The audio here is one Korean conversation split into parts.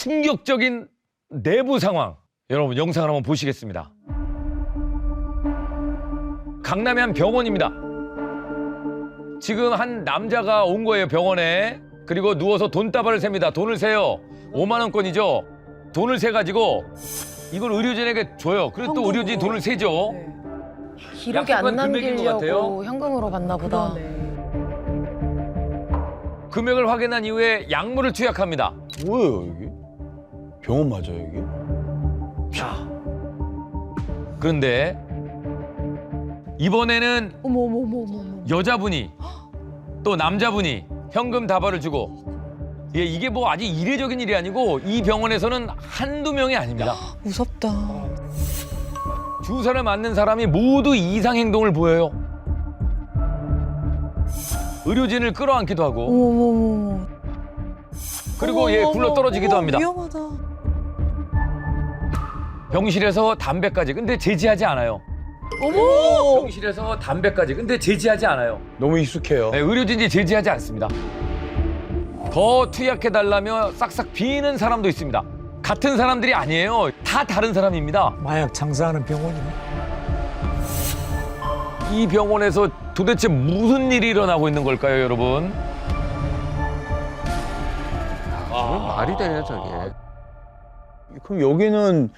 충격적인 내부 상황 여러분 영상을 한번 보시겠습니다. 강남의 한 병원입니다. 지금 한 남자가 온 거예요, 병원에. 그리고 누워서 돈다발을 셉니다. 돈을 세요. 5만 원권이죠. 돈을 세가지고 이걸 의료진에게 줘요. 그래서 또 의료진이 돈을 세죠. 네. 기록에 약속한 안 금액인 것 같아요. 남기려고 현금으로 받나 보다. 금액을 확인한 이후에 약물을 투약합니다. 뭐예요 여기? 병원 맞아요 여기? 그런데 이번에는 어머. 여자분이 또 남자분이 현금 다발을 주고 이게 뭐 아주 이례적인 일이 아니고 이 병원에서는 한두 명이 아닙니다. 무섭다. 주사를 맞는 사람이 모두 이상 행동을 보여요. 의료진을 끌어안기도 하고 어머. 그리고 얘 굴러 떨어지기도 합니다. 위험하다. 병실에서 담배까지. 근데 제지하지 않아요. 어머. 병실에서 담배까지. 근데 제지하지 않아요. 너무 익숙해요. 네, 의료진이 제지하지 않습니다. 더 투약해달라며 싹싹 비는 사람도 있습니다. 같은 사람들이 아니에요. 다 다른 사람입니다. 마약 장사하는 병원이네. 이 병원에서 도대체 무슨 일이 일어나고 있는 걸까요, 여러분? 그건 말이 되냐 저게. 그럼 여기는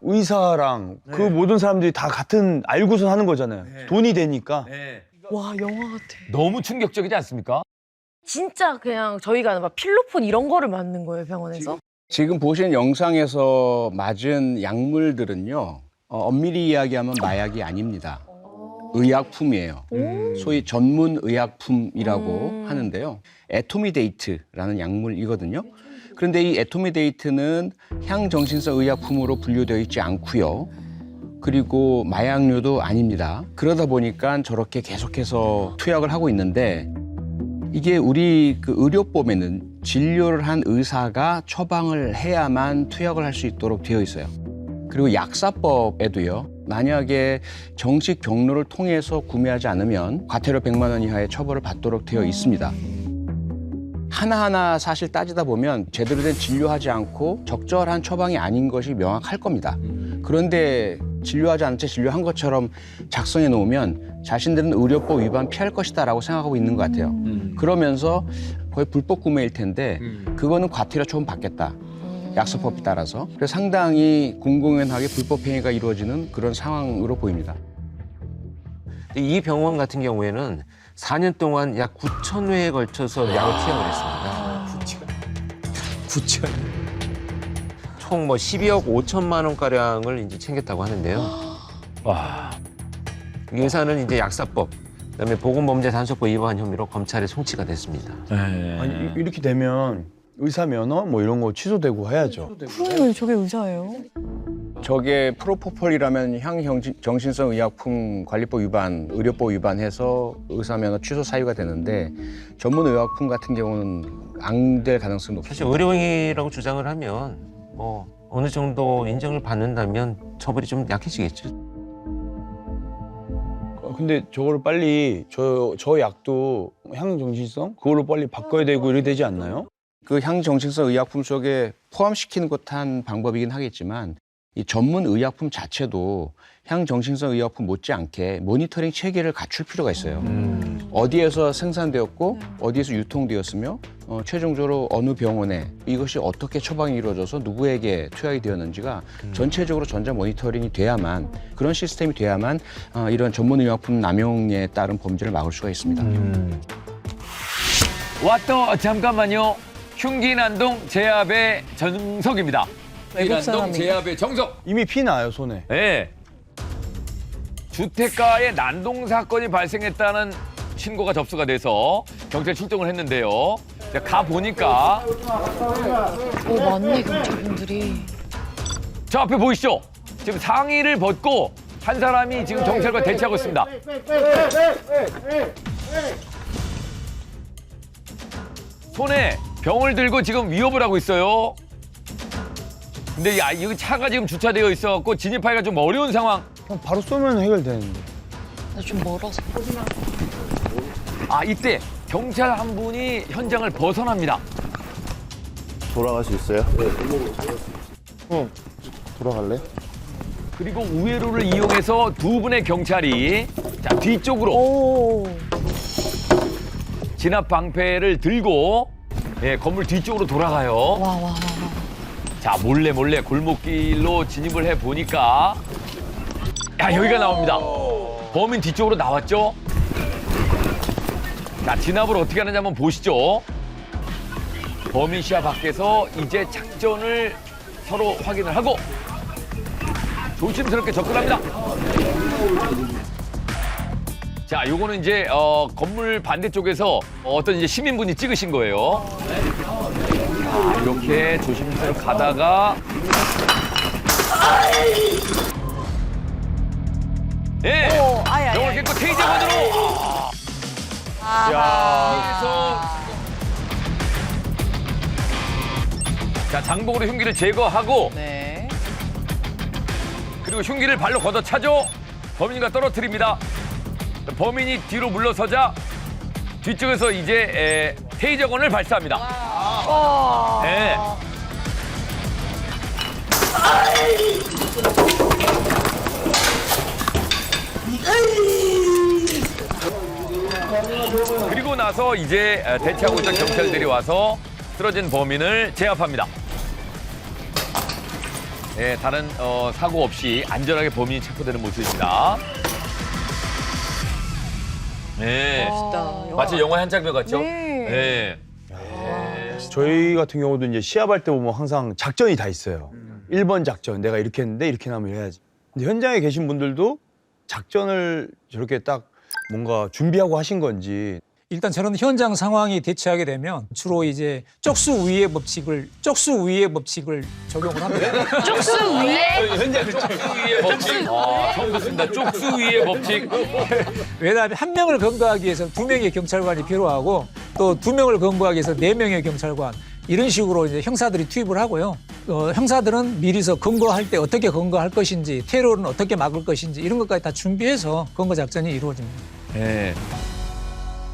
의사랑 그 모든 사람들이 다 같은 알고서 하는 거잖아요. 돈이 되니까. 와, 영화 같아. 너무 충격적이지 않습니까? 진짜 그냥 저희가 막 필로폰 이런 거를 맞는 거예요, 병원에서? 지금 보시는 영상에서 맞은 약물들은요. 엄밀히 이야기하면 마약이 아닙니다. 의약품이에요. 소위 전문 의약품이라고 하는데요. 에토미데이트라는 약물이거든요. 그런데 이 에토미데이트는 향정신성 의약품으로 분류되어 있지 않고요. 그리고 마약류도 아닙니다. 그러다 보니까 저렇게 계속해서 투약을 하고 있는데 이게 우리 그 의료법에는 진료를 한 의사가 처방을 해야만 투약을 할 수 있도록 되어 있어요. 그리고 약사법에도요. 만약에 정식 경로를 통해서 구매하지 않으면 과태료 100만 원 이하의 처벌을 받도록 되어 있습니다. 하나하나 사실 따지다 보면 제대로 된 진료하지 않고 적절한 처방이 아닌 것이 명확할 겁니다. 그런데 진료하지 않은 채 진료한 것처럼 작성해 놓으면 자신들은 의료법 위반 피할 것이다라고 생각하고 있는 것 같아요. 그러면서 거의 불법 구매일 텐데 그거는 과태료 처분 받겠다. 약사법에 따라서. 그래서 상당히 공공연하게 불법 행위가 이루어지는 그런 상황으로 보입니다. 이 병원 같은 경우에는 4년 동안 약 9천 회에 걸쳐서 약을 투약을 했습니다. 9천. 총 뭐 12억 5천만 원가량을 이제 챙겼다고 하는데요. 와, 이 의사는 이제 약사법, 그다음에 보건범죄단속법 위반 혐의로 검찰에 송치가 됐습니다. 아니 이렇게 되면 의사 면허 뭐 이런 거 취소되고 해야죠. 왜 저게 의사예요? 저게 프로포폴이라면 향정신성 의약품 관리법 위반, 의료법 위반해서 의사 면허 취소 사유가 되는데 전문 의약품 같은 경우는 안 될 가능성이 사실 높습니다. 의료행위라고 주장을 하면 뭐 어느 정도 인정을 받는다면 처벌이 좀 약해지겠죠. 근데 저거를 빨리 저 약도 향정신성 그걸로 빨리 바꿔야 되고 이렇게 되지 않나요? 그 향정신성 의약품 속에 포함시키는 것한 방법이긴 하겠지만 이 전문 의약품 자체도 향정신성 의약품 못지않게 모니터링 체계를 갖출 필요가 있어요. 어디에서 생산되었고 어디에서 유통되었으며 최종적으로 어느 병원에 이것이 어떻게 처방이 이루어져서 누구에게 투약이 되었는지가 전체적으로 전자 모니터링이 돼야만 그런 시스템이 돼야만 이런 전문 의약품 남용에 따른 범죄를 막을 수가 있습니다. 왔다 잠깐만요. 흉기난동 제압의 정석입니다. 외국 흉기난동 사람인가? 제압의 정석. 이미 피 나요 손에. 네. 주택가에 난동 사건이 발생했다는 신고가 접수가 돼서 경찰 출동을 했는데요. 가 보니까 오, 맞네, 경찰분들이. 저 앞에 보이시죠? 지금 상의를 벗고 한 사람이 지금 경찰과 대치하고 있습니다. 손에 병을 들고 지금 위협을 하고 있어요. 근데 여기 차가 지금 주차되어 있어갖고 진입하기가 좀 어려운 상황. 그냥 바로 쏘면 해결되는데. 나 좀 멀어서. 이때 경찰 한 분이 현장을 벗어납니다. 돌아갈 수 있어요? 돌아갈래? 그리고 우회로를 이용해서 두 분의 경찰이 자 뒤쪽으로 오. 진압 방패를 들고 예, 건물 뒤쪽으로 돌아가요. 와. 자 몰래 골목길로 진입을 해 보니까 야 여기가 나옵니다. 범인 뒤쪽으로 나왔죠. 자 진압을 어떻게 하는지 한번 보시죠. 범인 시야 밖에서 이제 작전을 서로 확인을 하고 조심스럽게 접근합니다. 자, 요거는 이제 건물 반대쪽에서 어떤 이제 시민분이 찍으신 거예요. 자, 이렇게 조심스럽게 가다가 예, 병을 깼고 테이저건으로 그래서 자 장복으로 흉기를 제거하고 네. 그리고 흉기를 발로 걷어차죠. 범인과 떨어뜨립니다. 범인이 뒤로 물러서자 뒤쪽에서 이제 테이저건을 발사합니다. 네. 그리고 나서 이제 대치하고 있던 경찰들이 와서 쓰러진 범인을 제압합니다. 네, 다른 사고 없이 안전하게 범인이 체포되는 모습입니다. 네, 마치 영화의 한 장면 같죠? 네. 저희 같은 경우도 이제 시합할 때 보면 항상 작전이 다 있어요. 1번 작전, 내가 이렇게 했는데 이렇게 나면 해야지. 근데 현장에 계신 분들도 작전을 저렇게 딱 뭔가 준비하고 하신 건지. 일단 저는 현장 상황이 대처하게 되면 주로 이제 쪽수 우위의 법칙을 적용을 합니다. 쪽수 위에? 현재 쪽수 위의 법칙. 처음 듣습니다. 쪽수 위의 법칙. 왜냐하면 한 명을 검거하기 위해서 두 명의 경찰관이 필요하고 또 두 명을 검거하기 위해서 네 명의 경찰관 이런 식으로 이제 형사들이 투입을 하고요. 형사들은 미리서 검거할 때 어떻게 검거할 것인지, 테러는 어떻게 막을 것인지 이런 것까지 다 준비해서 검거 작전이 이루어집니다. 네.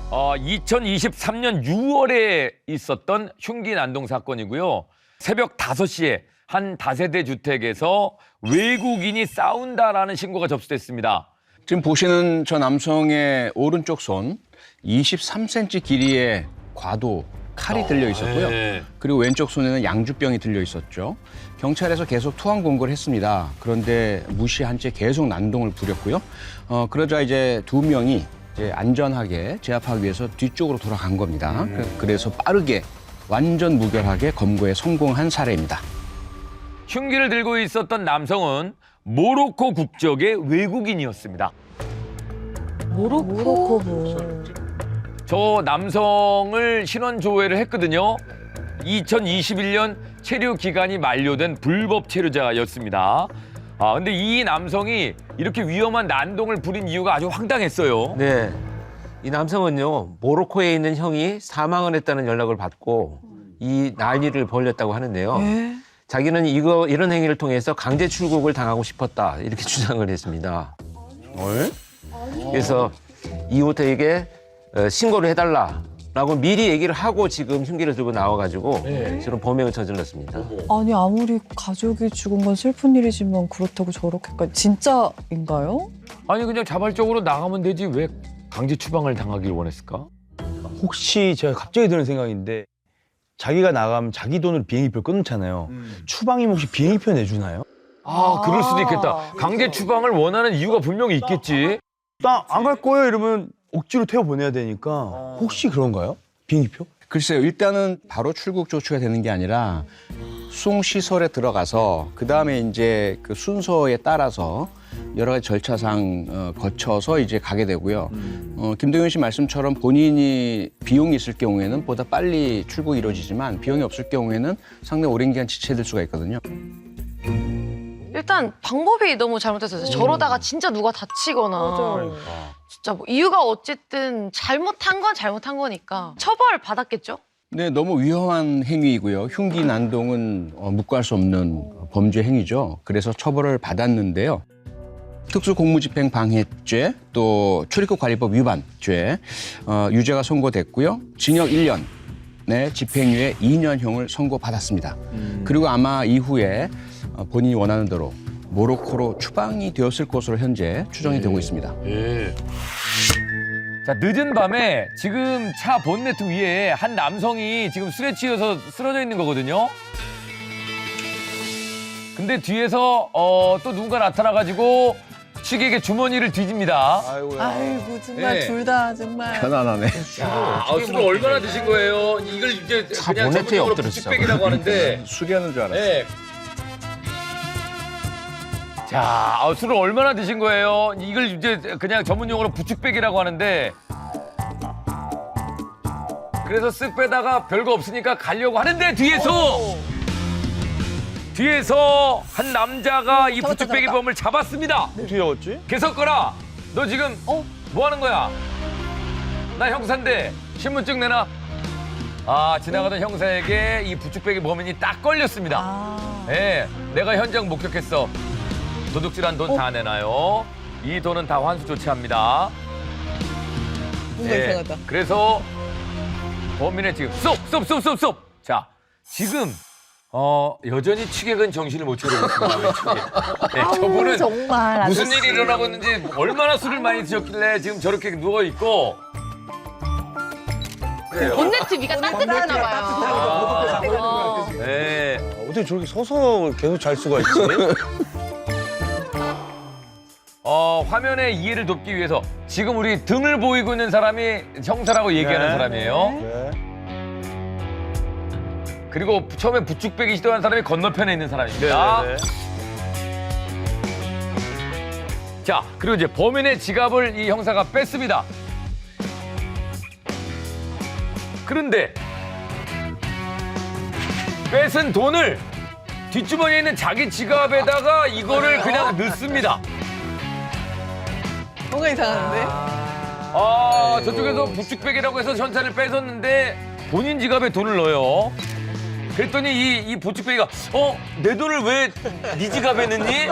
2023년 6월에 있었던 흉기 난동 사건이고요. 새벽 5시에 한 다세대 주택에서 외국인이 싸운다라는 신고가 접수됐습니다. 지금 보시는 저 남성의 오른쪽 손 23cm 길이의 과도 칼이 들려 있었고요. 네. 그리고 왼쪽 손에는 양주병이 들려 있었죠. 경찰에서 계속 투항 공고를 했습니다. 그런데 무시한 채 계속 난동을 부렸고요. 그러자 이제 두 명이 이제 안전하게 제압하기 위해서 뒤쪽으로 돌아간 겁니다. 그래서 빠르게 완전 무결하게 검거에 성공한 사례입니다. 흉기를 들고 있었던 남성은 모로코 국적의 외국인이었습니다. 모로코. 저 남성을 신원 조회를 했거든요. 2021년 체류 기간이 만료된 불법 체류자였습니다. 근데 이 남성이 이렇게 위험한 난동을 부린 이유가 아주 황당했어요. 네. 이 남성은요, 모로코에 있는 형이 사망을 했다는 연락을 받고 이 난리를 벌였다고 하는데요. 자기는 이런 행위를 통해서 강제 출국을 당하고 싶었다. 이렇게 주장을 했습니다. 그래서 이호태에게 신고를 해달라라고 미리 얘기를 하고 지금 흉기를 들고 나와가지고 지금 범행을 저질렀습니다. 아니 아무리 가족이 죽은 건 슬픈 일이지만 그렇다고 저렇게까지 진짜인가요? 아니 그냥 자발적으로 나가면 되지 왜 강제 추방을 당하길 원했을까? 혹시 제가 갑자기 드는 생각인데 자기가 나가면 자기 돈으로 비행기표 끊잖아요. 추방이면 혹시 비행기표 내주나요? 그럴 수도 있겠다. 강제 추방을 원하는 이유가 분명히 있겠지. 나 안 갈 거예요 이러면 억지로 태워 보내야 되니까 혹시 그런가요? 비행기표? 글쎄요. 일단은 바로 출국 조치가 되는 게 아니라 수용시설에 들어가서 그다음에 이제 그 순서에 따라서 여러 가지 절차상 거쳐서 이제 가게 되고요. 김동현 씨 말씀처럼 본인이 비용이 있을 경우에는 보다 빨리 출국이 이루어지지만 비용이 없을 경우에는 상당히 오랜 기간 지체될 수가 있거든요. 일단 방법이 너무 잘못됐어요. 저러다가 진짜 누가 다치거나 진짜 뭐 이유가 어쨌든 잘못한 건 잘못한 거니까 처벌 받았겠죠? 네, 너무 위험한 행위이고요. 흉기 난동은 묵과할 수 없는 범죄 행위죠. 그래서 처벌을 받았는데요. 특수공무집행 방해죄, 또 출입국 관리법 위반죄 유죄가 선고됐고요. 징역 1년, 집행유예 2년형을 선고받았습니다. 그리고 아마 이후에 본인이 원하는 대로 모로코로 추방이 되었을 것으로 현재 추정이 되고 있습니다. 자, 늦은 밤에 지금 차 본네트 위에 한 남성이 지금 술에 취해서 쓰러져 있는 거거든요. 근데 뒤에서 또 누군가 나타나가지고 취객의 주머니를 뒤집니다. 아이고 정말 네. 둘 다 정말. 편안하네. 술을 얼마나 드신 거예요? 이걸 이제 차 그냥 본네트에 전문용어로 엎드렸어. 부축백이라고 하는데. 수리하는 줄 알았어요. 네. 자, 술을 얼마나 드신 거예요? 이걸 이제 그냥 전문용어로 부축백이라고 하는데. 그래서 쓱 빼다가 별거 없으니까 가려고 하는데 뒤에서 한 남자가 이 부축백이 범을 잡았습니다. 어떻게 잡았지? 개석거라. 너 지금 뭐 하는 거야? 나 형사인데 신분증 내놔. 지나가던 형사에게 이 부축백이 범인이 딱 걸렸습니다. 예, 내가 현장 목격했어. 도둑질한 돈 다 내놔요. 이 돈은 다 환수 조치합니다. 뭔가 이상하다. 그래서 범인의 지금 쏙. 자, 지금 여전히 취객은 정신을 못 차리고 있습니다. 왜 취객? 네, 저분은 정말 무슨 일이 일어나고 있는지 얼마나 술을 많이 드셨길래 지금 저렇게 누워 있고. 본네트 위가 따뜻하나 봐요. 네. 어떻게 저렇게 서서 계속 잘 수가 있지? 화면의 이해를 돕기 위해서 지금 우리 등을 보이고 있는 사람이 형사라고 얘기하는 네. 사람이에요. 네. 그리고 처음에 부축배기 시도한 사람이 건너편에 있는 사람입니다. 네. 자, 그리고 이제 범인의 지갑을 이 형사가 뺐습니다. 그런데 뺏은 돈을 뒷주머니에 있는 자기 지갑에다가 이거를 그냥 넣습니다. 뭔가 이상한데. 저쪽에서 부축백이라고 해서 현찰을 뺏었는데 본인 지갑에 돈을 넣어요. 그랬더니 이 부축백이가 내 돈을 왜 네 지갑에 넣니?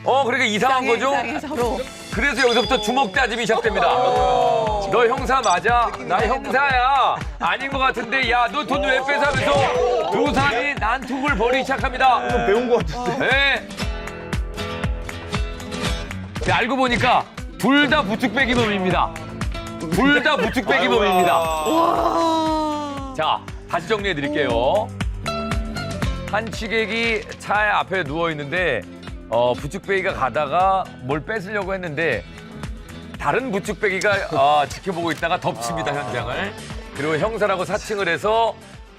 그러니까 이상한 거죠? 이상해, 서로. 그래서 여기서부터 주먹 다짐이 시작됩니다. 너 형사 맞아? 나 형사야. 아닌 것 같은데 야 너 돈 왜 뺏어 하면서 두 사람이 난투를 벌이기 시작합니다. 배운 것 같은데. 네. 네, 알고 보니까 둘 다 부축배기 범입니다. 둘 다 부축배기 범입니다. 자, 다시 정리해 드릴게요. 한 취객이 차에 앞에 누워 있는데 부축배기가 가다가 뭘 뺏으려고 했는데 다른 부축배기가 지켜보고 있다가 덮칩니다, 현장을. 그리고 형사라고 사칭을 해서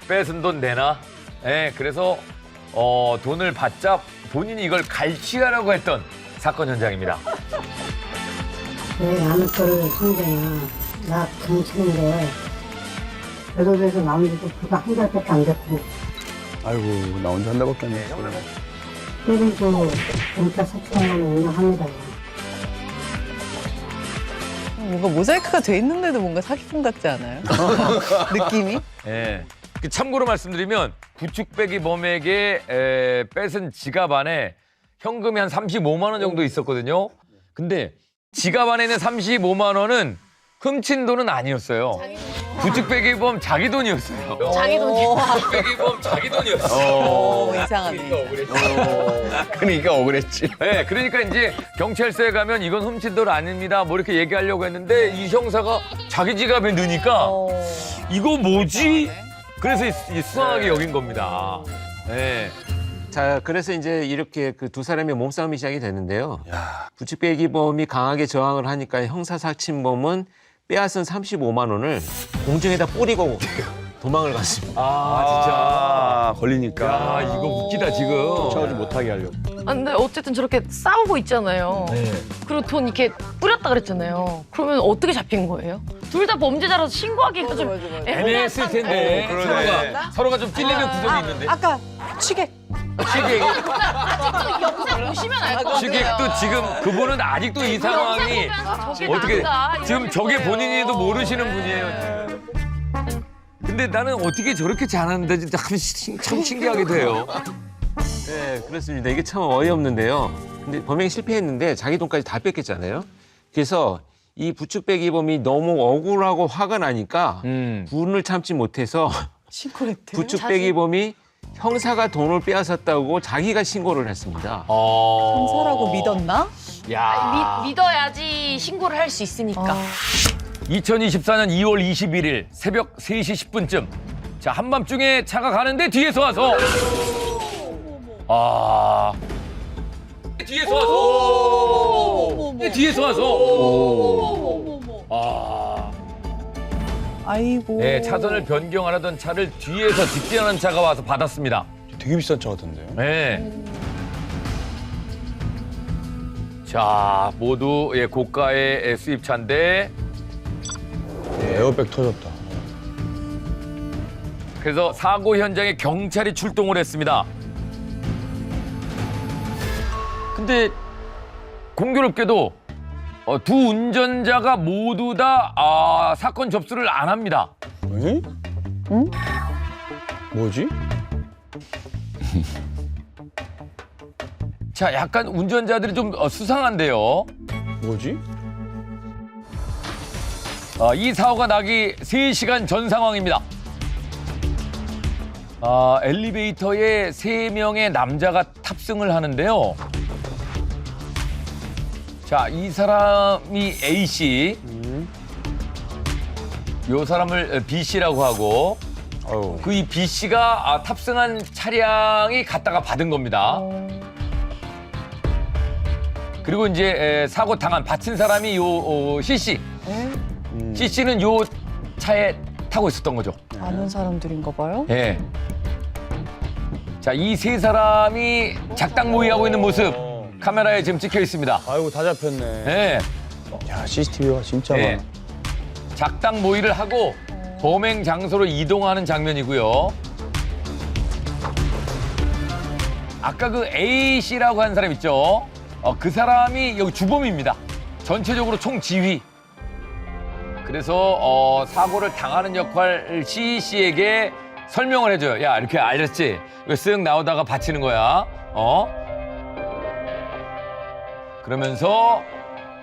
뺏은 돈 내놔. 예, 그래서 돈을 받자 본인이 이걸 갈취하려고 했던 사건 현장입니다. 내 아무쪼록 상대야. 나 경찰인데 그래서 나온 지도 불과 한 달밖에 안 됐고 아이고, 나 혼자 한 달밖에 안 했어. 그래도 경찰 사찰만 운영합니다. 뭔가 모자이크가 돼 있는데도 뭔가 사기꾼 같지 않아요? 느낌이? 예. 참고로 말씀드리면 부축배기 범에게 뺏은 지갑 안에 현금이 한 35만 원 정도 있었거든요. 근데 지갑 안에 있는 35만 원은 훔친 돈은 아니었어요. 부축배기 범 자기 돈이었어요. 자기 돈이. 부축배기 범 자기 돈이었어. 이상하네. 그러니까 억울했지. 네, 그러니까 이제 경찰서에 가면 이건 훔친 돈 아닙니다. 뭐 이렇게 얘기하려고 했는데 이 형사가 자기 지갑에 넣으니까 이거 뭐지? 그래서 수상하게 여긴 겁니다. 네. 자, 그래서 이제 이렇게 그 두 사람의 몸싸움이 시작이 되는데요. 부축배기범이 강하게 저항을 하니까 형사사칭범은 빼앗은 35만 원을 공중에다 뿌리고 도망을 갔습니다. 진짜. 걸리니까. 야, 이거 웃기다, 지금. 쫓아오지 못하게 하려고. 근데 어쨌든 저렇게 싸우고 있잖아요. 그리고 돈 이렇게 뿌렸다 그랬잖아요. 그러면 어떻게 잡힌 거예요? 둘 다 범죄자라서 신고하기가 좀 애매했을 텐데. 그러네. 서로가 좀 찔리는 구석이 있는데. 아까 취객. 영상 보시면 알 것 같아요. 취객도 지금 그분은 아직도 이 상황이 어떻게 지금 저게 본인이도 모르시는 분이에요. 근데 나는 어떻게 저렇게 잘하는데 진짜 참 신기하게 돼요. 네, 그렇습니다. 이게 참 어이없는데요. 근데 범행이 실패했는데 자기 돈까지 다 뺏겼잖아요. 그래서 이 부축배기범이 너무 억울하고 화가 나니까 음. 분을 참지 못해서 신고를 했대요. 부축배기범이 형사가 돈을 빼앗았다고 자기가 신고를 했습니다. 형사라고 믿었나? 야. 믿어야지 신고를 할 수 있으니까. 2024년 2월 21일 새벽 3시 10분쯤. 자, 한밤중에 차가 가는데 뒤에서 와서. 뒤에서 와서. 뒤에서 와서. 아이고. 네, 차선을 변경하려던 차를 뒤에서 직진하는 차가 와서 받았습니다. 되게 비싼 차 같은데요? 네. 자, 모두 고가의 수입차인데 에어백 터졌다. 그래서 사고 현장에 경찰이 출동을 했습니다. 근데 공교롭게도 두 운전자가 모두 다 사건 접수를 안 합니다. 응? 응? 뭐지? 자, 약간 운전자들이 좀 수상한데요. 뭐지? 이 사고가 나기 3시간 전 상황입니다. 엘리베이터에 3명의 남자가 탑승을 하는데요. 자, 이 사람이 A씨, 이 사람을 B씨라고 하고, 아유. 그 이 B씨가 탑승한 차량이 갔다가 받은 겁니다. 그리고 이제 사고 당한 받친 사람이 요 C씨. C씨는 요 차에 타고 있었던 거죠. 아는 사람들인가 봐요? 예. 자, 이 세 사람이 작당 모의하고 있는 모습 카메라에 지금 찍혀 있습니다. 아이고 다 잡혔네. 예. 야 CCTV가 진짜 예. 많아. 작당 모의를 하고 범행 장소로 이동하는 장면이고요. 아까 그 A씨라고 한 사람 있죠? 그 사람이 여기 주범입니다. 전체적으로 총지휘. 그래서 사고를 당하는 역할 C씨에게 설명을 해줘요. 야, 이렇게 알렸지? 이거 쓱 나오다가 받치는 거야. 그러면서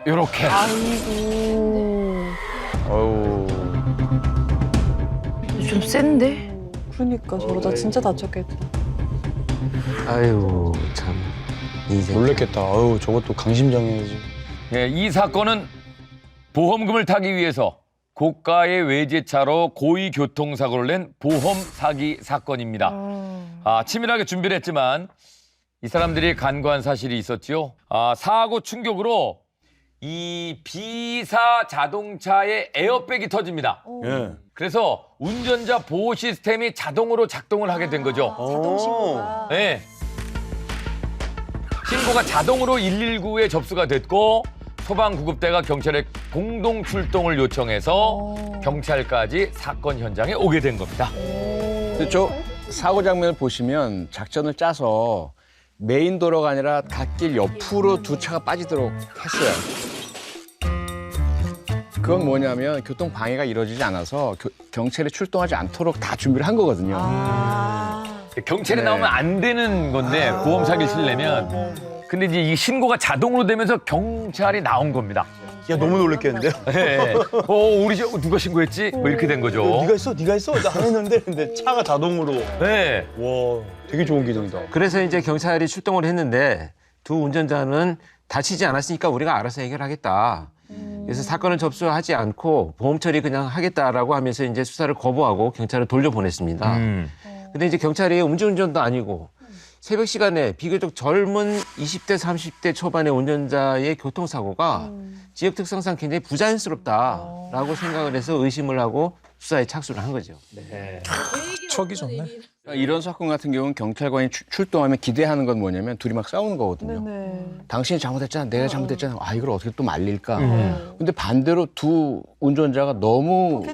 요렇게. 아이고. 아유. 좀 센데? 그러니까 저러다 진짜 다쳤겠다. 아유 참 인생. 놀랬겠다. 아유 저것도 강심장해야지. 예, 이 사건은 보험금을 타기 위해서 고가의 외제차로 고의 교통사고를 낸 보험 사기 사건입니다. 치밀하게 준비를 했지만 이 사람들이 간과한 사실이 있었지요. 사고 충격으로 이 B사 자동차의 에어백이 터집니다. 예. 그래서 운전자 보호 시스템이 자동으로 작동을 하게 된 거죠. 자동 신고가. 네. 신고가 자동으로 119에 접수가 됐고 소방구급대가 경찰에 공동 출동을 요청해서 경찰까지 사건 현장에 오게 된 겁니다. 근데 저 사고 장면을 보시면 작전을 짜서 메인 도로가 아니라 갓길 옆으로 두 차가 빠지도록 했어요. 그건 뭐냐면 교통 방해가 이루어지지 않아서 경찰이 출동하지 않도록 다 준비를 한 거거든요. 경찰이 네. 나오면 안 되는 건데 보험 사기를 치려면 근데 이제 이 신고가 자동으로 되면서 경찰이 나온 겁니다. 야 너무 놀랬겠는데요? 네. 우리 저 누가 신고했지? 뭐 이렇게 된 거죠. 네가 했어? 네가 했어? 나 안 했는데 근데 차가 자동으로. 네. 와 되게 좋은 기능이다. 그래서 이제 경찰이 출동을 했는데 두 운전자는 다치지 않았으니까 우리가 알아서 해결하겠다. 그래서 사건을 접수하지 않고 보험 처리 그냥 하겠다라고 하면서 이제 수사를 거부하고 경찰을 돌려보냈습니다. 근데 이제 경찰이 음주운전도 아니고 새벽 시간에 비교적 젊은 20대, 30대 초반의 운전자의 교통사고가 지역 특성상 굉장히 부자연스럽다라고 생각을 해서 의심을 하고 수사에 착수를 한 거죠. 척이 좋네. 이런 사건 같은 경우는 경찰관이 출동하면 기대하는 건 뭐냐면 둘이 막 싸우는 거거든요. 네네. 당신이 잘못했잖아, 내가 잘못했잖아. 이걸 어떻게 또 말릴까? 근데 반대로 두 운전자가 너무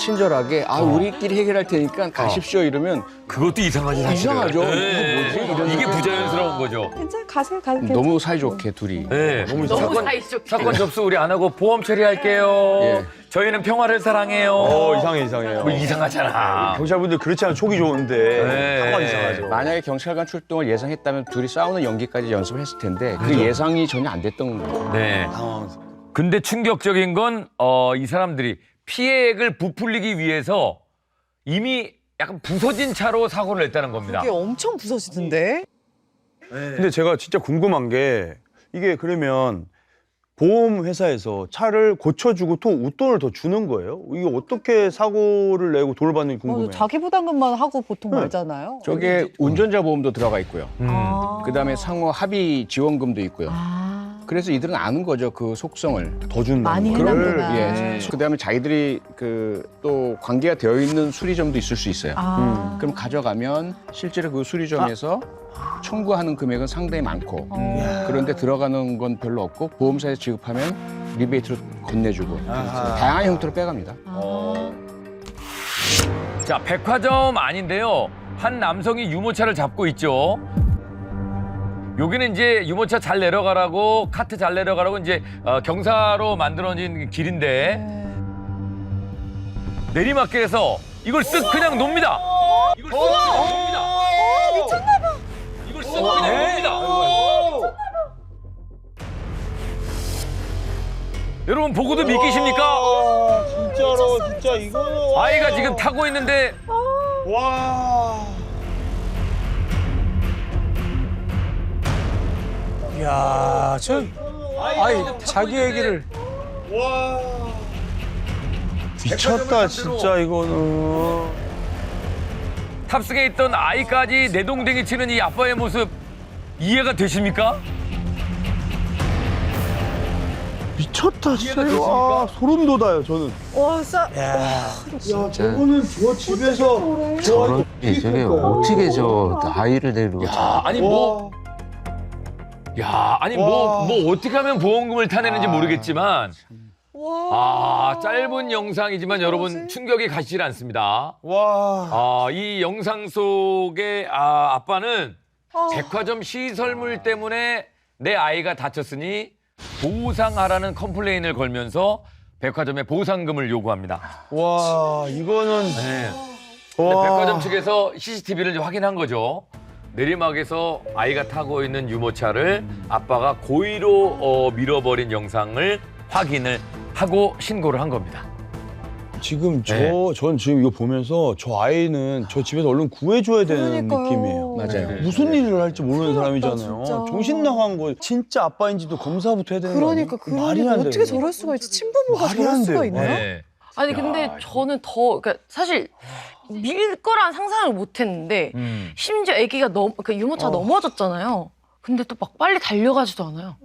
친절하게 우리끼리 해결할 테니까 가십시오 이러면 그것도 이상하지 사실은. 이상하죠. 네. 이거 뭐지? 이런 이게 생각. 부자연스러운 거죠. 괜찮아 가세요 가세요. 너무 사이좋게 둘이. 네. 너무 사건, 사이좋게. 사건 접수 우리 안 하고 보험 처리할게요. 예. 저희는 평화를 사랑해요. 이상해요. 뭐 이상하잖아. 경찰분들 그렇지 않으면 촉이 좋은데 네. 상황 이상하죠. 만약에 경찰관 출동을 예상했다면 둘이 싸우는 연기까지 연습을 했을 텐데 그 예상이 전혀 안 됐던 거예요. 네. 당황스러워. 근데 충격적인 건 이 사람들이 피해액을 부풀리기 위해서 이미 약간 부서진 차로 사고를 냈다는 겁니다. 이게 엄청 부서지던데? 근데 제가 진짜 궁금한 게 이게 그러면 보험 회사에서 차를 고쳐주고 또 웃돈을 더 주는 거예요? 이게 어떻게 사고를 내고 돈을 받는지 궁금해요. 자기 부담금만 하고 보통 말잖아요. 저게 운전자 보험도 들어가 있고요. 아. 그다음에 상호 합의 지원금도 있고요. 그래서 이들은 아는 거죠, 그 속성을. 더 준다. 많이 해놨구나. 예. 그다음에 자기들이 또 관계가 되어 있는 수리점도 있을 수 있어요. 아. 그럼 가져가면 실제로 그 수리점에서 청구하는 금액은 상당히 많고 그런데 들어가는 건 별로 없고 보험사에 지급하면 리베이트로 건네주고 다양한 형태로 빼갑니다. 자, 백화점 아닌데요. 한 남성이 유모차를 잡고 있죠. 여기는 이제 유모차 잘 내려가라고, 카트 잘 내려가라고 이제 경사로 만들어진 길인데 내리막길에서 이걸 쓱 그냥 놉니다. 이걸 쓱 그냥 놉니다. 미쳤나봐. 이걸 쓱 그냥 놉니다. 여러분 보고도 믿기십니까? 진짜로 진짜 이거는 아이가 지금 타고 있는데 와. 이야, 자기 얘기를. 와. 미쳤다 진짜 이거는. 탑승에 있던 아이까지 내동댕이 치는 이 아빠의 모습 이해가 되십니까? 미쳤다 진짜 이거. 아, 소름 돋아요 저는. 야, 저거는 저 집에서 저런 저게 어떻게 저 아이를 데리고 야, 아니 뭐 어떻게 하면 보험금을 타내는지 모르겠지만 짧은 영상이지만 여러분 충격이 가시질 않습니다. 와. 이 영상 속의 아빠는 백화점 시설물 때문에 내 아이가 다쳤으니 보상하라는 컴플레인을 걸면서 백화점에 보상금을 요구합니다. 와, 이거는 네. 근데 백화점 측에서 CCTV를 확인한 거죠. 내리막에서 아이가 타고 있는 유모차를 아빠가 고의로 밀어버린 영상을 확인을 하고 신고를 한 겁니다. 지금 전 지금 이거 보면서 저 아이는 저 집에서 얼른 구해줘야 되는 그러니까요. 느낌이에요. 맞아요. 무슨 일을 할지 모르는 큰일 났다, 사람이잖아요. 진짜. 정신 나간 거. 진짜 아빠인지도 검사부터 해야 되는 거 아니에요? 말이 안 어떻게 돼요. 저럴 수가 있지? 친부모가 말이 저럴 안 수가 돼요. 있나요? 네. 아니 근데 저는 그러니까 사실 밀 거란 상상을 못 했는데 심지어 아기가 그러니까 유모차 넘어졌잖아요. 근데 또 막 빨리 달려가지도 않아요.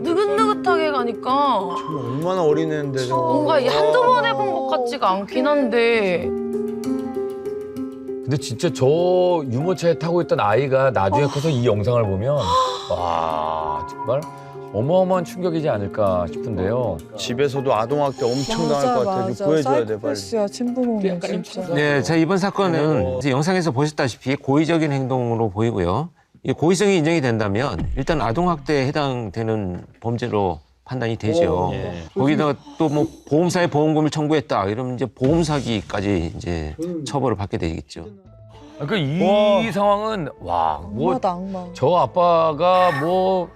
느긋느긋하게 가니까 정말 얼마나 어린 애인데 저거. 뭔가 이게 한두 번 해본 것 같지가 않긴 한데 근데 진짜 저 유모차에 타고 있던 아이가 나중에 커서 이 영상을 보면 와 정말 어마어마한 충격이지 않을까 싶은데요. 집에서도 아동학대 엄청 당할 것 같아요. 지금 구해줘야 돼 빨리. 사이코패스야 친부모는 진짜. 네, 자 이번 사건은 이제 영상에서 보셨다시피 고의적인 행동으로 보이고요. 이 고의성이 인정이 된다면 일단 아동학대에 해당되는 범죄로 판단이 되죠. 거기다가 또 뭐 보험사에 보험금을 청구했다 이러면 이제 보험 사기까지 이제 처벌을 받게 되겠죠. 그러니까 이 상황은 악마다 악마. 저 아빠가 뭐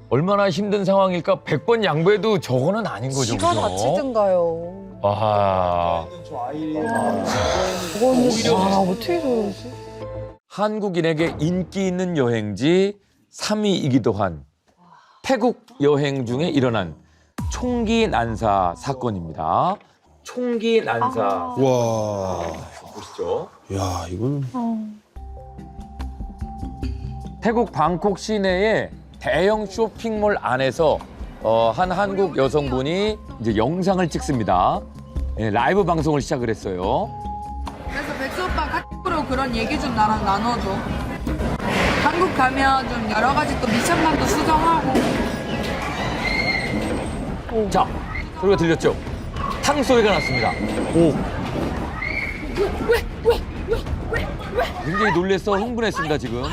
얼마나 힘든 상황일까 100번 양보해도 저거는 아닌 거죠. 지가 그죠? 다치든가요. 아하. 그거는 어떻게 저러지? 한국인에게 인기 있는 여행지 3위이기도 한 태국 여행 중에 일어난 총기 난사 사건입니다. 총기 난사. 와. 보시죠. 야, 이거는. 태국 방콕 시내의 대형 쇼핑몰 안에서 한 한국 여성분이 이제 영상을 찍습니다. 라이브 방송을 시작을 했어요. 그래서 백수 오빠 카톡으로 그런 얘기 좀 나랑 나눠줘. 한국 가면 좀 여러 가지 또 미션만도 수정하고. 자, 소리가 들렸죠? 탕 소리가 났습니다. 오. 굉장히 놀래서 흥분했습니다, 지금. 와.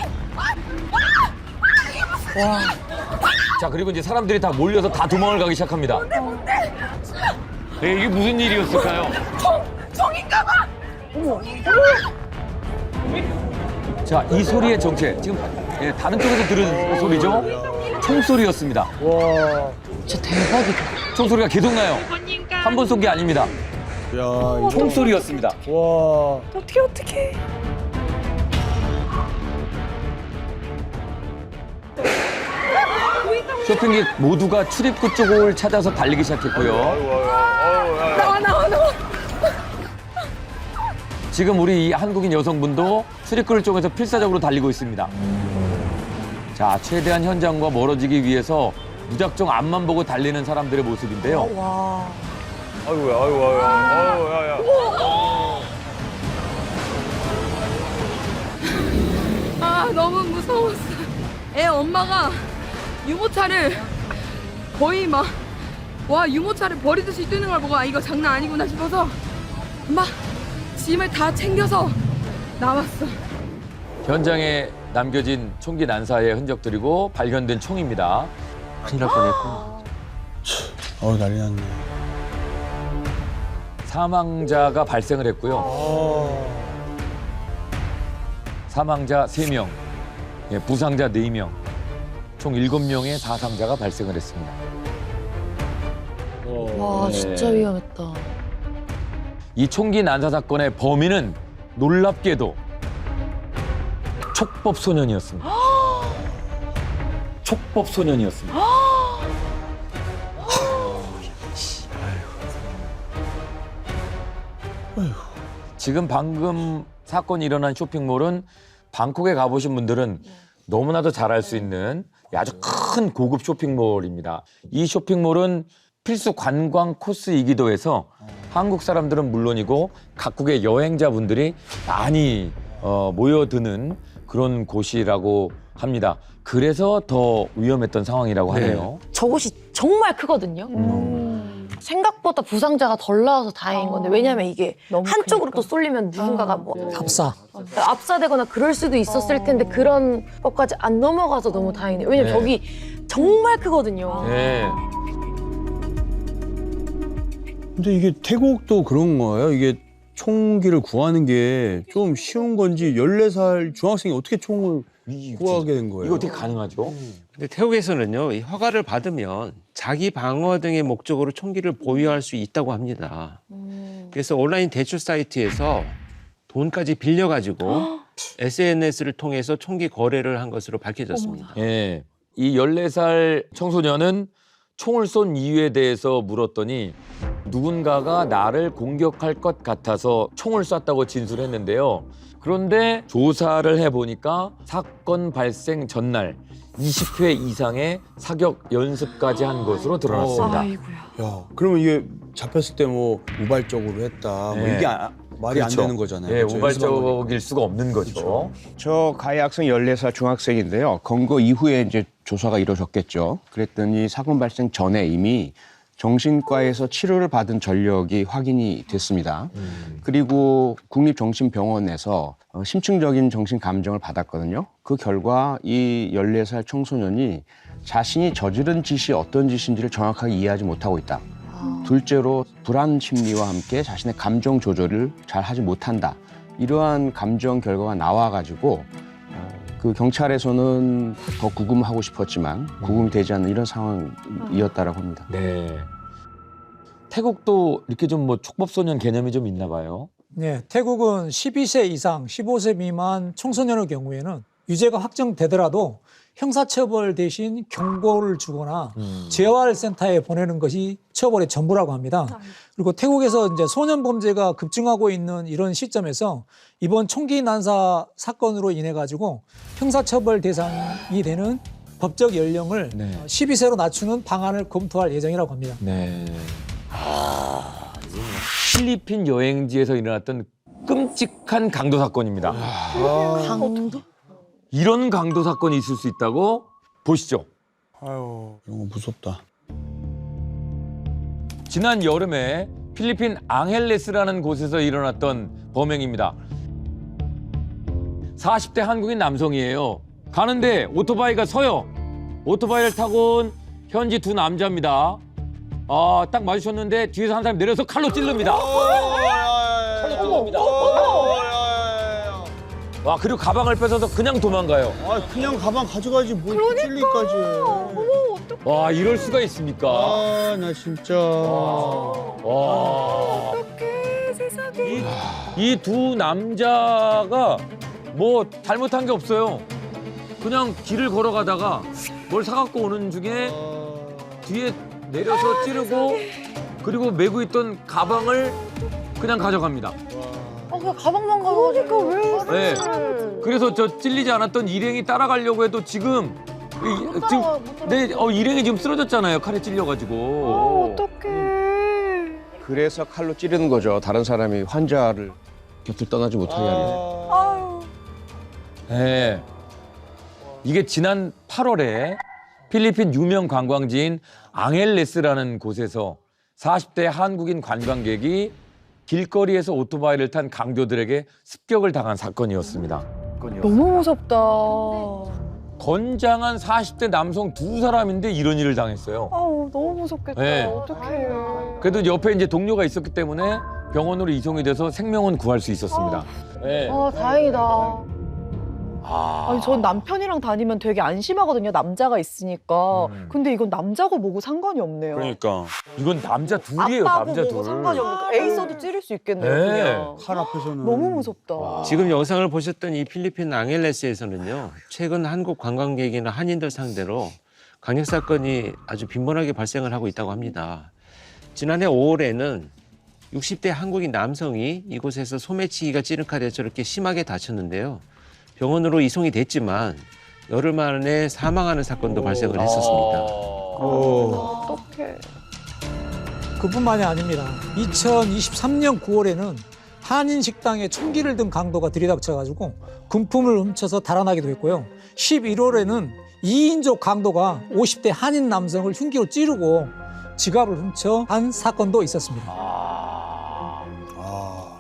자, 그리고 이제 사람들이 다 몰려서 다 도망을 가기 시작합니다. 네, 이게 무슨 일이었을까요? 총인가 봐! 자, 이 소리의 정체. 지금 다른 쪽에서 들은 소리죠? 총소리였습니다. 와. 진짜 대박이다. 총소리가 계속 나요. 한 번 쏜 게 아닙니다. 야, 이거. 총소리였습니다. 와. 어떻게. 쇼핑객 모두가 출입구 쪽을 찾아서 달리기 시작했고요. 나와. 지금 우리 이 한국인 여성분도 출입구를 쪽에서 필사적으로 달리고 있습니다. 자, 최대한 현장과 멀어지기 위해서 무작정 앞만 보고 달리는 사람들의 모습인데요. 아이고야, 아이고, 야. 아 너무 무서웠어. 애 엄마가 유모차를 거의 막 와 유모차를 버리듯이 뛰는 걸 보고 아 이거 장난 아니구나 싶어서 막 짐을 다 챙겨서 나왔어. 현장에 남겨진 총기 난사의 흔적들이고 발견된 총입니다. 큰일 날 뻔했고. 난리 났네. 사망자가 발생을 했고요. 사망자 3명, 부상자 4명, 총 7명의 사상자가 발생을 했습니다. 와, 진짜 위험했다. 이 총기 난사 사건의 범인은 놀랍게도 촉법 소년이었습니다. 촉법 소년이었습니다. 지금 방금 사건이 일어난 쇼핑몰은 방콕에 가보신 분들은 너무나도 잘 알 수 있는 아주 큰 고급 쇼핑몰입니다. 이 쇼핑몰은 필수 관광 코스이기도 해서 한국 사람들은 물론이고 각국의 여행자분들이 많이 모여드는 그런 곳이라고 합니다. 그래서 더 위험했던 상황이라고 하네요. 저곳이 정말 크거든요. 생각보다 부상자가 덜 나와서 다행인 건데 왜냐면 이게 너무 한쪽으로 크니까. 또 쏠리면 누군가가 뭐 압사. 압사되거나 그럴 수도 있었을 텐데 그런 것까지 안 넘어가서 너무 다행이네요. 왜냐면 네. 저기 정말 크거든요. 네. 근데 이게 태국도 그런 거예요? 이게 총기를 구하는 게 좀 쉬운 건지 14살 중학생이 어떻게 총을 구하게 된 거예요? 이거 어떻게 가능하죠? 근데 태국에서는요, 이 허가를 받으면 자기 방어 등의 목적으로 총기를 보유할 수 있다고 합니다. 그래서 온라인 대출 사이트에서 돈까지 빌려가지고 SNS를 통해서 총기 거래를 한 것으로 밝혀졌습니다. 예. 이 14살 청소년은 총을 쏜 이유에 대해서 물었더니 누군가가 나를 공격할 것 같아서 총을 쐈다고 진술했는데요. 그런데 조사를 해보니까 사건 발생 전날 20회 이상의 사격 연습까지 한 것으로 드러났습니다. 야, 그러면 이게 잡혔을 때 뭐 우발적으로 했다. 뭐 네. 이게 말이 그렇죠. 안 되는 거잖아요. 예, 그렇죠? 우발적일 수가 없는 거죠. 저 가해 학생 14살 중학생인데요. 검거 이후에 이제 조사가 이루어졌겠죠. 그랬더니 사건 발생 전에 이미 정신과에서 치료를 받은 전력이 확인이 됐습니다. 그리고 국립정신병원에서 심층적인 정신 감정을 받았거든요. 그 결과 이 14살 청소년이 자신이 저지른 짓이 어떤 짓인지를 정확하게 이해하지 못하고 있다. 둘째로 불안 심리와 함께 자신의 감정 조절을 잘 하지 못한다. 이러한 감정 결과가 나와가지고 그 경찰에서는 더 구금하고 싶었지만 구금되지 않는 이런 상황이었다라고 합니다. 네. 태국도 이렇게 좀 뭐 촉법소년 개념이 좀 있나 봐요. 네, 태국은 12세 이상 15세 미만 청소년의 경우에는 유죄가 확정되더라도 형사처벌 대신 경고를 주거나 재활센터에 보내는 것이 처벌의 전부라고 합니다. 그리고 태국에서 이제 소년 범죄가 급증하고 있는 이런 시점에서 이번 총기 난사 사건으로 인해 가지고 형사처벌 대상이 되는 법적 연령을 네. 12세로 낮추는 방안을 검토할 예정이라고 합니다. 네. 필리핀 여행지에서 일어났던 끔찍한 강도 사건입니다. 강도? 이런 강도 사건이 있을 수 있다고 보시죠. 아유, 이런 거 무섭다. 지난 여름에 필리핀 앙헬레스라는 곳에서 일어났던 범행입니다. 40대 한국인 남성이에요. 가는데 오토바이가 서요. 오토바이를 타고 온 현지 두 남자입니다. 딱 마주쳤는데 뒤에서 한 사람이 내려서 칼로 찔릅니다. 칼로 찔릅니다. 와, 그리고 가방을 뺏어서 그냥 도망가요. 아 그냥 가방 가져가지 뭘 찔리까지 해. 와, 이럴 수가 있습니까? 아 나 진짜. 와. 이 두 남자가 뭐 잘못한 게 없어요. 그냥 길을 걸어가다가 뭘 사갖고 오는 중에 뒤에 내려서 찌르고 그리고 메고 있던 가방을 그냥 가져갑니다. 그냥 가방만 가져가니까 왜? 네. 그래서 저 찔리지 않았던 일행이 따라가려고 해도 지금 일행이 지금 쓰러졌잖아요. 칼에 찔려가지고. 어떡해. 그래서 칼로 찌르는 거죠. 다른 사람이 환자를 곁을 떠나지 못하게 하려고. 네. 이게 지난 8월에 필리핀 유명 관광지인 앙헬레스라는 곳에서 40대 한국인 관광객이 길거리에서 오토바이를 탄 강도들에게 습격을 당한 사건이었습니다. 너무 무섭다. 건장한 40대 남성 두 사람인데 이런 일을 당했어요. 아우 너무 무섭겠다. 네. 어떡해. 그래도 옆에 이제 동료가 있었기 때문에 병원으로 이송이 돼서 생명은 구할 수 있었습니다. 네. 다행이다. 아니 전 남편이랑 다니면 되게 안심하거든요. 남자가 있으니까. 근데 이건 남자고 뭐고 상관이 없네요. 그러니까 이건 남자 둘이에요, 아빠고 남자 뭐고 둘. 상관이 없으니까 애 있어도 찌를 수 있겠네요. 네. 그냥. 칼 앞에서는 너무 무섭다. 지금 영상을 보셨던 이 필리핀 앙헬레스에서는요, 최근 한국 관광객이나 한인들 상대로 강력 사건이 아주 빈번하게 발생을 하고 있다고 합니다. 지난해 5월에는 60대 한국인 남성이 이곳에서 소매치기가 찌른 칼에 저렇게 심하게 다쳤는데요. 병원으로 이송이 됐지만 열흘 만에 사망하는 사건도 발생을 했었습니다. 어떡해. 그뿐만이 아닙니다. 2023년 9월에는 한인 식당에 총기를 든 강도가 들이닥쳐가지고 금품을 훔쳐서 달아나기도 했고요. 11월에는 2인조 강도가 50대 한인 남성을 흉기로 찌르고 지갑을 훔쳐 한 사건도 있었습니다.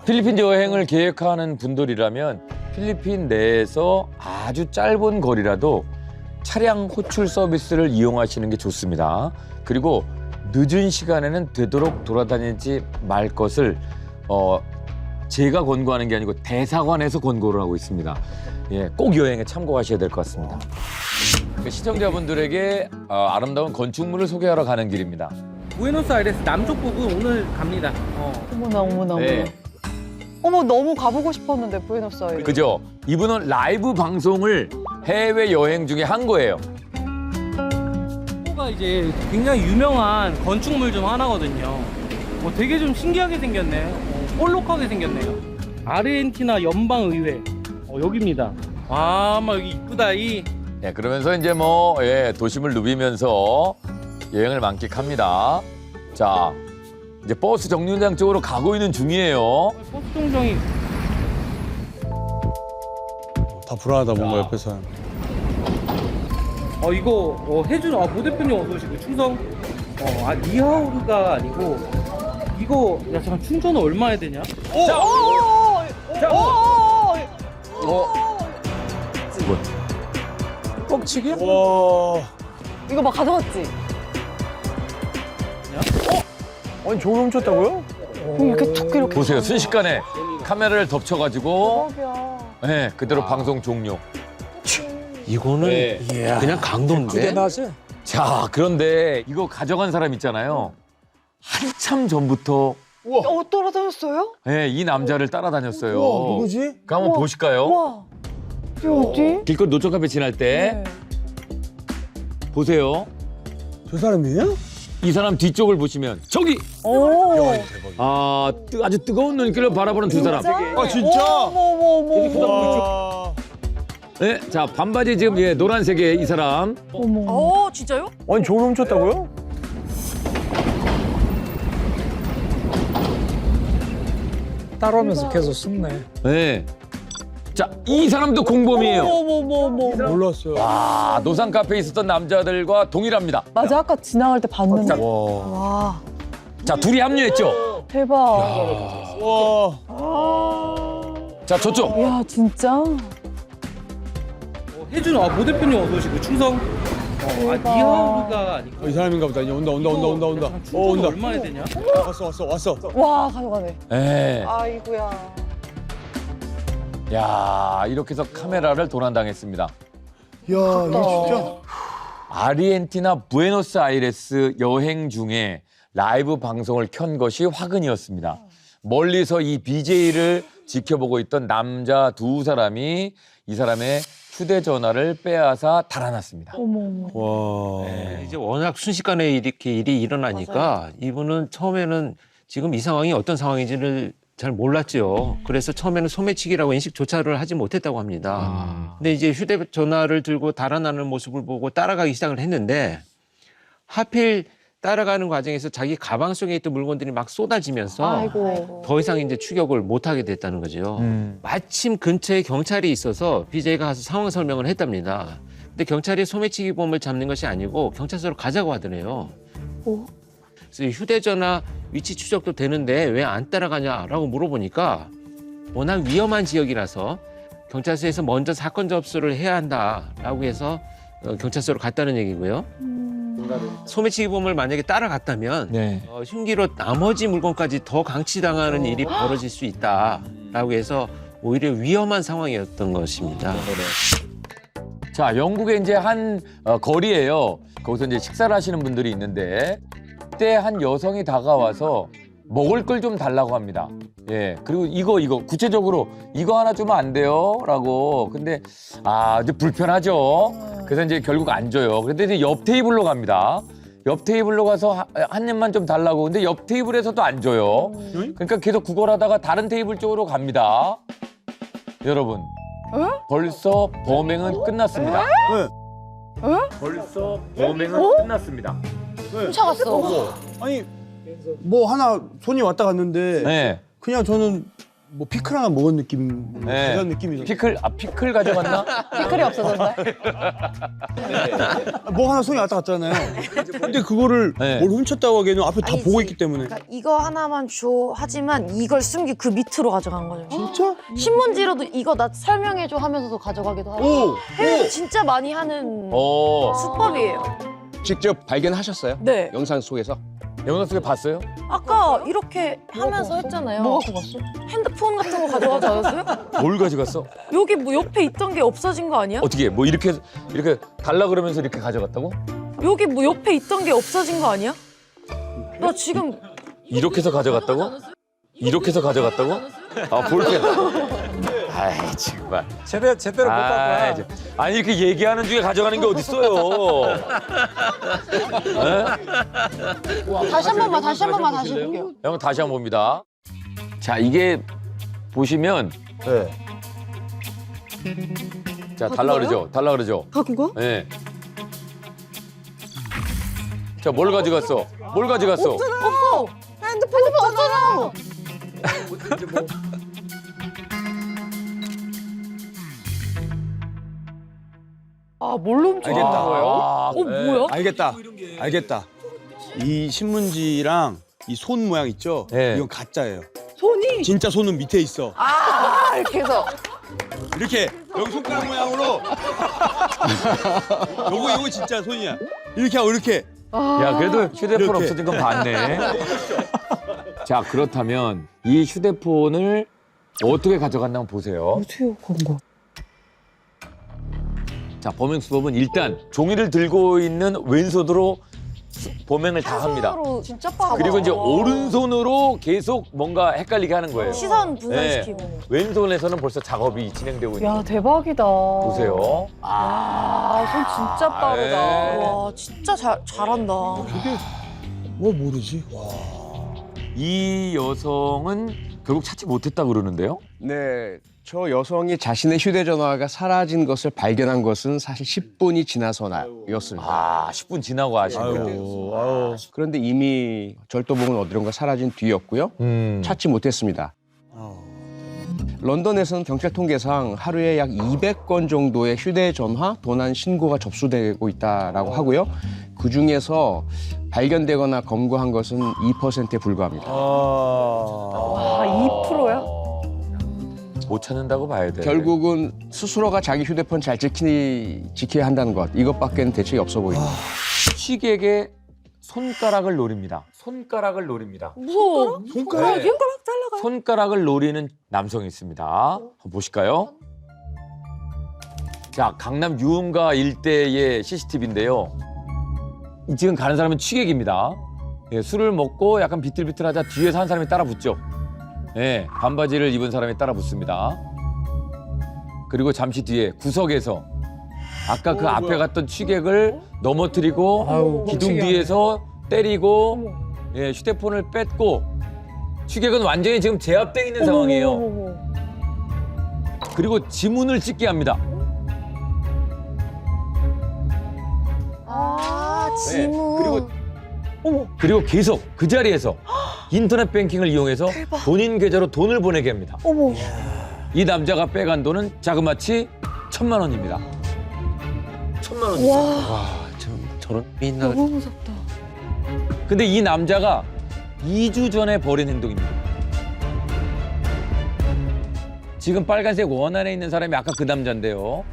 필리핀 여행을 계획하는 분들이라면 필리핀 내에서 아주 짧은 거리라도 차량 호출 서비스를 이용하시는 게 좋습니다. 그리고 늦은 시간에는 되도록 돌아다니지 말 것을 제가 권고하는 게 아니고 대사관에서 권고를 하고 있습니다. 예, 꼭 여행에 참고하셔야 될 것 같습니다. 시청자분들에게 아름다운 건축물을 소개하러 가는 길입니다. 부에노스아이레스 남쪽 부분 오늘 갑니다. 어머나 어머나 어머나. 네. 어머 너무 가보고 싶었는데 부에노스아이레스. 그죠? 이분은 라이브 방송을 해외 여행 중에 한 거예요. 가 이제 굉장히 유명한 건축물 중 하나거든요. 되게 좀 신기하게 생겼네. 볼록하게 생겼네요. 아르헨티나 연방의회 여기입니다. 막 여기 이쁘다 이. 네, 그러면서 이제 도심을 누비면서 여행을 만끽합니다. 자, 이제 버스 정류장 쪽으로 가고 있는 중이에요. 버스 정류장이 다 불안하다 뭔가 옆에서. 이거 해준 모 대표님 어서 오시고 충성. 니하우르가 아니고 이거 야 잠깐 충전은 얼마 해야 되냐? 뻥치기야? 와. 이거 막 가져갔지? 아니 저걸 훔쳤다고요? 이렇게 툭 이렇게. 보세요, 순식간에 카메라를 덮쳐가지고 네, 그대로 방송 종료. 이거는 네. 그냥 강도인데. 나지? 자, 그런데 이거 가져간 사람 있잖아요. 한참 전부터 떨어졌어요? 네, 이 남자를 따라다녔어요. 누구지? 그거 한번 보실까요? 와. 이게 어디? 길거리 노점 카페 지날 때 보세요. 저 사람이에요? 이 사람 뒤쪽을 보시면 저기 오. 아주 뜨거운 눈길로 바라보는 두 사람. 아 진짜? 어머. 와. 네, 자 반바지 지금 노란색의 이 사람. 진짜요? 아니 저걸 훔쳤다고요? 따라오면서 계속 숨네. 네. 자, 이 사람도 공범이에요. 몰랐어요. 와, 노상 카페에 있었던 남자들과 동일합니다. 맞아 아까 지나갈 때 봤는데. 와. 와. 자, 둘이 합류했죠. 대박. 와. 자, 저쪽. 야 진짜. 해준 모 대표님 어서 오시고 충성. 니하우르가 아니고 이 사람인가 보다. 이제 온다. 잠깐 충전은 온다. 얼마 해야 되냐? 왔어. 와 가져가네. 네. 아이고야. 야, 이렇게 해서 카메라를 도난당했습니다. 야, 이거 진짜. 아르헨티나 부에노스아이레스 여행 중에 라이브 방송을 켠 것이 화근이었습니다. 멀리서 이 BJ를 지켜보고 있던 남자 두 사람이 이 사람의 휴대전화를 빼앗아 달아났습니다. 와. 네. 이제 워낙 순식간에 이렇게 일이 일어나니까 이분은 처음에는 지금 이 상황이 어떤 상황인지를 잘 몰랐죠. 그래서 처음에는 소매치기라고 인식조차를 하지 못했다고 합니다. 근데 이제 휴대전화를 들고 달아나는 모습을 보고 따라가기 시작을 했는데 하필 따라가는 과정에서 자기 가방 속에 있던 물건들이 막 쏟아지면서 아이고. 더 이상 이제 추격을 못하게 됐다는 거죠. 마침 근처에 경찰이 있어서 BJ가 가서 상황 설명을 했답니다. 근데 경찰이 소매치기범을 잡는 것이 아니고 경찰서로 가자고 하더래요. 그래서 휴대전화 위치 추적도 되는데 왜 안 따라가냐라고 물어보니까 워낙 위험한 지역이라서 경찰서에서 먼저 사건 접수를 해야 한다라고 해서 경찰서로 갔다는 얘기고요. 소매치기범을 만약에 따라갔다면 네. 흉기로 나머지 물건까지 더 강치당하는 일이 벌어질 수 있다라고 해서 오히려 위험한 상황이었던 것입니다. 자, 영국의 이제 한 거리예요. 거기서 이제 식사를 하시는 분들이 있는데 그때 한 여성이 다가와서 먹을 걸 좀 달라고 합니다. 예, 그리고 이거 구체적으로 이거 하나 주면 안 돼요? 라고. 근데 이제 불편하죠. 그래서 이제 결국 안 줘요. 그런데 이제 옆 테이블로 갑니다. 옆 테이블로 가서 한 입만 좀 달라고. 근데 옆 테이블에서도 안 줘요. 그러니까 계속 구걸하다가 다른 테이블 쪽으로 갑니다. 여러분, 벌써 범행은 끝났습니다. 벌써 범행은 끝났습니다. 훔쳐갔어. 아니, 뭐 하나 손이 왔다 갔는데 네. 그냥 저는 뭐 피클 하나 먹은 느낌, 네. 그런 느낌이. 피클 가져갔나? 피클이 없어졌나? 뭐 하나 손이 왔다 갔잖아요. 근데 그거를 네. 뭘 훔쳤다고 하기에는 앞에 다 아니지. 보고 있기 때문에. 그러니까 이거 하나만 줘 하지만 이걸 숨기 그 밑으로 가져간 거죠. 진짜? 신문지로도 이거 나 설명해줘 하면서도 가져가기도 하고. 오! 해외에서 진짜 많이 하는 수법이에요. 직접 발견하셨어요? 네. 영상 속에서? 영상 속에 봤어요? 아까 이렇게 하면서 했잖아요. 뭐 갖고 갔어? 핸드폰 같은 거 가져가지 않았어요? 뭘 가져갔어? 여기 뭐 옆에 있던 게 없어진 거 아니야? 어떻게 뭐 이렇게 달라 그러면서 이렇게 가져갔다고? 여기 뭐 옆에 있던 게 없어진 거 아니야? 나 지금 이렇게 해서 가져갔다고? 이렇게 해서 가져갔다고? 볼펜. 아이 정말. 제대로 못 봤구나. 아니 이렇게 얘기하는 중에 가져가는 게 어딨어요? 다시 한 번만 다시 볼게요. 형 다시 한번 봅니다. 자 이게 보시면 네. 자 달라 그러죠? 달라 그러죠? 갖고 가? 네. 자 뭘 가져갔어? 뭘 가져갔어? 없어. 핸드폰 없잖아. 뭘로 훔쳐? 알겠다. 뭐야? 알겠다. 이 신문지랑 이 손 모양 있죠? 네. 이건 가짜예요. 손이 진짜 손은 밑에 있어. 이렇게 해서 이렇게 여기 손가락 모양으로. 요거 진짜 손이야. 이렇게 하고 이렇게. 야 그래도 휴대폰 이렇게. 없어진 건 봤네. 자 그렇다면 이 휴대폰을 어떻게 가져갔나 한번 보세요. 어떻게 간 거야? 자 범행 수법은 일단 종이를 들고 있는 왼손으로 범행을 다 합니다. 손으로 진짜 빠르다. 그리고 이제 오른손으로 계속 뭔가 헷갈리게 하는 거예요. 시선 분산시키고. 왼손에서는 벌써 작업이 진행되고 있는 야, 대박이다. 보세요. 손 진짜 빠르다. 네. 와 진짜 잘한다. 뭐 모르지? 와. 이 여성은 결국 찾지 못했다 그러는데요. 네, 저 여성이 자신의 휴대전화가 사라진 것을 발견한 것은 사실 10분이 지나서였습니다. 10분 지나고 아신 거예요. 아유. 그런데 이미 절도범은 어디론가 사라진 뒤였고요. 찾지 못했습니다. 런던에서는 경찰 통계상 하루에 약 200건 정도의 휴대전화 도난 신고가 접수되고 있다라고 하고요. 그중에서 발견되거나 검거한 것은 2%에 불과합니다. 와, 2%야? 못 찾는다고 봐야 돼. 결국은 스스로가 자기 휴대폰 잘 지켜야 한다는 것, 이것밖에는 대책이 없어 보입니다. 취객의 손가락을 노립니다. 손가락을 노립니다. 무서워. 손가락이요? 네. 손가락을 노리는 남성이 있습니다. 한번 보실까요? 자, 강남 유흥가 일대의 CCTV인데요. 지금 가는 사람은 취객입니다. 예, 술을 먹고 약간 비틀비틀하자 뒤에서 한 사람이 따라 붙죠. 예, 반바지를 입은 사람이 따라 붙습니다. 그리고 잠시 뒤에 구석에서 아까 그 앞에 갔던 취객을 넘어뜨리고 기둥 뒤에서 때리고 예, 휴대폰을 뺏고 취객은 완전히 지금 제압돼 있는 상황이에요. 그리고 지문을 찍게 합니다. 지문. 그리고 계속 그 자리에서 인터넷 뱅킹을 이용해서 본인 계좌로 돈을 보내게 합니다. 어머. 이 남자가 빼간 돈은 자그마치 1,000만 원입니다. 1,000만 원입니다. 와, 저런 게 있나? 너무 무섭다. 근데 이 남자가 2주 전에 벌인 행동입니다. 지금 빨간색 원 안에 있는 사람이 아까 그 남자인데요.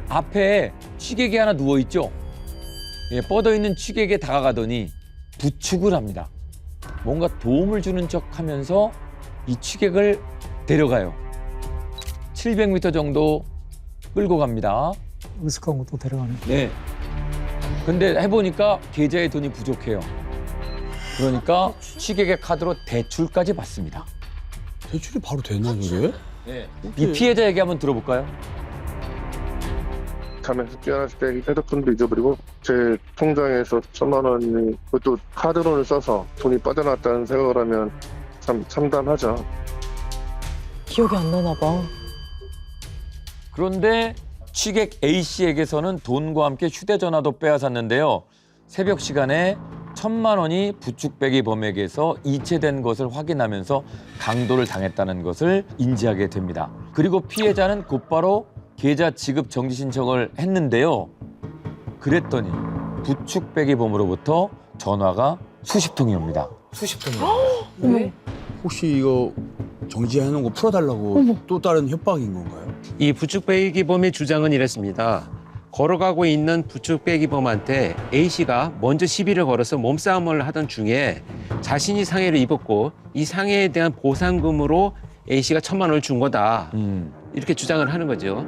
앞에 취객이 하나 누워있죠? 예, 뻗어있는 취객에 다가가더니 부축을 합니다. 뭔가 도움을 주는 척하면서 이 취객을 데려가요. 700m 정도 끌고 갑니다. 으슥한 것도 데려가네. 네. 근데 해보니까 계좌에 돈이 부족해요. 그러니까 취객의 카드로 대출까지 받습니다. 대출이 바로 되나 그게? 네. 이 피해자 얘기 한번 들어볼까요? 자면서 깨어났을 때 핸드폰도 잊어버리고 제 통장에서 1,000만 원이 그것도 카드론을 써서 돈이 빠져나왔다는 생각을 하면 참 참담하죠. 기억이 안 나나 봐. 그런데 취객 A씨에게서는 돈과 함께 휴대전화도 빼앗았는데요. 새벽 시간에 1,000만 원이 부축배기 범에게서 이체된 것을 확인하면서 강도를 당했다는 것을 인지하게 됩니다. 그리고 피해자는 곧바로 계좌 지급 정지 신청을 했는데요. 그랬더니 부축배기 범으로부터 전화가 수십 통이 옵니다. 수십 통이요. 왜? 혹시 이거 정지해놓은 거 풀어달라고 또 다른 협박인 건가요? 이 부축배기범의 주장은 이랬습니다. 걸어가고 있는 부축배기범한테 A씨가 먼저 시비를 걸어서 몸싸움을 하던 중에 자신이 상해를 입었고 이 상해에 대한 보상금으로 A씨가 1,000만 원을 준 거다. 이렇게 주장을 하는 거죠.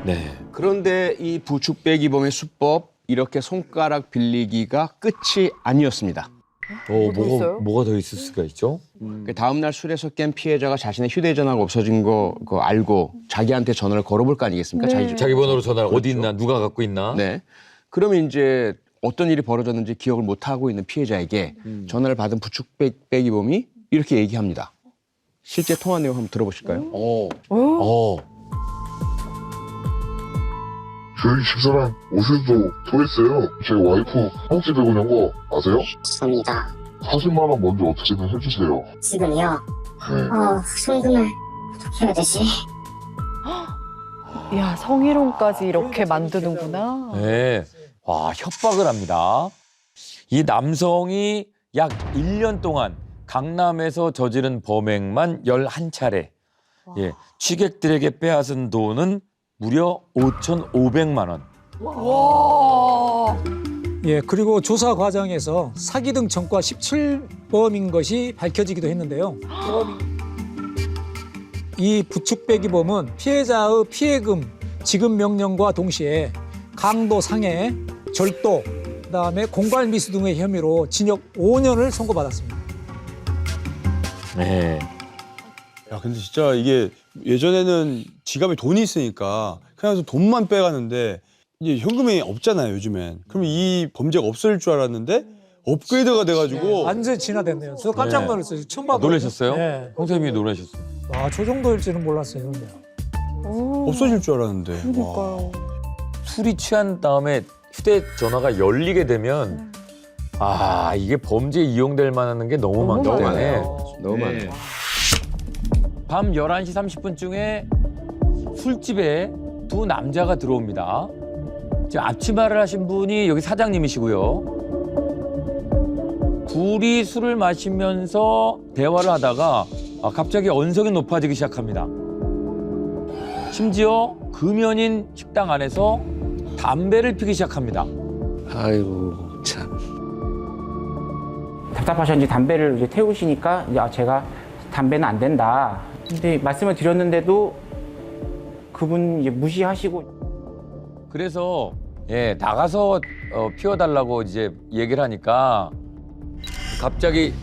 네. 그런데 이 부축배기범의 수법 이렇게 손가락 빌리기가 끝이 아니었습니다. 더 있어요? 뭐가 더 있을 수가 있죠? 그 다음 날 술에서 깬 피해자가 자신의 휴대전화가 없어진 거 그거 알고 자기한테 전화를 걸어볼 거 아니겠습니까? 네. 자기 번호로 전화를 어디 있나, 누가 갖고 있나? 네. 그러면 이제 어떤 일이 벌어졌는지 기억을 못 하고 있는 피해자에게 전화를 받은 부축배기범이 이렇게 얘기합니다. 실제 통화 내용 한번 들어보실까요? 저희 집사람 옷에도 토했어요. 제 와이프 펑치 배고 낸 거 아세요? 죄송합니다. 40만 원 먼저 어떻게든 해주세요. 지금요? 네. 송금을 어떻게 해야 되지? 야, 성희롱까지 이렇게 만드는구나. 네. 와, 협박을 합니다. 이 남성이 약 1년 동안 강남에서 저지른 범행만 11차례. 예, 취객들에게 빼앗은 돈은 무려 5,500만 원. 와. 예, 그리고 조사 과정에서 사기 등 전과 17범인 것이 밝혀지기도 했는데요. 이 부축배기범은 피해자의 피해금 지급 명령과 동시에 강도 상해, 절도, 그다음에 공갈 미수 등의 혐의로 징역 5년을 선고받았습니다. 네. 야, 근데 진짜 이게 예전에는 지갑에 돈이 있으니까 그냥 해서 돈만 빼가는데 이제 현금이 없잖아요, 요즘엔. 그럼 이 범죄가 없어질 줄 알았는데 업그레이드가 돼가지고 완전 진화됐네요. 저 깜짝 네. 놀랐어요. 처음 봐요. 놀라셨어요? 네. 형사님이 놀라셨어요. 와, 저 정도일지는 몰랐어요. 근데. 없어질 줄 알았는데. 그러니까요. 술이 취한 다음에 휴대전화가 열리게 되면 아, 이게 범죄에 이용될 만한 게 너무 많기 너무 때문에 많아요. 너무 네. 많아요. 밤 11시 30분쯤에 술집에 두 남자가 들어옵니다. 지금 앞치마를 하신 분이 여기 사장님이시고요. 둘이 술을 마시면서 대화를 하다가 갑자기 언성이 높아지기 시작합니다. 심지어 금연인 식당 안에서 담배를 피기 시작합니다. 아이고 참. 답답하셨는지 담배를 이제 태우시니까 이제 제가 담배는 안 된다. 근데 말씀을 드렸는데도 그분 이제 무시하시고. 그래서 예, 나가서 피워달라고 이제 얘기를 하니까 갑자기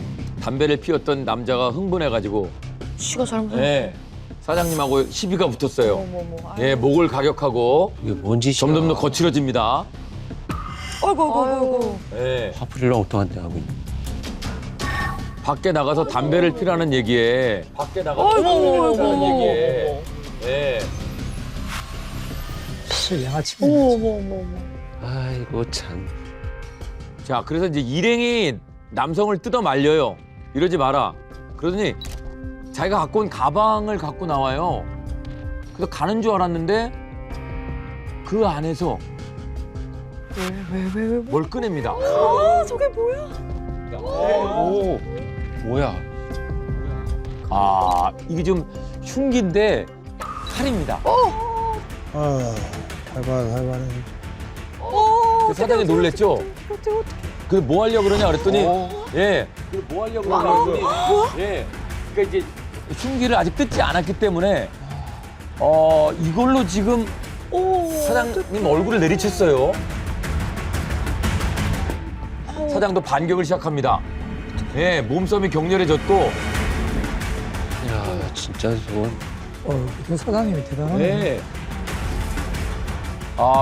담배를 피웠던 남자가 흥분해가지고 지가 잘못한 예, 사장님하고 시비가 붙었어요. 예, 목을 가격하고 이게 뭔 짓이야. 점점 더 거칠어집니다. 아이고. 예, 화풀이를 엉뚱한데 하고 있네. 밖에 나가서 담배를 피라는 얘기에 밖에 나가서 담배를 피라는 얘기에 예. 양아치입니다. 아이고 참. 자, 그래서 이제 일행이 남성을 뜯어 말려요. 이러지 마라. 그러더니 자기가 갖고 온 가방을 갖고 나와요. 그래서 가는 줄 알았는데 그 안에서 뭘 꺼냅니다. 저게 뭐야? 오 뭐야? 아, 이게 좀 흉기인데 칼입니다. 살벌해. 그 사장이 놀랬죠? 그래서 뭐 하려고 그러냐 그랬더니 예. 그래서 뭐 하려고 그러냐 그랬더니 예. 그러니까 이제 흉기를 아직 뜯지 않았기 때문에 이걸로 지금 사장님 얼굴을 내리쳤어요. 사장도 반격을 시작합니다. 예, 몸싸움이 격렬해졌고 야 진짜 저건. 그 사장님이 대단하네. 예.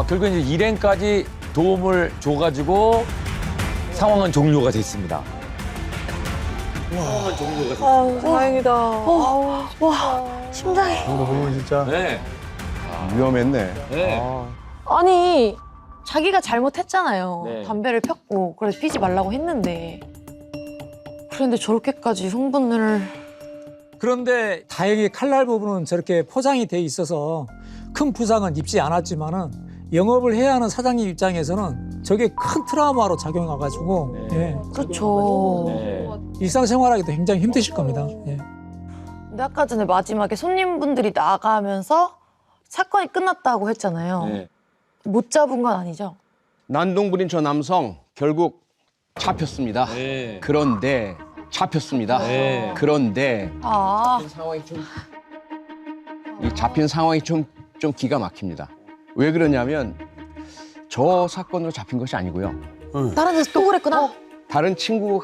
결국 이제 일행까지 도움을 줘가지고 상황은 종료가 됐습니다. 상황은 종료가 됐습니다. 아우, 다행이다. 와, 심장이. 이거 보면 진짜 네. 위험했네. 네. 아니, 자기가 잘못했잖아요. 네. 담배를 폈고, 그래서 피지 말라고 했는데. 그런데 저렇게까지 흥분을. 그런데 다행히 칼날 부분은 저렇게 포장이 돼 있어서 큰 부상은 입지 않았지만은 영업을 해야 하는 사장님 입장에서는 저게 큰 트라우마로 작용해가지고 예, 그렇죠. 네. 일상생활하기도 굉장히 힘드실 겁니다. 예. 근데 아까 전에 마지막에 손님분들이 나가면서 사건이 끝났다고 했잖아요. 네. 못 잡은 건 아니죠? 난동 부린 저 남성 결국 잡혔습니다. 네. 그런데 잡혔습니다. 네. 그런데 아, 상황이 이 잡힌 상황이 좀 기가 막힙니다. 왜 그러냐면 저 사건으로 잡힌 것이 아니고요. 다른 데서 또 그랬구나? 다른 친구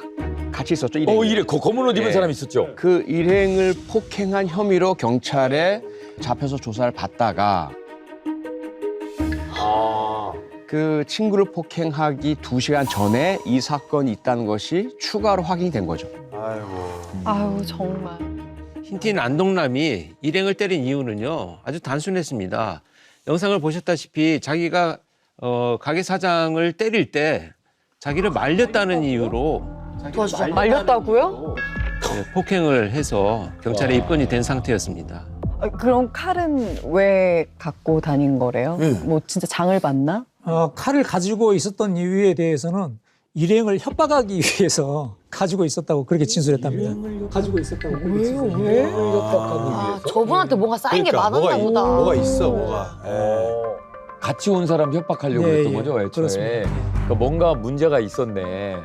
같이 있었죠. 일행이. 일행 검은 옷 입은 네. 사람 있었죠. 그 일행을 폭행한 혐의로 경찰에 잡혀서 조사를 받다가 그 친구를 폭행하기 2시간 전에 이 사건이 있다는 것이 추가로 확인이 된 거죠. 아유, 정말. 흰티 안동남이 일행을 때린 이유는요 아주 단순했습니다. 영상을 보셨다시피 자기가 가게 사장을 때릴 때 자기를 말렸다는 이유로 말렸다고요? 폭행을 해서 경찰에 입건이 된 상태였습니다. 그럼 칼은 왜 갖고 다닌 거래요? 뭐 진짜 장을 봤나? 칼을 가지고 있었던 이유에 대해서는 일행을 협박하기 위해서 가지고 있었다고 그렇게 진술했답니다. 가지고 있었다고. 왜요? 왜? 아, 저분한테 뭐가 쌓인 게 많았나 그러니까 보다. 뭐가 있어, 뭐가. 같이 온 사람 협박하려고 예, 했던 예. 거죠, 애초에. 그렇습니다. 그러니까 뭔가 문제가 있었네.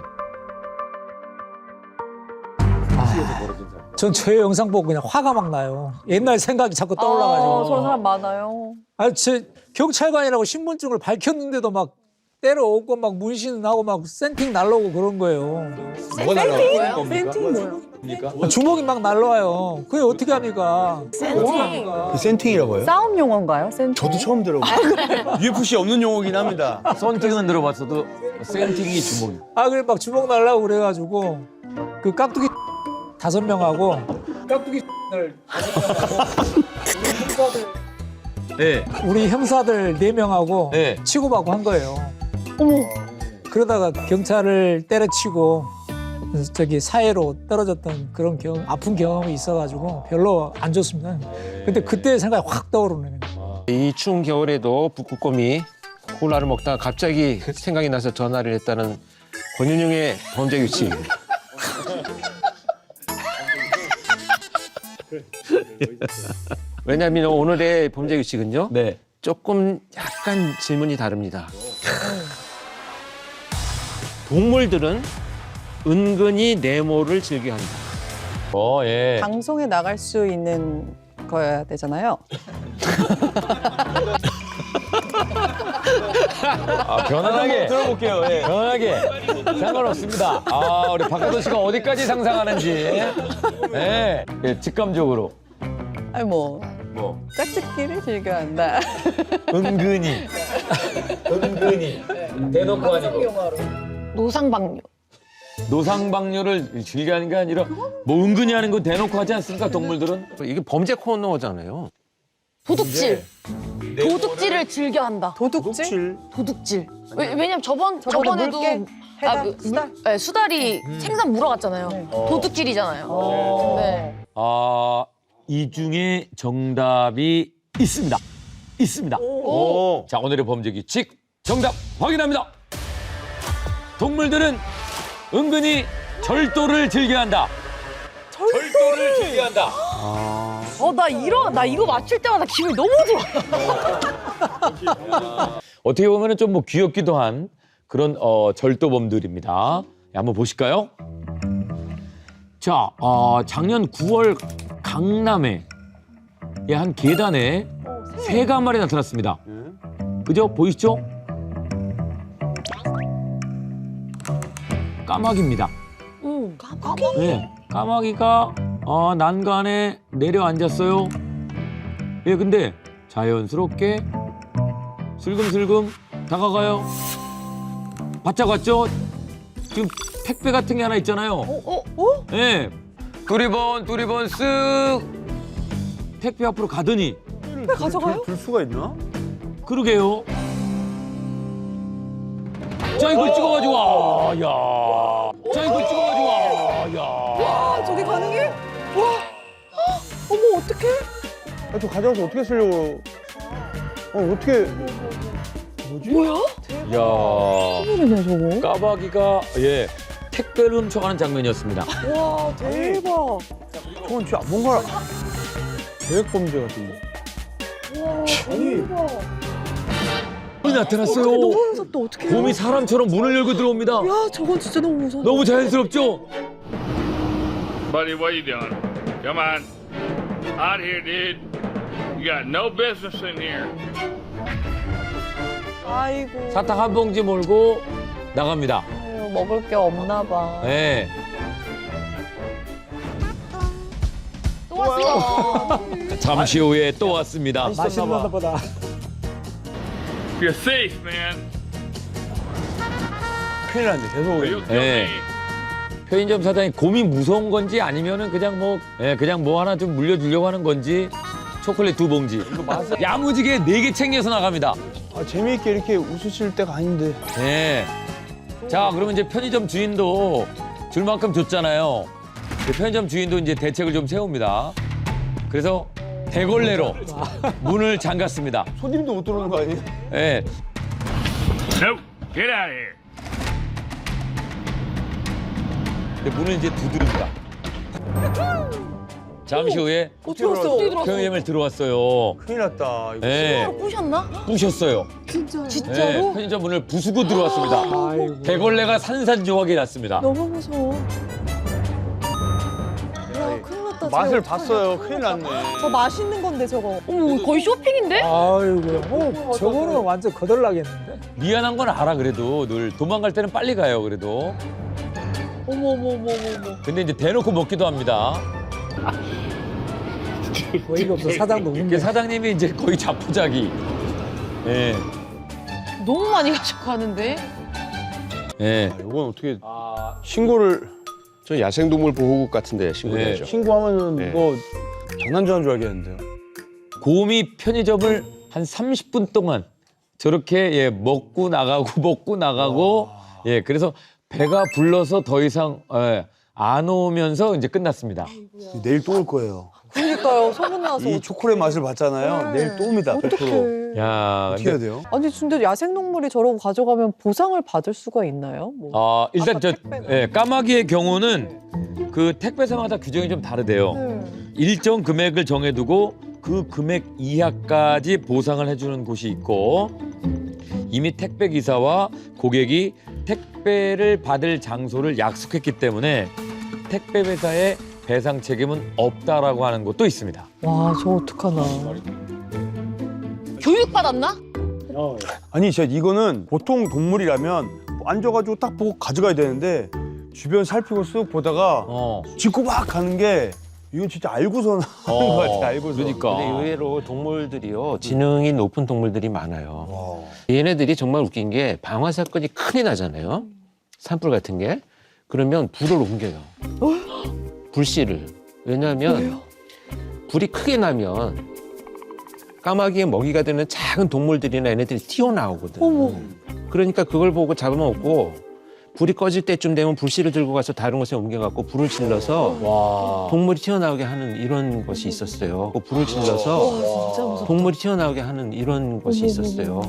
전 저 영상 보고 그냥 화가 막 나요. 옛날 생각이 자꾸 떠올라가지고. 저런 사람 많아요. 저 경찰관이라고 신분증을 밝혔는데도 막 때려오고 막 문신 나고 막 센팅 날라오고 그런 거예요. 뭐가 날라와요? 센팅 뭐야? 주먹이 막 날라와요. 그게 어떻게 합니까? 센팅. 그 센팅이라고 해요? 싸움 용어인가요? 센팅? 저도 처음 들어봐요. UFC 없는 용어긴 합니다. 썬팅은 들어봤어도 센팅이 주먹이. 그래 막 주먹 날라고 그래가지고 그 깍두기 5명하고 깍두기 네. 우리 형사들 4명하고 네. 치고받고 한 거예요. 그러다가 경찰을 때려치고 저기 사회로 떨어졌던 그런 아픈 경험이 있어가지고 별로 안 좋습니다. 근데 그때 생각이 확 떠오르네요. 이 추운 겨울에도 북극곰이 콜라를 먹다가 갑자기 생각이 나서 전화를 했다는 권윤영의 범죄 규칙. 왜냐하면 오늘의 범죄 규칙은요. 네. 조금 약간 질문이 다릅니다. 동물들은 은근히 내모를 즐겨한다. 예. 방송에 나갈 수 있는 거여야 되잖아요. 편안하게 들어볼게요. 예. 편안하게 상관없습니다. 우리 박하도 씨가 어디까지 상상하는지 예, 직감적으로 아니 뭐 짝짓기를 즐겨한다. 은근히 대놓고 아니고 노상방뇨. 노상방뇨를 즐겨하는 게 아니라 뭐 은근히 하는 거 대놓고 하지 않습니까? 동물들은 이게 범죄 코너잖아요. 도둑질. 도둑질을 즐겨한다. 도둑질? 도둑질. 왜냐면 저번에도 물개, 해달, 수달? 네, 수달이 생선 물어갔잖아요. 도둑질이잖아요. 네. 이 중에 정답이 있습니다. 자, 오늘의 범죄 규칙 정답 확인합니다. 동물들은 은근히 절도를 즐겨한다. 절도를 즐겨한다. 나 이거 맞출 때마다 기분이 너무 좋아. 어떻게 보면 좀 뭐 귀엽기도 한 그런 절도범들입니다. 한번 보실까요? 자, 작년 9월 강남에 한 계단에 새가 한 마리 나타났습니다. 그죠? 보이시죠? 까마귀입니다. 까마귀? 네, 까마귀가 난간에 내려앉았어요. 예, 근데 자연스럽게 슬금슬금 다가가요. 바짝 왔죠? 지금 택배 같은 게 하나 있잖아요. 예, 두리번 쓱 택배 앞으로 가더니 택배 가져가요? 줄 수가 있나? 그러게요. 자, 이걸 찍어가지고 와. 야. 자, 이걸 찍어가지고 와. 야. 와, 저게 가능해? 와, 어머, 어떡해? 저 가져가서 어떻게 쓰려고? 어떻게? 뭐지? 뭐야? 야. 큰일이네, 저거. 까마귀가 택배를 훔쳐가는 장면이었습니다. 와, 대박. 저건 진짜 뭔가 계획 범죄 같은데. 와, 대박. 곰이 나타났어요. 너무 무섭다, 어떡해. 곰이 사람처럼 문을 열고 들어옵니다. 야, 저건 진짜 너무 무서워. 너무 자연스럽죠? Buddy, what you doing? Come on. Out here, dude. You got no business in here. 아이고. 사탕 한 봉지 몰고 나갑니다. 아유, 먹을 게 없나 봐. 네. 또 왔어. 잠시 후에 또 왔습니다. 맛있는 보다. You're safe, man. 큰일 났네. 계속 오네. You kill 네. me. 편의점 사장이 곰이 무서운 건지 아니면은 그냥 뭐 하나 좀 물려주려고 하는 건지 초콜릿 2봉지. 야무지게 4개 챙겨서 나갑니다. 재미있게 이렇게 웃으실 때가 아닌데. 네. 자, 그러면 이제 편의점 주인도 줄 만큼 줬잖아요. 편의점 주인도 이제 대책을 좀 세웁니다. 그래서 대걸레로 문을 잠갔습니다. 손님도 못 들어오는 거 아니에요? 네. No, get out of here. 근데 문을 이제 두드립니다. 잠시 후에 어떻게 왔어? 편의점에 들어왔어요. 큰일 났다. 이거. 네. 부셨나? 부셨어요. 진짜로? 네, 편의점 문을 부수고 들어왔습니다. 아이고. 대걸레가 산산조각이 났습니다. 너무 무서워. 야, 큰일 났다. 맛을 저 봤어요. 큰일 났네. 저 맛있는 건데, 저거. 어머, 거의 쇼핑인데? 아이고, 저거는 완전 거덜나겠는데? 미안한 건 알아, 그래도. 늘 도망갈 때는 빨리 가요, 그래도. 어머. 근데 이제 대놓고 먹기도 합니다. 어이가 없어, 사장도 이게 웃네. 사장님이 이제 거의 자포자기. 예. 너무 많이 가지고 가는데? 예. 이건 어떻게 신고를 저 야생동물 보호국 같은데 신고해야죠. 신고하면은 네. 뭐 장난전한 줄 알겠는데요. 곰이 편의점을 한 30분 동안 저렇게 먹고 나가고 그래서 배가 불러서 더 이상 안 오면서 이제 끝났습니다. 내일 또 올 거예요. 그러니까요, 소문나서. 이 초콜릿 맛을 봤잖아요. 내일 또 옵니다. 100%. 어떡해. 야, 어떻게 해야 돼요? 아니, 근데 야생동물이 저러고 가져가면 보상을 받을 수가 있나요? 뭐. 일단 아까 택배가. 까마귀의 경우는 그 택배사마다 규정이 좀 다르대요. 일정 금액을 정해두고 그 금액 이하까지 보상을 해주는 곳이 있고 이미 택배 기사와 고객이 택배를 받을 장소를 약속했기 때문에 택배 회사의 배상 책임은 없다라고 하는 곳도 있습니다. 와, 저 어떡하나. 교육 받았나? 아니 진짜 이거는 보통 동물이라면 앉아가지고 딱 보고 가져가야 되는데 주변 살피고 쓱 보다가 짚고 막 가는 게 이건 진짜 알고서 하는 것 같아. 알고서. 그러니까. 근데 의외로 동물들이요 지능이 높은 동물들이 많아요. 얘네들이 정말 웃긴 게 방화 사건이 크게 나잖아요. 산불 같은 게 그러면 불을 옮겨요. 불씨를. 왜냐하면 불이 크게 나면 까마귀의 먹이가 되는 작은 동물들이나 얘네들이 튀어나오거든. 그러니까 그걸 보고 잡아먹고 불이 꺼질 때쯤 되면 불씨를 들고 가서 다른 곳에 옮겨갖고 불을 질러서 동물이 튀어나오게 하는 이런 것이 있었어요. 그 불을 질러서 동물이 튀어나오게 하는 이런 것이 있었어요.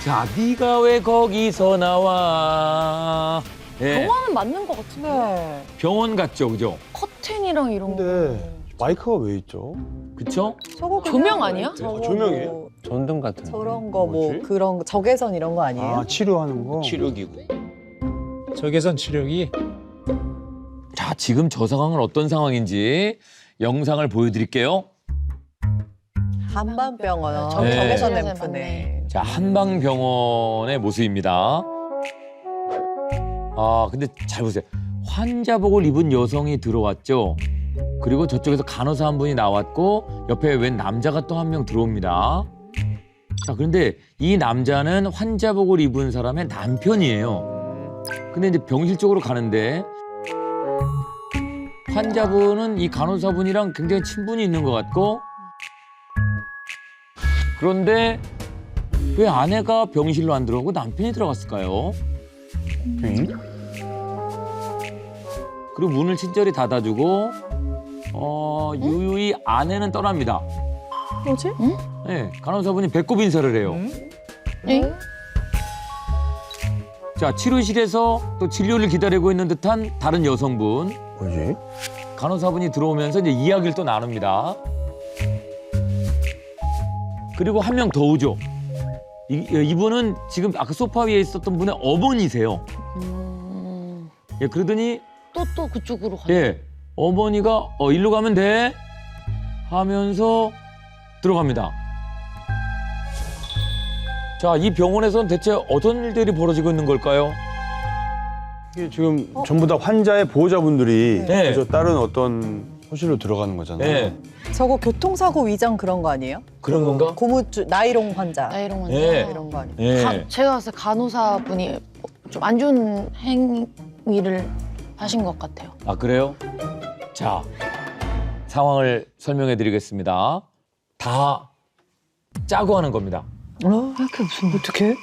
자, 네가 왜 거기서 나와? 예, 병원은 맞는 것 같은데. 병원 같죠, 그죠? 커튼이랑 이런 거. 근데 마이크가 왜 있죠? 그쵸? 저거 조명 아니야? 저거 조명이에요? 뭐 전등 같은 거. 저런 거 뭐 뭐지? 그런 거 적외선 이런 거 아니에요? 아 치료하는 거. 치료기구. 적외선 치료기. 자, 지금 저 상황은 어떤 상황인지 영상을 보여드릴게요. 한방병원 네. 적외선 네. 램프네. 자, 한방병원의 모습입니다. 아, 근데 잘 보세요. 환자복을 입은 여성이 들어왔죠. 그리고 저쪽에서 간호사 한 분이 나왔고 옆에 웬 남자가 또 한 명 들어옵니다. 자, 그런데 이 남자는 환자복을 입은 사람의 남편이에요. 근데 이제 병실 쪽으로 가는데 환자분은 이 간호사분이랑 굉장히 친분이 있는 것 같고 그런데 왜 아내가 병실로 안 들어오고 남편이 들어갔을까요? 그리고 문을 친절히 닫아주고 유유히 아내는 떠납니다. 뭐지? 네, 간호사분이 배꼽 인사를 해요. 응? 자, 치료실에서 또 진료를 기다리고 있는 듯한 다른 여성분. 뭐지? 간호사분이 들어오면서 이제 이야기를 또 나눕니다. 그리고 한 명 더 오죠. 이분은 지금 아까 소파 위에 있었던 분의 어머니세요. 예, 그러더니 또 그쪽으로 가요. 예, 어머니가 일로 가면 돼 하면서 들어갑니다. 자, 이 병원에서는 대체 어떤 일들이 벌어지고 있는 걸까요? 이게 지금 전부 다 환자의 보호자분들이 네. 그래서 다른 어떤 호실로 들어가는 거잖아요. 네. 저거 교통사고 위장 그런 거 아니에요? 그런 건가? 고무줄 나이롱 환자 나이롱 환자. 네. 이런 거 아니에요? 예. 제가 봤을 때 간호사분이 좀 안 좋은 행위를 하신 것 같아요. 아, 그래요? 자, 상황을 설명해 드리겠습니다. 다 짜고 하는 겁니다. 이렇게 무슨 어떻게?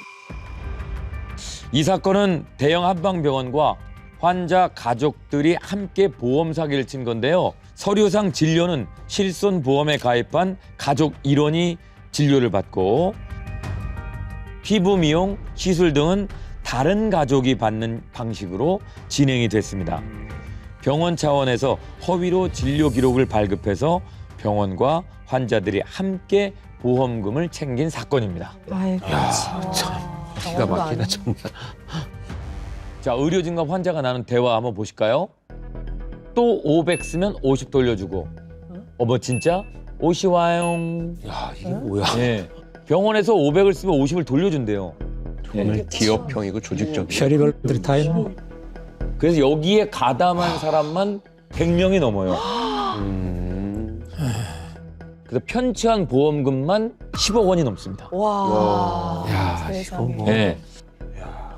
이 사건은 대형 한방병원과 환자 가족들이 함께 보험 사기를 친 건데요. 서류상 진료는 실손보험에 가입한 가족 일원이 진료를 받고 피부 미용, 시술 등은 다른 가족이 받는 방식으로 진행이 됐습니다. 병원 차원에서 허위로 진료 기록을 발급해서 병원과 환자들이 함께 보험금을 챙긴 사건입니다. 아이고 기가 막히다 정말. 자, 의료진과 환자가 나눈 대화 한번 보실까요? 또 500 쓰면 50 돌려주고. 어머, 진짜? 50 와요. 야, 이게 뭐야? 예. 병원에서 500을 쓰면 50을 돌려준대요. 오늘 기업형이고 조직적이고. 별의별들이 다 있네. 그래서 여기에 가담한 사람만 100명이 넘어요. 그래서 편취한 보험금만 10억 원이 넘습니다. 와. 야, 세상에. 이거 뭐. 네.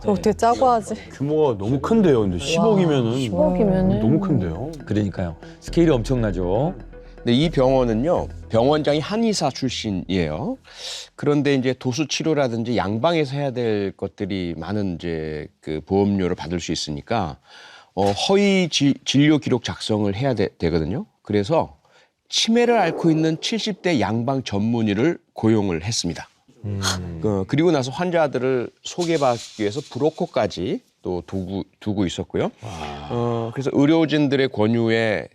저 어떻게 짜고 하지? 규모가 너무 큰데요. 근데 10억이면은 10억이면은 너무 큰데요. 그러니까요. 스케일이 엄청나죠. 근데 이 병원은요, 병원장이 한의사 출신이에요. 그런데 이제 도수 치료라든지 양방에서 해야 될 것들이 많은 이제 그 보험료를 받을 수 있으니까 허위 진료 기록 작성을 해야 되거든요. 그래서 치매를 앓고 있는 70대 양방 전문의를 고용을 했습니다. 그리고 나서 환자들을 소개받기 위해서 브로커까지 또 두고 있었고요. 그래서 의료진들의 권유에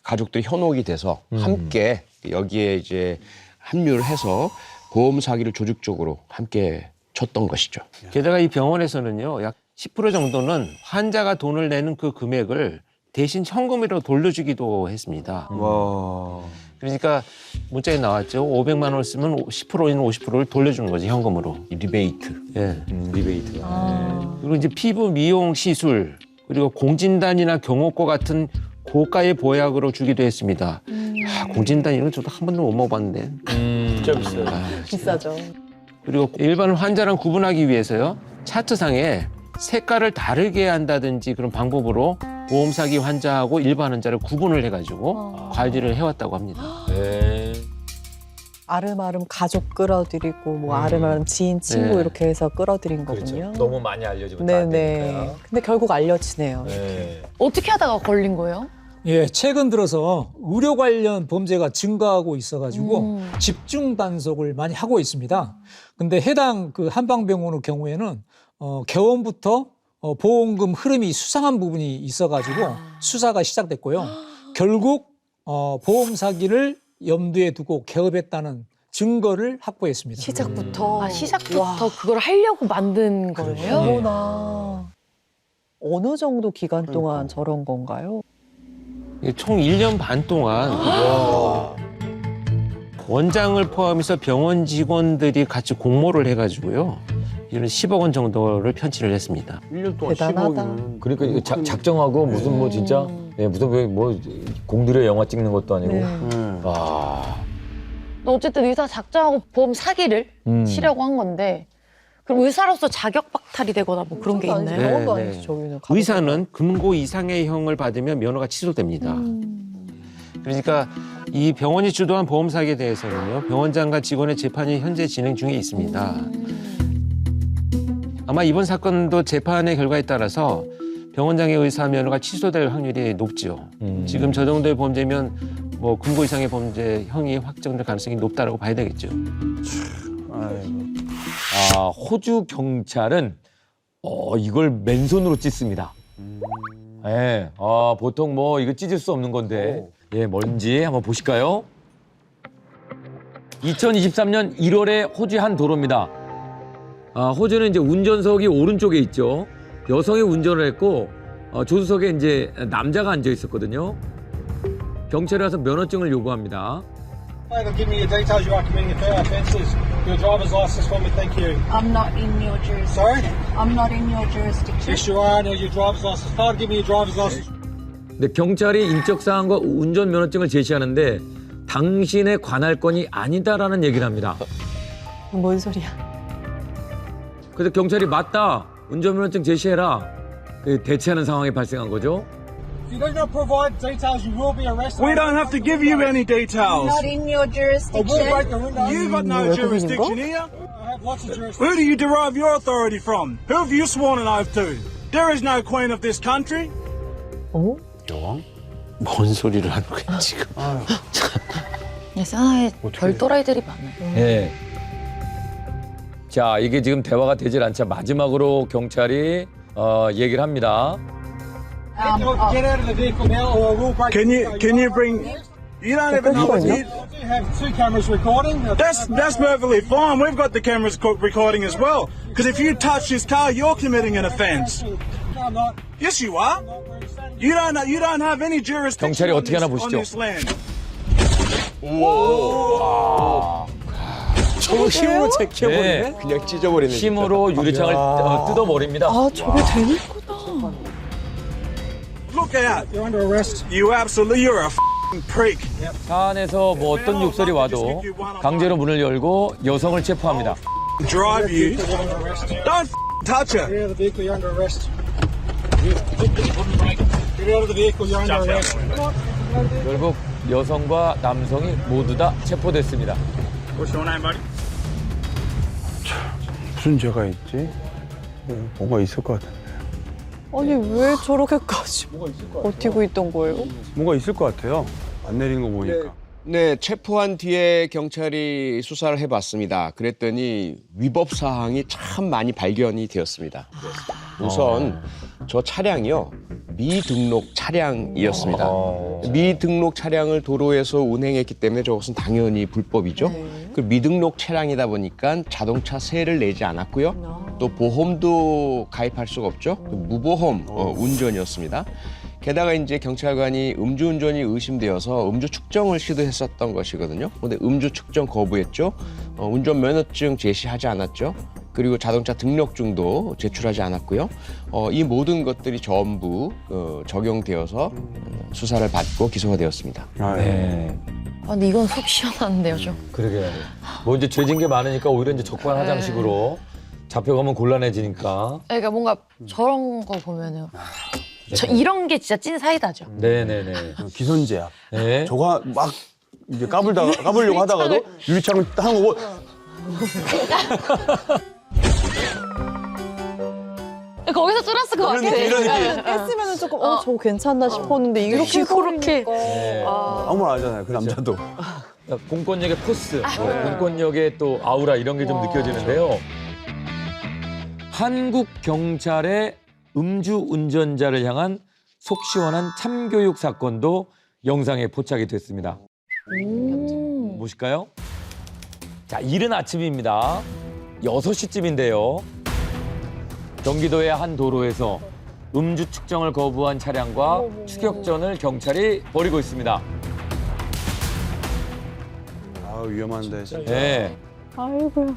가족들이 현혹이 돼서 함께 여기에 이제 합류를 해서 보험 사기를 조직적으로 함께 쳤던 것이죠. 게다가 이 병원에서는요, 약 10% 정도는 환자가 돈을 내는 그 금액을 대신 현금으로 돌려주기도 했습니다. 와. 그러니까 문자에 나왔죠. 500만 원을 쓰면 10%인 50%를 돌려주는 거지, 현금으로. 리베이트. 예. 리베이트. 그리고 이제 피부 미용 시술, 그리고 공진단이나 경호과 같은 고가의 보약으로 주기도 했습니다. 공진단 이런 거 저도 한 번도 못 먹어봤는데. 진짜 비싸요. 비싸죠. 그리고 일반 환자랑 구분하기 위해서요, 차트상에 색깔을 다르게 한다든지 그런 방법으로 보험 사기 환자하고 일반 환자를 구분을 해가지고 관리를 해왔다고 합니다. 네. 아름아름 가족 끌어들이고 뭐 아름아름 지인 친구 네. 이렇게 해서 끌어들인 거군요. 그렇죠. 너무 많이 알려지면 안 네네. 되니까. 근데 결국 알려지네요. 네. 어떻게 하다가 걸린 거예요? 예, 최근 들어서 의료 관련 범죄가 증가하고 있어가지고 집중 단속을 많이 하고 있습니다. 근데 해당 그 한방병원의 경우에는 개원부터 보험금 흐름이 수상한 부분이 있어가지고 수사가 시작됐고요. 결국 보험 사기를 염두에 두고 개업했다는 증거를 확보했습니다. 시작부터. 시작부터 그걸 하려고 만든 거예요? 어머나. 어느 정도 기간 동안 저런 건가요? 총 1년 반 동안 원장을 포함해서 병원 직원들이 같이 공모를 해가지고요. 이런 10억 원 정도를 편취를 했습니다. 1년 동안 대단하다. 10억이면. 그러니까 이거 작정하고 무슨 뭐 진짜 무슨 뭐 공들여 영화 찍는 것도 아니고. 와. 어쨌든 의사 작정하고 보험 사기를 치려고 한 건데 그럼 의사로서 자격 박탈이 되거나 뭐 그런 게 있나요? 병원도 네, 아니지 저기는. 의사는 금고 이상의 형을 받으면 면허가 취소됩니다. 그러니까 이 병원이 주도한 보험 사기에 대해서는요, 병원장과 직원의 재판이 현재 진행 중에 있습니다. 아마 이번 사건도 재판의 결과에 따라서 병원장의 의사 면허가 취소될 확률이 높죠. 지금 저 정도의 범죄면 뭐 금고 이상의 범죄 형이 확정될 가능성이 높다라고 봐야 되겠죠. 호주 경찰은 이걸 맨손으로 찢습니다. 예. 보통 뭐 이거 찢을 수 없는 건데. 예, 뭔지 한번 보실까요? 2023년 1월에 호주의 한 도로입니다. 호주는 이제 운전석이 오른쪽에 있죠. 여성이 운전을 했고 조수석에 이제 남자가 앉아 있었거든요. 경찰에 와서 면허증을 요구합니다. Give me your details. You are committing a fair offences. Your driver's license for me, thank you. I'm not in your jurisdiction. Sorry? I'm not in your jurisdiction. Yes, you are. Now your driver's license. Fine, give me your driver's license. 근데 경찰이 인적 사항과 운전 면허증을 제시하는데 당신의 관할권이 아니다라는 얘기를 합니다. 뭔 소리야? 그래서 경찰이 맞다. 운전 면허증 제시해라. 대체하는 상황이 발생한 거죠. If you do not provide details, you will be arrested. We don't have to give you any I'm details. not in your I will jurisdiction. break the window. You've got no jurisdiction here. I have lots of jurisdiction. Who do you derive your authority from? Who have you sworn an oath to? There is no queen of this country. 여왕? 뭔 소리를 하는 거야 지금? 사나에 별 또라이들이 많아요. 예. 자, 이게 지금 대화가 되질 않자 마지막으로 경찰이 얘기를 합니다. Get out of the vehicle now, or I will break. Can you bring? You don't even know what you. I do have 2 cameras recording. That's perfectly fine. We've got the cameras recording as well. Because if you touch this car, you're committing an offence. No, I'm not. Yes, you are. You don't have any jurisdiction 경찰이 어떻게 하나 on 보시죠. this land. 저거 힘으로 제껴버리네. 네. 그냥 찢어버리네. 힘으로 유리창을 뜯어버립니다. 저게 되는 거다. Look out. You're under arrest. You absolutely, you're a f***ing prick. 차 안에서 뭐 어떤 욕설이 와도 강제로 문을 열고 여성을 체포합니다. Drive you. You're under arrest. Don't touch Get her. out of the vehicle. You're under arrest. Get out of the vehicle. You're under arrest. 결국 여성과 남성이 모두 다 체포됐습니다. What's your name, buddy? 무슨 죄가 있지? 뭔가 있을 것 같은데. 아니 왜 저렇게까지 버티고 있던 거예요? 뭔가 있을 것 같아요. 안 내리는 거 보니까. 네, 체포한 뒤에 경찰이 수사를 해봤습니다. 그랬더니 위법 사항이 참 많이 발견이 되었습니다. 우선 저 차량이요. 미등록 차량이었습니다. 미등록 차량을 도로에서 운행했기 때문에 저것은 당연히 불법이죠. 그 미등록 차량이다 보니까 자동차세를 내지 않았고요. 또 보험도 가입할 수가 없죠. 무보험 운전이었습니다. 게다가 이제 경찰관이 음주운전이 의심되어서 음주 측정을 시도했었던 것이거든요. 근데 음주 측정 거부했죠. 운전면허증 제시하지 않았죠. 그리고 자동차 등록증도 제출하지 않았고요. 이 모든 것들이 전부 적용되어서 수사를 받고 기소가 되었습니다. 네. 아, 근데 이건 속 시원한데요, 좀. 그러게. 뭐 이제 죄진 게 많으니까 오히려 이제 적반하장식으로 잡혀가면 곤란해지니까. 그러니까 뭔가 저런 거 보면은 이런 게 진짜 찐 사이다죠. 네네네. 기선제압. 네. 저거 막 이제 까불려고 하다가도 유리창을 딱 오고 거기서 쫄았을 것 같아. 이런 느낌. 했으면 조금 저거 괜찮나 싶었는데 이렇게 그렇게. 아무 말 안 하잖아요. 그 남자도. 공권력의 포스, 공권력의 또 아우라 이런 게 좀 느껴지는데요. 한국 경찰의 음주 운전자를 향한 속 시원한 참교육 사건도 영상에 포착이 됐습니다. 보실까요? 자, 이른 아침입니다. 6시쯤인데요. 경기도의 한 도로에서 음주 측정을 거부한 차량과 추격전을 경찰이 벌이고 있습니다. 아 위험한데 진짜. 네. 아이고야.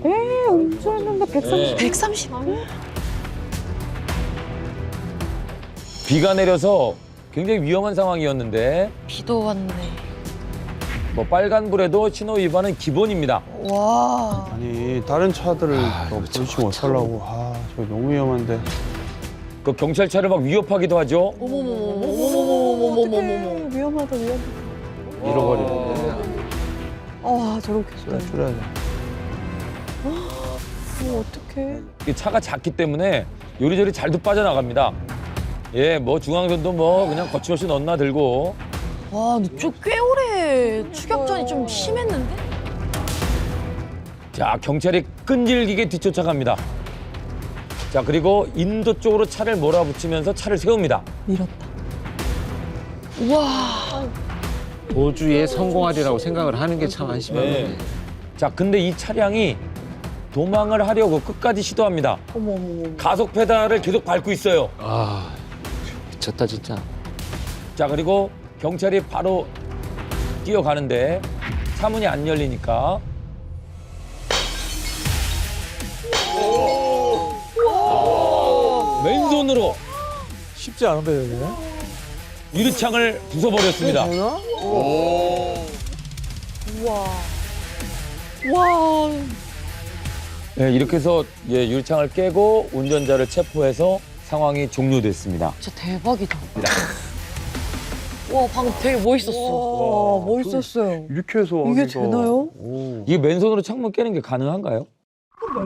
음주했는데 130. 130? 비가 내려서 굉장히 위험한 상황이었는데 비도 왔네. 뭐 빨간불에도 신호 위반은 기본입니다. 와. 아니 다른 차들을 부딪히면 어떡하려고. 저 너무 위험한데. 그 경찰차를 막 위협하기도 하죠. 어머머머머머머머머머머. 위험하다. 잃어버리고. 저렇게 줄여야 돼. 어떡해. 이 차가 작기 때문에 요리조리 잘도 빠져나갑니다. 예, 뭐 중앙선도 뭐 그냥 거침없이 넣나 들고. 와, 근데 좀 꽤 오래 추격전이 좀 심했는데? 자, 경찰이 끈질기게 뒤쫓아갑니다. 자, 그리고 인도 쪽으로 차를 몰아붙이면서 차를 세웁니다. 밀었다. 우와. 도주에 성공하리라고 생각을 하는 게 참 한심하네. 네. 자, 근데 이 차량이 도망을 하려고 끝까지 시도합니다. 가속 페달을 계속 밟고 있어요. 아, 미쳤다 진짜. 자, 그리고 경찰이 바로 뛰어가는데 차문이 안 열리니까 왼손으로 쉽지 않은데 여기는. 유리창을 부숴버렸습니다. 와. 네, 이렇게 해서 유리창을 깨고 운전자를 체포해서 상황이 종료됐습니다. 진짜 대박이다. 와, 방금 되게 멋있었어. 와, 멋있었어요. 이렇게 해서 이게 되나요? 이게 맨손으로 창문 깨는 게 가능한가요?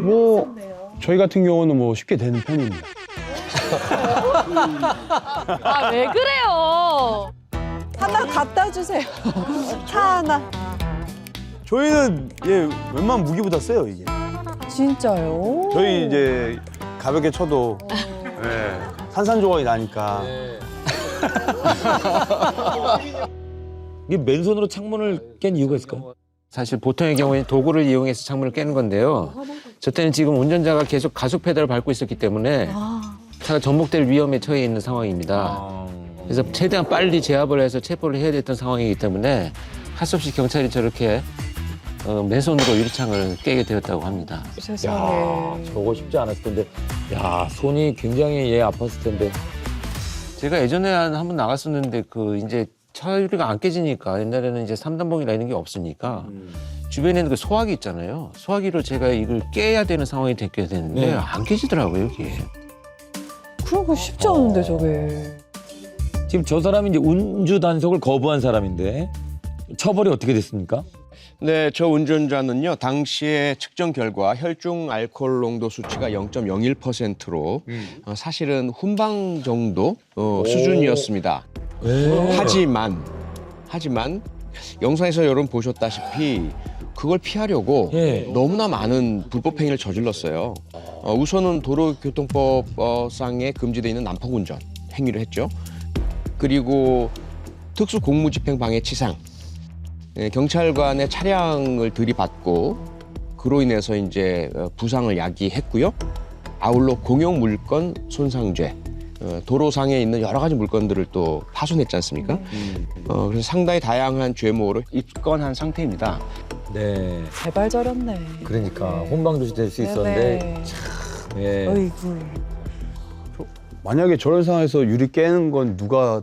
뭐 저희 같은 경우는 뭐 쉽게 되는 편입니다. 아, 왜 그래요? 하나 갖다 주세요. 차 하나. 저희는 웬만한 무기보다 세요 이게. 진짜요? 저희 이제 가볍게 쳐도 산산조각이 나니까. 이게 맨손으로 창문을 깬 이유가 있을까요? 사실 보통의 경우에는 도구를 이용해서 창문을 깨는 건데요. 저 때는 지금 운전자가 계속 가속 페달을 밟고 있었기 때문에 차가 전복될 위험에 처해 있는 상황입니다. 그래서 최대한 빨리 제압을 해서 체포를 해야 됐던 상황이기 때문에 할 수 없이 경찰이 저렇게 맨손으로 유리창을 깨게 되었다고 합니다. 세상에. 야, 저거 쉽지 않았을 텐데. 야, 손이 굉장히 아팠을 텐데. 제가 예전에 한번 나갔었는데 이제 차유리가 안 깨지니까 옛날에는 이제 3단봉이나 이런 게 없으니까 주변에는 그 소화기 있잖아요. 소화기로 제가 이걸 깨야 되는 상황이 됐게 됐는데 안 깨지더라고요, 이게. 그런 거 쉽지 않은데 저게. 지금 저 사람이 이제 운주 단속을 거부한 사람인데 처벌이 어떻게 됐습니까? 네, 저 운전자는요, 당시에 측정 결과 혈중 알코올 농도 수치가 0.01%로 사실은 훈방 정도 수준이었습니다. 하지만 영상에서 여러분 보셨다시피 그걸 피하려고 너무나 많은 불법 행위를 저질렀어요. 우선은 도로교통법상에 금지되어 있는 난폭운전 행위를 했죠. 그리고 특수공무집행 방해치상, 경찰관의 차량을 들이받고 그로 인해서 이제 부상을 야기했고요. 아울러 공용물건 손상죄, 도로상에 있는 여러 가지 물건들을 또 파손했지 않습니까? 그래서 상당히 다양한 죄목으로 입건한 상태입니다. 네. 제발 저렸네. 그러니까 혼방조치 될 수 있었는데 참. 예. 어이구. 만약에 저런 상황에서 유리 깨는 건 누가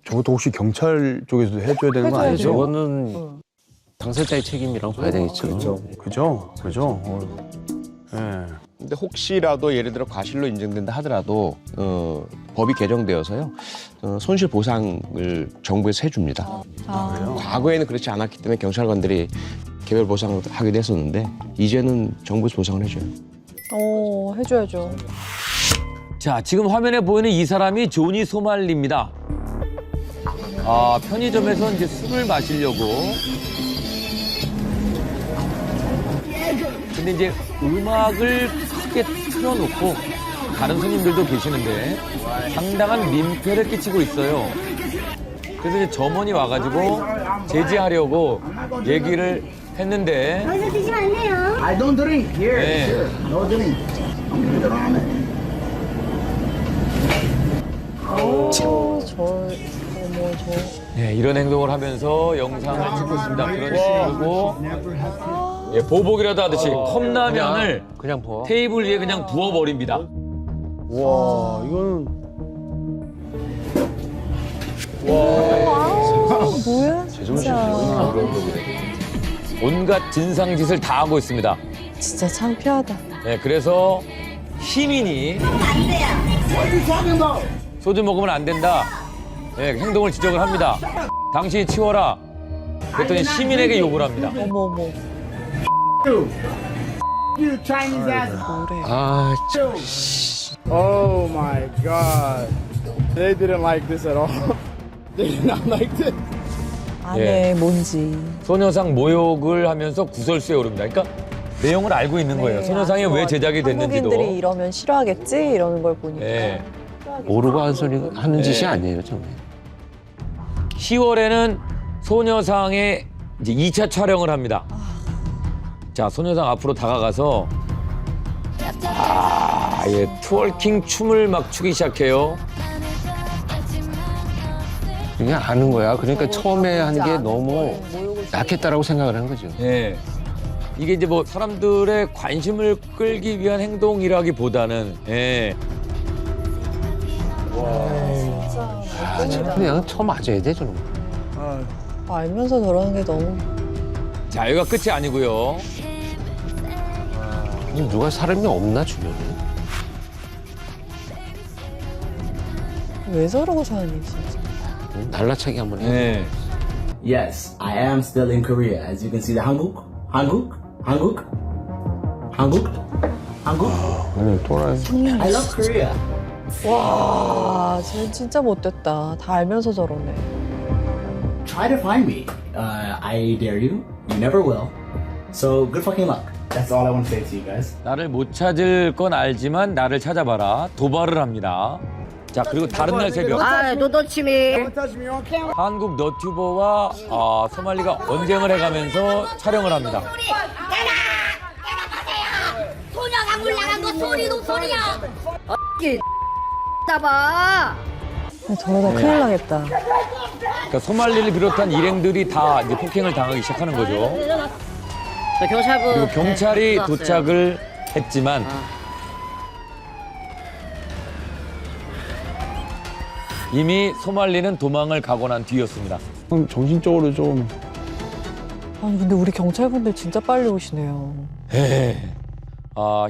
저것도 혹시 경찰 쪽에서도 해줘야 되는 거 아니죠? 저거는 당사자의 책임이라고 봐야 되겠죠. 그죠. 예. 근데 혹시라도 예를 들어 과실로 인정된다 하더라도 법이 개정되어서요 손실 보상을 정부에서 해줍니다. 과거에는 그렇지 않았기 때문에 경찰관들이 개별 보상을 하기도 했었는데 이제는 정부에서 보상을 해줘요. 해줘야죠. 자, 지금 화면에 보이는 이 사람이 조니 소말리입니다. 편의점에서 이제 술을 마시려고. 근데 이제 음악을 크게 틀어놓고 다른 손님들도 계시는데 상당한 민폐를 끼치고 있어요. 그래서 이제 점원이 와가지고 제지하려고 얘기를 했는데. 여기서 드시면 안 돼요. I don't drink here. 네. No drink. 네, 이런 행동을 하면서 영상을 찍고 있습니다. 그런 식으로 보복이라도 하듯이 컵라면을 그냥 부어. 테이블 위에 그냥 부어버립니다. 와, 이거는 뭐야? 진짜. 온갖 진상짓을 다 하고 있습니다. 진짜 창피하다. 네, 그래서 시민이 소주 먹으면 안 된다. 네, 행동을 지적을 합니다. 당신이 치워라. 그랬더니 시민에게 욕을 합니다. 어머. You Chinese ass. 아, Oh my God. They didn't like this at all. They did not like this. 안에 뭔지. 소녀상 모욕을 하면서 구설수에 오릅니다. 그러니까 내용을 알고 있는 거예요. 소녀상이 왜 제작이 됐는지도. 한국인들이 이러면 싫어하겠지? 이러는 걸 보니까. 네. 모르고 하는 짓이 아니에요, 정말. 10월에는 소녀상의 이제 2차 촬영을 합니다. 자, 소녀상 앞으로 다가가서 트월킹 춤을 막 추기 시작해요. 그냥 아는 거야. 그러니까 처음에 한 게 너무 약했다라고 생각을 한 거죠. 네. 이게 이제 뭐 사람들의 관심을 끌기 위한 행동이라기보다는 그냥 처음 맞아야 돼, 저는. 알면서 저러는 게 너무. 자, 여기가 끝이 아니고요. 누가 사람이 없나, 주변에? 왜 저러고 사니 진짜. 날라차기 한번 해. 네. Yes, I am still in Korea. As you can see, the Hanguk. I love Korea. 와, 쟤 진짜 못됐다. 다 알면서 저러네. Try to find me. I dare you. You never will. So good fucking luck. That's all I want to say to you guys. 나를 못 찾을 건 알지만 나를 찾아봐라. 도발을 합니다. 자, 그리고 다른 날 새벽. 노도치미. 한국 너튜버와 소말리가 언쟁을 해가면서 촬영을 합니다. 소녀가 물 나간 거 소리도 소리야. 따봐. 저러다 큰일 나겠다. 그러니까 소말리를 비롯한 일행들이 다 이제 폭행을 당하기 시작하는 거죠. 그리고 경찰이 도착을 했지만 이미 소말리는 도망을 가고 난 뒤였습니다. 정신적으로 좀. 아니 근데 우리 경찰분들 진짜 빨리 오시네요.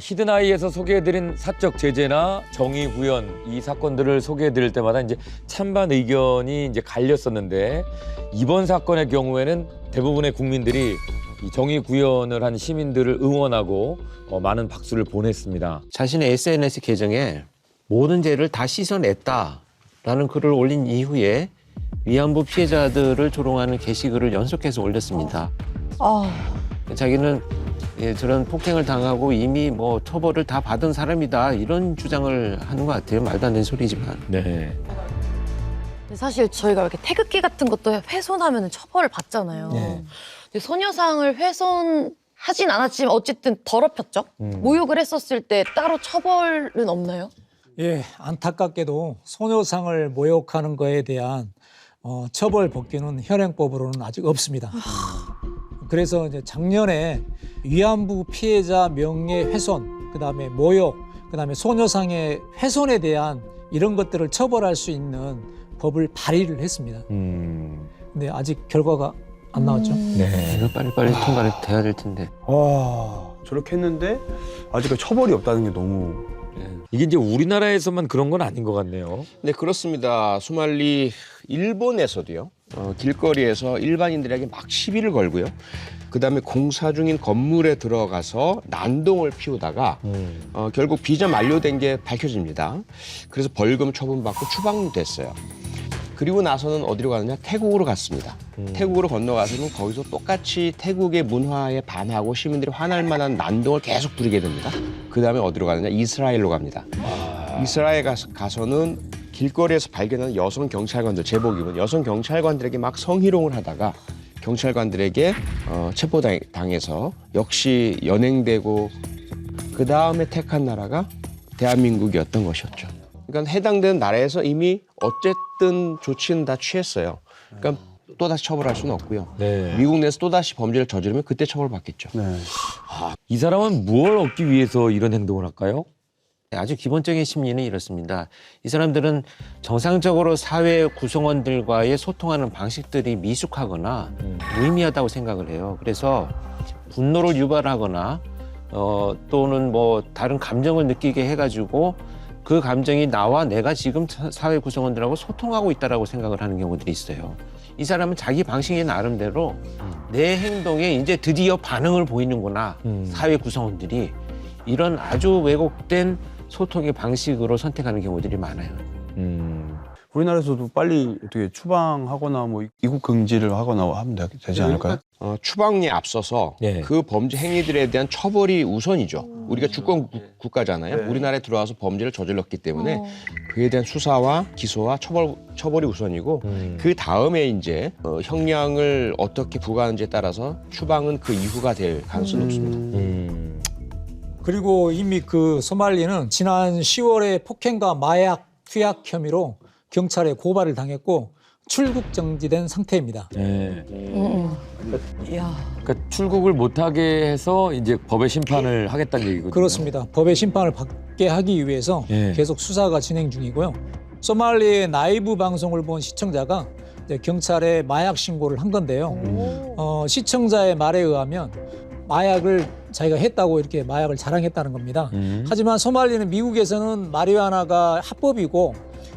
히든아이에서 소개해드린 사적 제재나 정의 구현 이 사건들을 소개해드릴 때마다 이제 찬반 의견이 이제 갈렸었는데 이번 사건의 경우에는 대부분의 국민들이 이 정의 구현을 한 시민들을 응원하고 많은 박수를 보냈습니다. 자신의 SNS 계정에 모든 죄를 다 씻어냈다라는 글을 올린 이후에 위안부 피해자들을 조롱하는 게시글을 연속해서 올렸습니다. 자기는 예, 저런 폭행을 당하고 이미 뭐 처벌을 다 받은 사람이다 이런 주장을 하는 것 같아요. 말도 안 되는 소리지만. 네. 근데 사실 저희가 이렇게 태극기 같은 것도 훼손하면 처벌을 받잖아요. 네. 근데 소녀상을 훼손하진 않았지만 어쨌든 더럽혔죠. 모욕을 했었을 때 따로 처벌은 없나요? 예, 안타깝게도 소녀상을 모욕하는 거에 대한 처벌 법규는 현행법으로는 아직 없습니다. 그래서 이제 작년에 위안부 피해자 명예훼손, 그다음에 모욕, 그다음에 소녀상의 훼손에 대한 이런 것들을 처벌할 수 있는 법을 발의를 했습니다. 근데 아직 결과가 안 나왔죠. 네. 이거 빨리빨리 통과를 돼야 될 텐데. 와, 저렇게 했는데 아직까지 처벌이 없다는 게 너무. 이게 이제 우리나라에서만 그런 건 아닌 것 같네요. 네, 그렇습니다. 소말리 일본에서도요. 길거리에서 일반인들에게 막 시비를 걸고요. 그다음에 공사 중인 건물에 들어가서 난동을 피우다가 결국 비자 만료된 게 밝혀집니다. 그래서 벌금 처분받고 추방됐어요. 그리고 나서는 어디로 가느냐? 태국으로 갔습니다. 태국으로 건너가서는 거기서 똑같이 태국의 문화에 반하고 시민들이 화날 만한 난동을 계속 부리게 됩니다. 그다음에 어디로 가느냐? 이스라엘로 갑니다. 이스라엘 가서는 길거리에서 발견하는 여성 경찰관들, 제복 입은 여성 경찰관들에게 막 성희롱을 하다가 경찰관들에게 체포당해서 역시 연행되고 그다음에 택한 나라가 대한민국이었던 것이었죠. 그러니까 해당되는 나라에서 이미 어쨌든 조치는 다 취했어요. 그러니까 또다시 처벌할 수는 없고요. 네. 미국 내에서 또다시 범죄를 저지르면 그때 처벌받겠죠. 네. 이 사람은 무엇을 얻기 위해서 이런 행동을 할까요? 아주 기본적인 심리는 이렇습니다. 이 사람들은 정상적으로 사회 구성원들과의 소통하는 방식들이 미숙하거나 무의미하다고 생각을 해요. 그래서 분노를 유발하거나 또는 뭐 다른 감정을 느끼게 해가지고 그 감정이 나와 내가 지금 사회 구성원들하고 소통하고 있다라고 생각을 하는 경우들이 있어요. 이 사람은 자기 방식의 나름대로 내 행동에 이제 드디어 반응을 보이는구나. 사회 구성원들이 이런 아주 왜곡된 소통의 방식으로 선택하는 경우들이 많아요. 우리나라에서도 빨리 어떻게 추방하거나 뭐 입국 금지를 하거나 하면 되지 않을까요? 추방에 앞서서 그 범죄 행위들에 대한 처벌이 우선이죠. 우리가 주권 국가잖아요. 우리나라에 들어와서 범죄를 저질렀기 때문에 그에 대한 수사와 기소와 처벌이 우선이고 그 다음에 이제 형량을 어떻게 부과하는지에 따라서 추방은 그 이후가 될 가능성이 높습니다. 그리고 이미 그 소말리는 지난 10월에 폭행과 마약 투약 혐의로 경찰에 고발을 당했고 출국 정지된 상태입니다. 네. 그러니까 출국을 못하게 해서 이제 법의 심판을 하겠다는 얘기거든요. 그렇습니다. 법의 심판을 받게 하기 위해서 계속 수사가 진행 중이고요. 소말리의 라이브 방송을 본 시청자가 이제 경찰에 마약 신고를 한 건데요. 시청자의 말에 의하면 마약을 자기가 했다고 이렇게 마약을 자랑했다는 겁니다. 하지만 소말리는 미국에서는 마리화나가 합법이고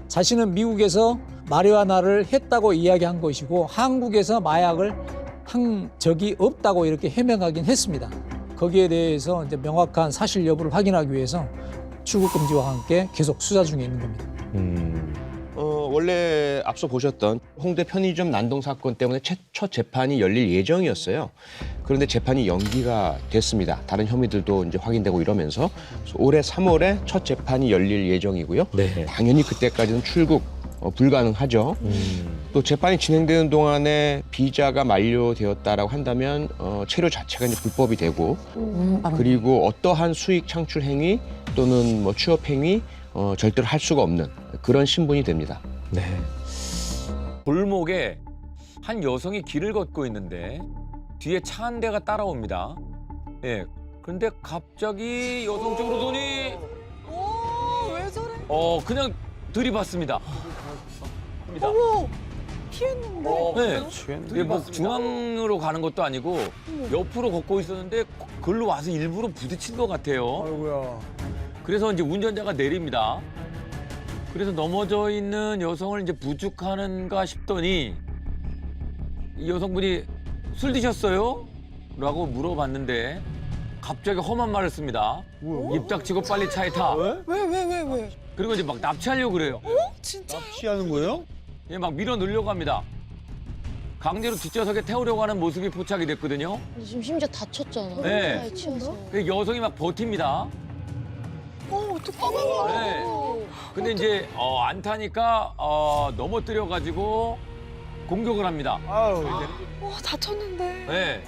자신은 미국에서 마리화나를 했다고 이야기한 것이고 한국에서 마약을 한 적이 없다고 이렇게 해명하긴 했습니다. 거기에 대해서 이제 명확한 사실 여부를 확인하기 위해서 출국 금지와 함께 계속 수사 중에 있는 겁니다. 원래 앞서 보셨던 홍대 편의점 난동 사건 때문에 첫 재판이 열릴 예정이었어요. 그런데 재판이 연기가 됐습니다. 다른 혐의들도 이제 확인되고 이러면서 올해 3월에 첫 재판이 열릴 예정이고요. 당연히 그때까지는 출국 불가능하죠. 또 재판이 진행되는 동안에 비자가 만료되었다라고 한다면 체류 자체가 이제 불법이 되고 그리고 어떠한 수익 창출 행위 또는 뭐 취업 행위 절대로 할 수가 없는 그런 신분이 됩니다. 네. 골목에 한 여성이 길을 걷고 있는데 뒤에 차 한 대가 따라옵니다. 예. 그런데 갑자기 여성 쪽으로 돈이 왜 저래? 그냥 들이받습니다. 어머, 피했는데. 네. 이게 뭐 중앙으로 가는 것도 아니고 옆으로 걷고 있었는데 글로 와서 일부러 부딪힌 것 같아요. 아이고야. 그래서 이제 운전자가 내립니다. 그래서 넘어져 있는 여성을 이제 부축하는가 싶더니 이 여성분이 술 드셨어요? 라고 물어봤는데 갑자기 험한 말을 씁니다. 입 닥치고 빨리 차에 타. 왜? 그리고 이제 막 납치하려고 그래요. 진짜? 납치하는 거예요? 예, 막 밀어 넣으려고 합니다. 강제로 뒷좌석에 태우려고 하는 모습이 포착이 됐거든요. 근데 지금 심지어 다쳤잖아. 네. 차에 치여서. 그 여성이 막 버팁니다. 어떡해. 네. 근데 이제 안 타니까 넘어뜨려가지고 공격을 합니다. 다쳤는데. 네.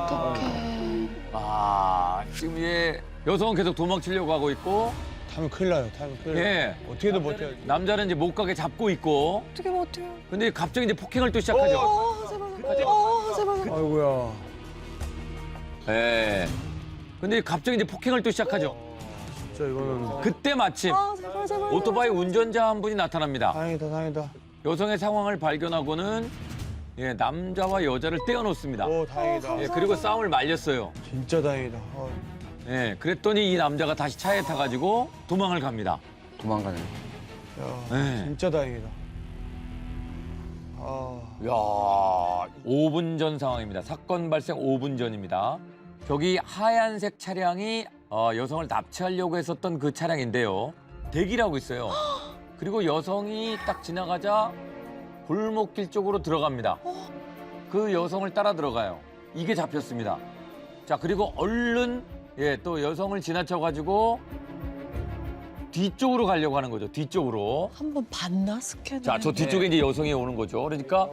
어떡해. 지금 여성은 계속 도망치려고 하고 있고. 타면 큰일 나요. 타면 큰일 나요. 예. 어떻게든 버텨야지. 남자는 이제 못 가게 잡고 있고. 어떻게 버텨요? 근데 갑자기 이제 폭행을 또 시작하죠. 제발. 아이고야. 예. 근데 갑자기 이제 폭행을 또 시작하죠. 진짜 이거는. 그때 마침 제발. 오토바이 운전자 한 분이 나타납니다. 다행이다. 여성의 상황을 발견하고는 남자와 여자를 떼어놓습니다. 다행이다. 그리고 싸움을 말렸어요. 진짜 다행이다. 그랬더니 이 남자가 다시 차에 타가지고 도망을 갑니다. 도망가네. 네. 진짜 다행이다. 야, 5분 전 상황입니다. 사건 발생 5분 전입니다. 저기 하얀색 차량이 여성을 납치하려고 했었던 그 차량인데요. 대기를 하고 있어요. 그리고 여성이 딱 지나가자 골목길 쪽으로 들어갑니다. 그 여성을 따라 들어가요. 이게 잡혔습니다. 자, 그리고 얼른 또 여성을 지나쳐가지고 뒤쪽으로 가려고 하는 거죠. 뒤쪽으로. 한번 봤나 스캔을? 자, 저 뒤쪽에 이제 여성이 오는 거죠. 그러니까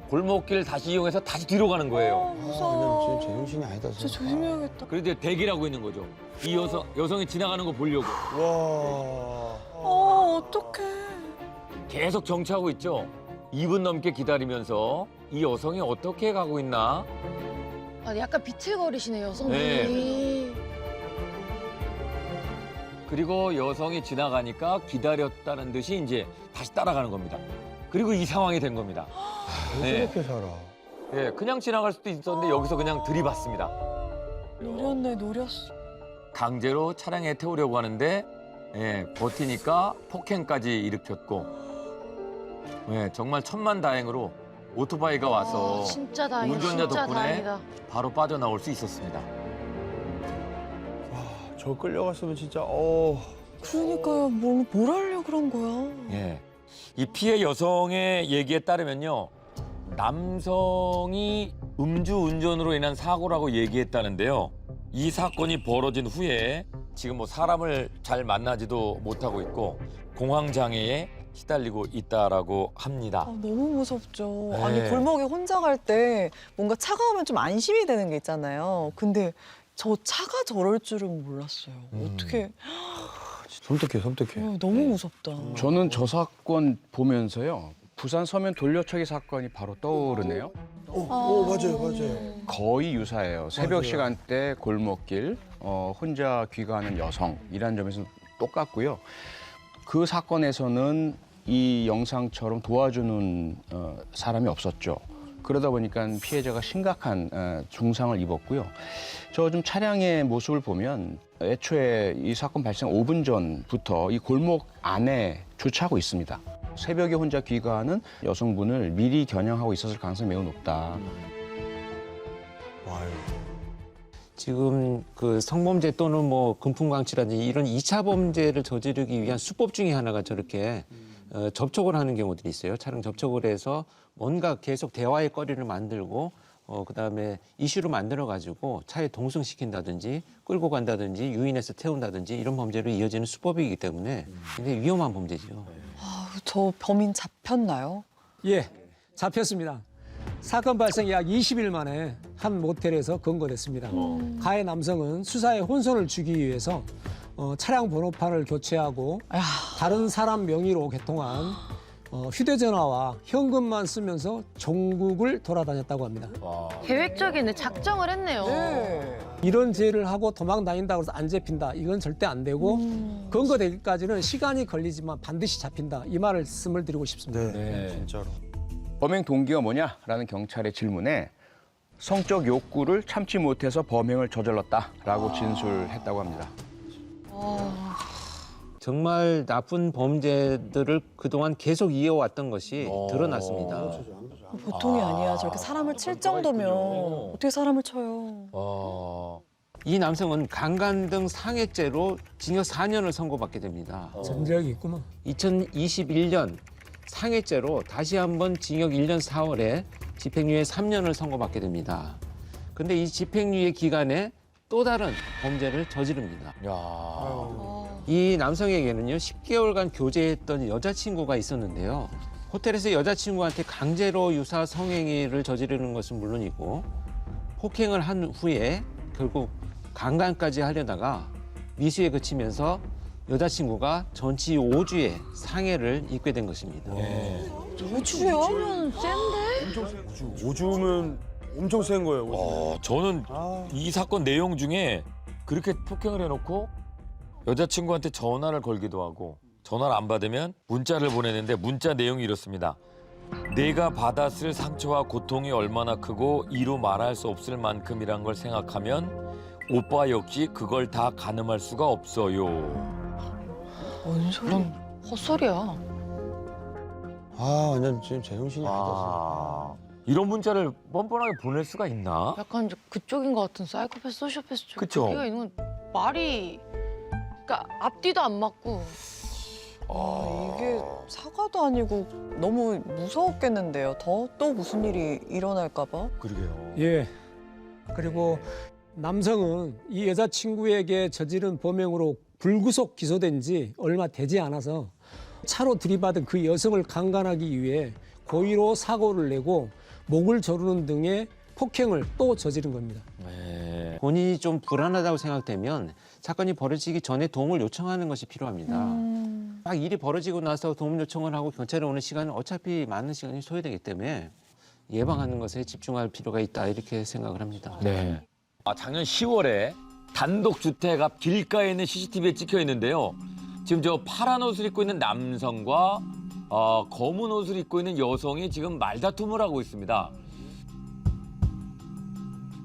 골목길 다시 이용해서 다시 뒤로 가는 거예요. 무서워. 지금 제정신이 아니다. 진짜 조심해야겠다. 그리고 이제 대기를 하고 있는 거죠. 이 여성이 지나가는 거 보려고. 와. 어떡해. 계속 정차하고 있죠. 2분 넘게 기다리면서 이 여성이 어떻게 가고 있나. 약간 비틀거리시네, 여성분이. 네. 그리고 여성이 지나가니까 기다렸다는 듯이 이제 다시 따라가는 겁니다. 그리고 이 상황이 된 겁니다. 왜 저렇게 살아? 그냥 지나갈 수도 있었는데 여기서 그냥 들이받습니다. 노렸어. 강제로 차량에 태우려고 하는데 버티니까 폭행까지 일으켰고 정말 천만다행으로 오토바이가 와서 진짜 다행이다. 운전자 진짜 덕분에 다행이다. 바로 빠져나올 수 있었습니다. 저 끌려갔으면 진짜 그러니까요. 뭘 하려고 그런 거야. 이 피해 여성의 얘기에 따르면요. 남성이 음주운전으로 인한 사고라고 얘기했다는데요. 이 사건이 벌어진 후에 지금 뭐 사람을 잘 만나지도 못하고 있고 공황장애에 시달리고 있다라고 합니다. 너무 무섭죠. 네. 아니 골목에 혼자 갈 때 뭔가 차가 오면 좀 안심이 되는 게 있잖아요. 근데 저 차가 저럴 줄은 몰랐어요. 어떻게 섬뜩해. 너무 무섭다. 저는 저 사건 보면서요. 부산 서면 돌려차기 사건이 바로 떠오르네요. 맞아요. 거의 유사해요. 새벽 맞아요. 시간대 골목길 혼자 귀가하는 여성이라는 점에서는 똑같고요. 그 사건에서는 이 영상처럼 도와주는 사람이 없었죠. 그러다 보니까 피해자가 심각한 중상을 입었고요. 저 좀 차량의 모습을 보면 애초에 이 사건 발생 5분 전부터 이 골목 안에 주차하고 있습니다. 새벽에 혼자 귀가하는 여성분을 미리 겨냥하고 있었을 가능성이 매우 높다. 지금 그 성범죄 또는 뭐 금품강치라든지 이런 2차 범죄를 저지르기 위한 수법 중에 하나가 저렇게 접촉을 하는 경우들이 있어요. 차량 접촉을 해서 뭔가 계속 대화의 거리를 만들고 그다음에 이슈로 만들어가지고 차에 동승시킨다든지 끌고 간다든지 유인해서 태운다든지 이런 범죄로 이어지는 수법이기 때문에 굉장히 위험한 범죄죠. 저 범인 잡혔나요? 예, 잡혔습니다. 사건 발생 약 20일 만에 한 모텔에서 검거됐습니다. 가해 남성은 수사에 혼선을 주기 위해서 차량 번호판을 교체하고 다른 사람 명의로 개통한 휴대전화와 현금만 쓰면서 전국을 돌아다녔다고 합니다. 계획적인 작정을 했네요. 이런 죄를 하고 도망 다닌다고 해서 안 잡힌다. 이건 절대 안 되고 검거되기까지는 시간이 걸리지만 반드시 잡힌다. 이 말씀을 드리고 싶습니다. 진짜로. 범행 동기가 뭐냐라는 경찰의 질문에 성적 욕구를 참지 못해서 범행을 저질렀다라고 진술했다고 합니다. 정말 나쁜 범죄들을 그동안 계속 이어왔던 것이 드러났습니다. 보통이 아니야. 저렇게 사람을 칠 정도면 어떻게 사람을 쳐요? 이 남성은 강간 등 상해죄로 징역 4년을 선고받게 됩니다. 전적이 있구만. 2021년 상해죄로 다시 한번 징역 1년 4월에 집행유예 3년을 선고받게 됩니다. 근데 이 집행유예 기간에 또 다른 범죄를 저지릅니다. 이 남성에게는요 10개월간 교제했던 여자친구가 있었는데요. 호텔에서 여자친구한테 강제로 유사 성행위를 저지르는 것은 물론이고 폭행을 한 후에 결국 강간까지 하려다가 미수에 그치면서 여자친구가 전치 5주의 상해를 입게 된 것입니다. 5주면 센데? 5주면 엄청 센 거예요. 저는 이 사건 내용 중에 그렇게 폭행을 해놓고 여자친구한테 전화를 걸기도 하고 전화를 안 받으면 문자를 보내는데 문자 내용이 이렇습니다. 내가 받았을 상처와 고통이 얼마나 크고 이루 말할 수 없을 만큼이란 걸 생각하면 오빠 역시 그걸 다 가늠할 수가 없어요. 뭔 소리? 헛소리야. 완전 지금 제정신이 아니었어. 이런 문자를 뻔뻔하게 보낼 수가 있나? 약간 이제 그쪽인 것 같은 사이코패스, 소시오패스 쪽. 그쵸? 얘가 있는 건 말이, 그러니까 앞뒤도 안 맞고. 이게 사과도 아니고 너무 무서웠겠는데요. 또 무슨 일이 일어날까 봐. 그러게요. 예. 그리고 남성은 이 여자친구에게 저지른 범행으로 불구속 기소된 지 얼마 되지 않아서 차로 들이받은 그 여성을 강간하기 위해 고의로 사고를 내고 목을 조르는 등의 폭행을 또 저지른 겁니다. 본인이 좀 불안하다고 생각되면 사건이 벌어지기 전에 도움을 요청하는 것이 필요합니다. 막 일이 벌어지고 나서 도움 요청을 하고 경찰에 오는 시간은 어차피 많은 시간이 소요되기 때문에 예방하는 것에 집중할 필요가 있다 이렇게 생각을 합니다. 네. 작년 10월에 단독주택 앞 길가에 있는 CCTV에 찍혀 있는데요. 지금 저 파란 옷을 입고 있는 남성과 검은 옷을 입고 있는 여성이 지금 말다툼을 하고 있습니다.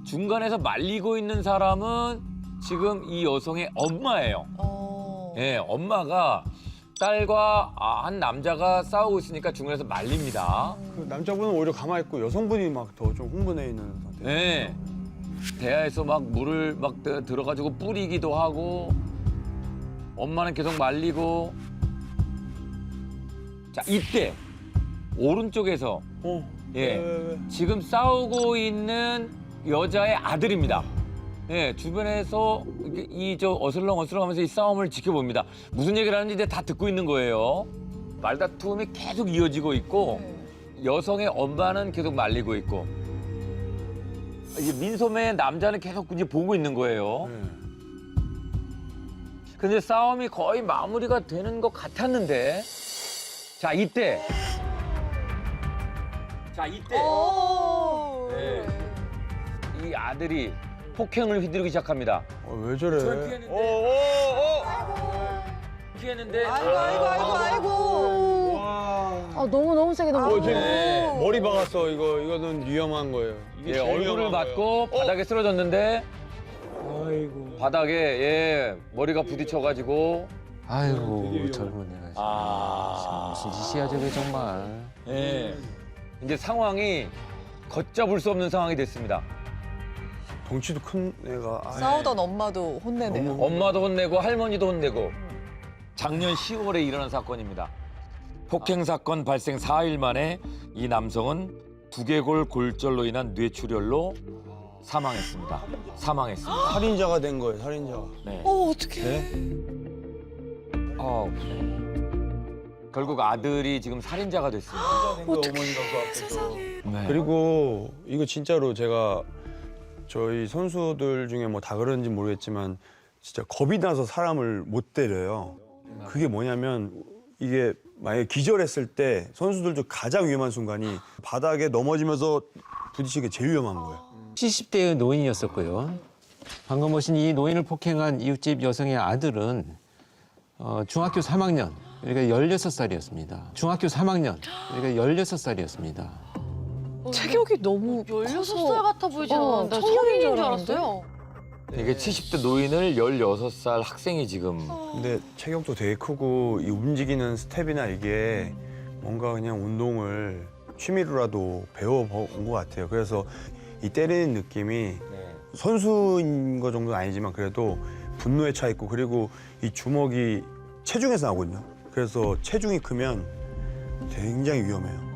중간에서 말리고 있는 사람은 지금 이 여성의 엄마예요. 예, 엄마가 딸과 한 남자가 싸우고 있으니까 중간에서 말립니다. 그 남자분은 오히려 가만히 있고 여성분이 막 더 좀 흥분해 있는 상태. 네. 대야에서 막 물을 막 들어가지고 뿌리기도 하고 엄마는 계속 말리고. 자, 이때 오른쪽에서 지금 싸우고 있는 여자의 아들입니다. 예, 주변에서 어슬렁어슬렁하면서 이 싸움을 지켜봅니다. 무슨 얘기를 하는지 이제 다 듣고 있는 거예요. 말다툼이 계속 이어지고 있고 여성의 엄마는 계속 말리고 있고 이제 민소매의 남자는 계속 이제 보고 있는 거예요. 근데 싸움이 거의 마무리가 되는 것 같았는데 자, 이때 이 아들이 폭행을 휘두르기 시작합니다. 왜 저래? 피했는데 아이고. 너무 세게 넘어졌네. 지금 머리 박았어. 이거는 위험한 거예요. 예, 얼굴을 맞고 바닥에 쓰러졌는데 바닥에 머리가 부딪혀가지고 아이고 젊은 애가 무슨 짓이야 저게 정말. 예. 이제 상황이 걷잡을 수 없는 상황이 됐습니다. 덩치도 큰 애가 싸우던 엄마도 혼내네요. 엄마도 혼내고 할머니도 혼내고. 작년 10월에 일어난 사건입니다. 폭행 사건 발생 4일 만에 이 남성은 두개골 골절로 인한 뇌출혈로 사망했습니다. 살인자가 된 거예요. 살인자가. 네. 어떡해. 결국 아들이 지금 살인자가 됐습니다. 네. 그리고 이거 진짜로 제가 저희 선수들 중에 뭐 다 그런지 모르겠지만 진짜 겁이 나서 사람을 못 때려요. 그게 뭐냐면 이게 만약에 기절했을 때 선수들도 가장 위험한 순간이 바닥에 넘어지면서 부딪히는 게 제일 위험한 거예요. 70대의 노인이었었고요. 방금 보신 이 노인을 폭행한 이웃집 여성의 아들은 중학교 3학년, 그러니까 16살이었습니다. 중학교 3학년, 그러니까 16살이었습니다. 체격이 너무 16살 같아 보이지 않았는데 청년인 성인인 줄 알았어요. 이게 70대 노인을 16살 학생이 지금. 근데 체격도 되게 크고 이 움직이는 스텝이나 이게 뭔가 그냥 운동을 취미로라도 배워본 것 같아요. 그래서 이 때리는 느낌이 선수인 거 정도는 아니지만 그래도 분노에 차 있고 그리고 이 주먹이 체중에서 나오거든요. 그래서 체중이 크면 굉장히 위험해요.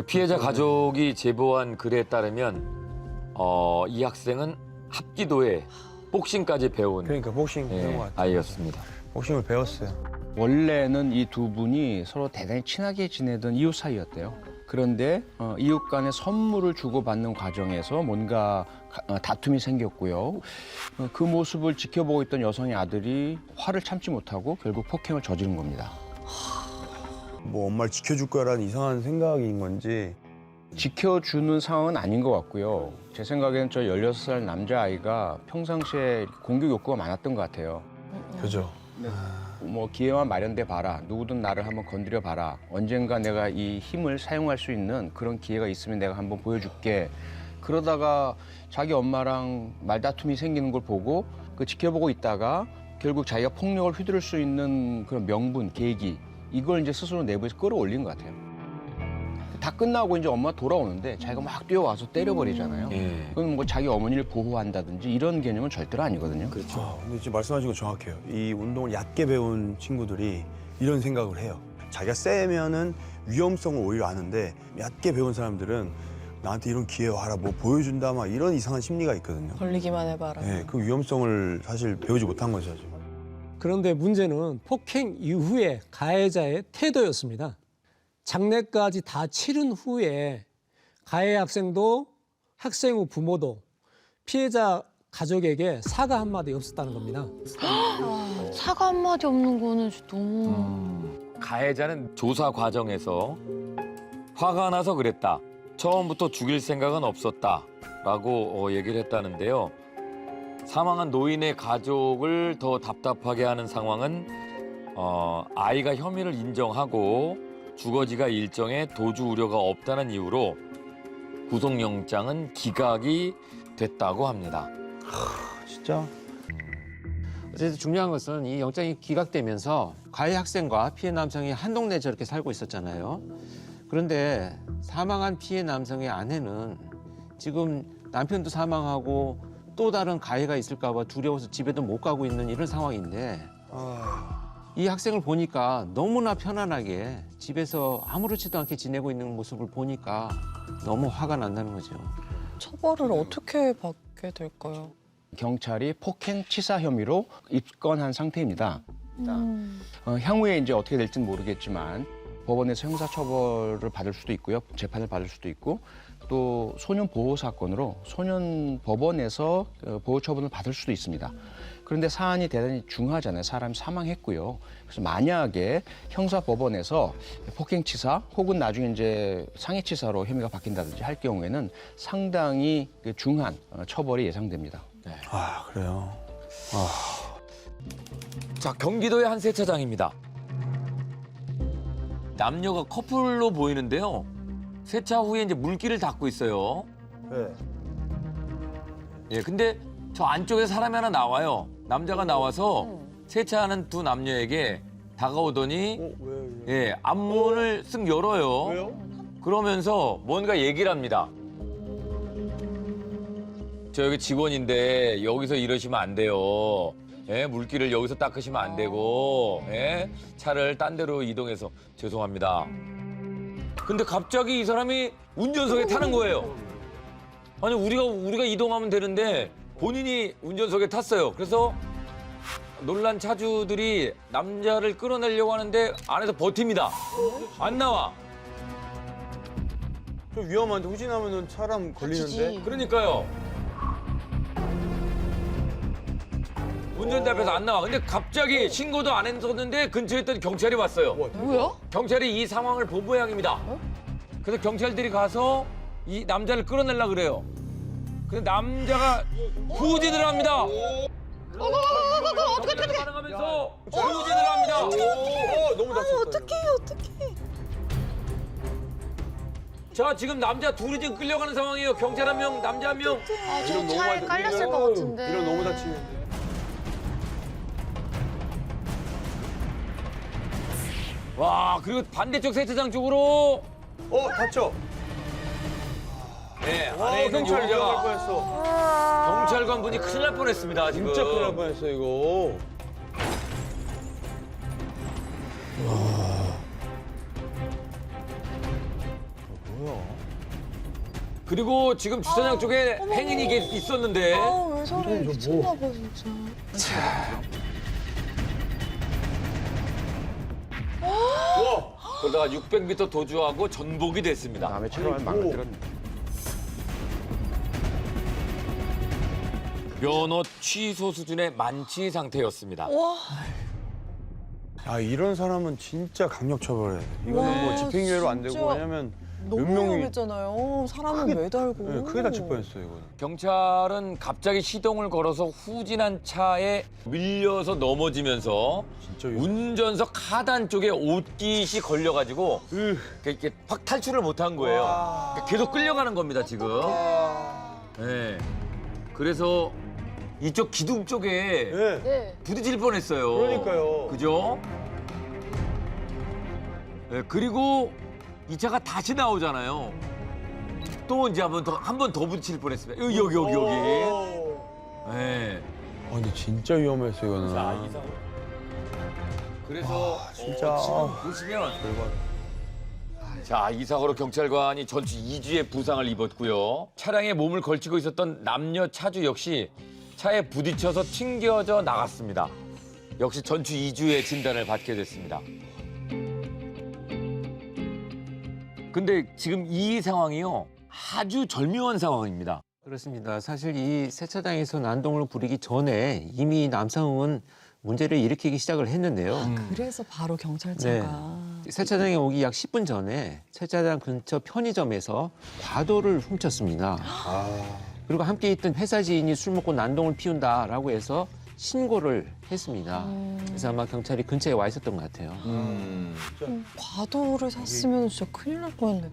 피해자 가족이 제보한 글에 따르면 이 학생은 합기도에 복싱까지 배운 그러니까 복싱 배운 것 같아요. 아이였습니다. 복싱을 배웠어요. 원래는 이 두 분이 서로 대단히 친하게 지내던 이웃 사이였대요. 그런데 이웃 간에 선물을 주고받는 과정에서 뭔가 다툼이 생겼고요. 그 모습을 지켜보고 있던 여성의 아들이 화를 참지 못하고 결국 폭행을 저지른 겁니다. 뭐 엄마를 지켜줄 거라는 이상한 생각인 건지. 지켜주는 상황은 아닌 것 같고요. 제 생각에는 저 16살 남자아이가 평상시에 공격 욕구가 많았던 것 같아요. 그죠. 뭐 기회만 마련돼 봐라. 누구든 나를 한번 건드려 봐라. 언젠가 내가 이 힘을 사용할 수 있는 그런 기회가 있으면 내가 한번 보여줄게. 그러다가 자기 엄마랑 말다툼이 생기는 걸 보고 그 지켜보고 있다가 결국 자기가 폭력을 휘두를 수 있는 그런 명분, 계기 이걸 이제 스스로 내부에서 끌어올린 것 같아요. 다 끝나고 이제 엄마가 돌아오는데 자기가 막 뛰어와서 때려버리잖아요. 그건 뭐 자기 어머니를 보호한다든지 이런 개념은 절대로 아니거든요. 그렇죠. 근데 지금 말씀하신 거 정확해요. 이 운동을 얕게 배운 친구들이 이런 생각을 해요. 자기가 세면은 위험성을 오히려 아는데 얕게 배운 사람들은 나한테 이런 기회 와라, 뭐 보여준다, 막 이런 이상한 심리가 있거든요. 걸리기만 해봐라. 네, 그 위험성을 사실 배우지 못한 거죠, 지금. 그런데 문제는 폭행 이후의 가해자의 태도였습니다. 장례까지 다 치른 후에 가해 학생도 학생 후 부모도 피해자 가족에게 사과 한마디 없었다는 겁니다. 사과 한마디 없는 거는 너무... 가해자는 조사 과정에서 화가 나서 그랬다. 처음부터 죽일 생각은 없었다. 라고 얘기를 했다는데요. 사망한 노인의 가족을 더 답답하게 하는 상황은 아이가 혐의를 인정하고 주거지가 일정해 도주 우려가 없다는 이유로 구속영장은 기각이 됐다고 합니다. 진짜? 어쨌든 중요한 것은 이 영장이 기각되면서 가해 학생과 피해 남성이 한 동네에 저렇게 살고 있었잖아요. 그런데 사망한 피해 남성의 아내는 지금 남편도 사망하고 또 다른 가해가 있을까 봐 두려워서 집에도 못 가고 있는 이런 상황인데 이 학생을 보니까 너무나 편안하게 집에서 아무렇지도 않게 지내고 있는 모습을 보니까 너무 화가 난다는 거죠. 처벌을 어떻게 받게 될까요? 경찰이 폭행치사 혐의로 입건한 상태입니다. 향후에 이제 어떻게 될지는 모르겠지만 법원에서 형사처벌을 받을 수도 있고요. 재판을 받을 수도 있고 또 소년 보호 사건으로 소년 법원에서 보호 처분을 받을 수도 있습니다. 그런데 사안이 대단히 중하잖아요. 사람이 사망했고요. 그래서 만약에 형사 법원에서 폭행치사 혹은 나중에 이제 상해치사로 혐의가 바뀐다든지 할 경우에는 상당히 중한 처벌이 예상됩니다. 네. 아, 그래요. 자, 경기도의 한 세차장입니다. 남녀가 커플로 보이는데요. 세차 후에 이제 물기를 닦고 있어요. 네. 예, 근데 저 안쪽에 사람이 하나 나와요. 남자가 나와서 세차하는 두 남녀에게 다가오더니 예, 앞문을 쓱 열어요. 왜요? 그러면서 뭔가 얘기를 합니다. 저 여기 직원인데 여기서 이러시면 안 돼요. 예, 물기를 여기서 닦으시면 안 되고 예, 차를 딴 데로 이동해서 죄송합니다. 근데 갑자기 이 사람이 운전석에 타는 거예요. 아니 우리가 이동하면 되는데 본인이 운전석에 탔어요. 그래서 놀란 차주들이 남자를 끌어내려고 하는데 안에서 버팁니다. 안 나와. 좀 위험한데 후진하면은 사람 걸리는데. 그러니까요. 운전대 앞에서 안 나와. 근데 갑자기 신고도 안 했었는데 근처에 있던 경찰이 왔어요. 뭐야? 경찰이 이 상황을 본 모양입니다. 그래서 경찰들이 가서 이 남자를 끌어내려고 그래요. 근데 남자가 후진을 합니다. 어떡해. 가능하면서 후진을 합니다. 너무 다쳤다. 어떡해. 자, 지금 남자 둘이 지금 끌려가는 상황이에요. 경찰 한 명, 남자 한 명. 저 차에 깔렸을 것 같은데. 이런 너무 다치는데. 와, 그리고 반대쪽 세차장 쪽으로. 다쳐. 네, 안에 있는 경찰 위험할 여자가 뻔했어. 경찰관 분이 큰일 날 뻔했습니다, 지금. 진짜 큰일 날 뻔했어, 이거. 그리고 지금 주차장 쪽에 행인이 있었는데. 왜 저래? 미쳤나 봐 진짜. 그러다가 600m 도주하고 전복이 됐습니다. 다음에 촬영을 망가뜨렸네. 면허 취소 수준의 만취 상태였습니다. 야, 이런 사람은 진짜 강력 처벌해. 이거는 와, 뭐 집행유예로 안 되고 진짜 왜냐면 너무 몇 명이 위험했잖아요. 사람은 매달고. 네, 크게 다칠 뻔했어요, 이거는. 경찰은 갑자기 시동을 걸어서 후진한 차에 밀려서 넘어지면서 운전석 하단 쪽에 옷깃이 걸려가지고 이렇게 확 탈출을 못한 거예요. 그러니까 계속 끌려가는 겁니다, 지금. 네. 그래서 이쪽 기둥 쪽에 부딪힐 뻔했어요. 그러니까요. 그죠? 네, 그리고 이 차가 다시 나오잖아요. 또 이제 한 번 더 부딪힐 뻔했습니다. 여기. 네. 근데 진짜 위험했어요, 이거는. 그래서 진짜. 지금 보시면 자, 이 사고로 경찰관이 전치 2주의 부상을 입었고요. 차량에 몸을 걸치고 있었던 남녀 차주 역시 차에 부딪혀서 튕겨져 나갔습니다. 역시 전치 2주의 진단을 받게 됐습니다. 근데 지금 이 상황이요. 아주 절묘한 상황입니다. 그렇습니다. 사실 이 세차장에서 난동을 부리기 전에 이미 남성은 문제를 일으키기 시작을 했는데요. 그래서 바로 경찰차가. 세차장에 오기 약 10분 전에 세차장 근처 편의점에서 과도를 훔쳤습니다. 그리고 함께 있던 회사 지인이 술 먹고 난동을 피운다라고 해서 신고를 했습니다. 그래서 아마 경찰이 근처에 와 있었던 것 같아요. 과도를 샀으면 진짜 큰일 날 뻔했네.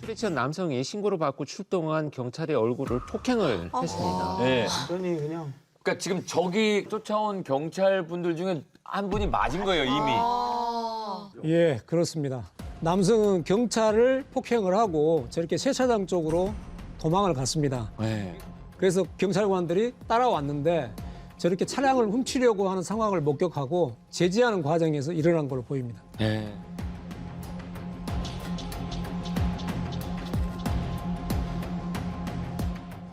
술에 취한 남성이 신고를 받고 출동한 경찰의 얼굴을 폭행을 했습니다. 네. 완전히 그냥. 그러니까 지금 저기 쫓아온 경찰 분들 중에 한 분이 맞은 거예요, 이미. 예, 그렇습니다. 남성은 경찰을 폭행을 하고 저렇게 세차장 쪽으로 도망을 갔습니다. 네. 그래서 경찰관들이 따라왔는데 저렇게 차량을 훔치려고 하는 상황을 목격하고 제지하는 과정에서 일어난 걸로 보입니다. 네.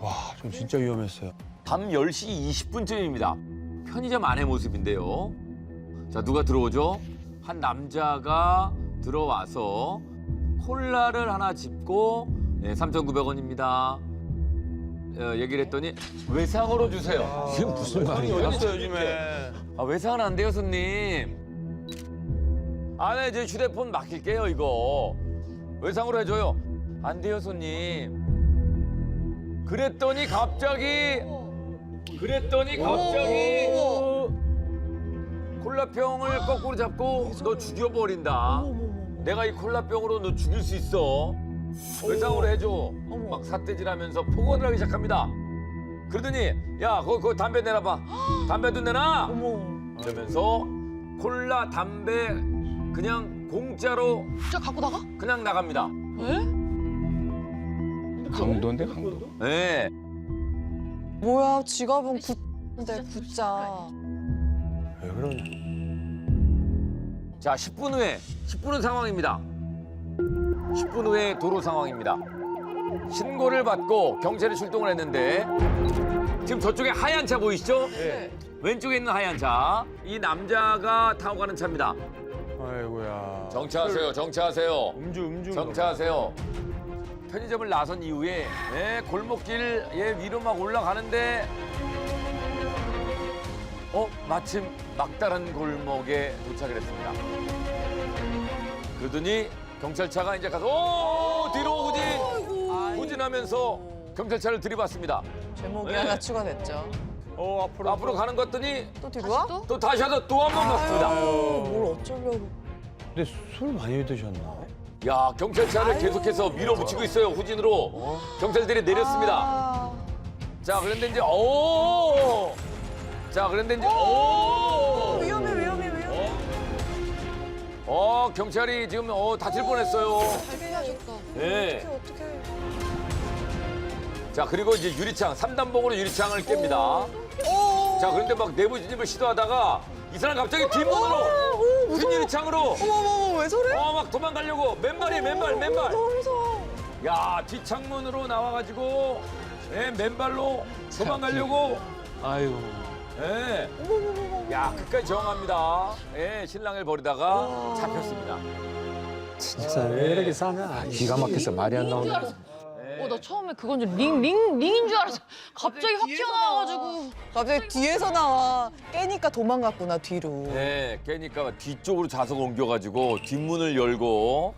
와, 좀 진짜 위험했어요. 밤 10시 20분쯤입니다. 편의점 안의 모습인데요. 자, 누가 들어오죠? 한 남자가 들어와서 콜라를 하나 집고 3,900원입니다. 얘기를 했더니 외상으로 주세요. 이게 무슨 말이에요? 어디 있어요, 요즘에? 외상은 안 돼요, 손님. 네, 제 휴대폰 맡길게요, 이거. 외상으로 해줘요. 안 돼요, 손님. 그랬더니 갑자기 콜라병을 거꾸로 잡고 너 죽여버린다. 내가 이 콜라병으로 너 죽일 수 있어. 외상으로 해줘. 막 삿대질하면서 폭언을 하기 시작합니다. 그러더니 야, 그거 담배 내놔봐. 담배도 내놔. 이러면서 콜라, 담배 그냥 공짜로 진짜 갖고 나가? 그냥 나갑니다. 강도인데, 강도? 네. 뭐야, 지갑은 굿인데 굿자. 왜 그러냐. 자, 10분 후 상황입니다. 10분 후에 도로 상황입니다. 신고를 받고 경찰이 출동을 했는데 지금 저쪽에 하얀 차 보이시죠? 네. 왼쪽에 있는 하얀 차. 이 남자가 타고 가는 차입니다. 아이고야. 정차하세요. 음주. 정차하세요. 편의점을 나선 이후에 골목길 위로 막 올라가는데 마침 막다른 골목에 도착을 했습니다. 그러더니 경찰차가 이제 가서 뒤로 후진하면서 경찰차를 들이받습니다. 제목이 네. 하나 추가됐죠. 앞으로 가는 것 같더니 또 뒤로 와? 또 다시 와서 또 한 번 갔습니다. 뭘 어쩌려고. 근데 술 많이 드셨나? 야, 경찰차를 계속해서 밀어붙이고 있어요, 후진으로. 경찰들이 내렸습니다. 자, 그런데 이제 위험해. 경찰이 지금 다칠 뻔했어요. 하셨다. 네. 어떡해. 자, 그리고 이제 유리창, 3단봉으로 유리창을 깹니다. 자, 그런데 막 내부 진입을 시도하다가 이 사람 갑자기 뒷문으로, 뒷 유리창으로. 어머, 왜 저래? 막 도망가려고. 맨발. 너무 무서워. 야, 뒷창문으로 나와가지고 맨발로 도망가려고. 아유. 예. 야, 끝까지 저항합니다. 예, 신랑을 버리다가 잡혔습니다. 진짜 왜 이렇게 싸냐. 기가 막혀서 말이 안 나오네. 나 처음에 그건 줄 링인 줄 알았어. 갑자기 확 튀어나와가지고. 갑자기 뒤에서 나와. 깨니까 도망갔구나, 뒤로. 네, 깨니까 뒤쪽으로 좌석 옮겨가지고 뒷문을 열고.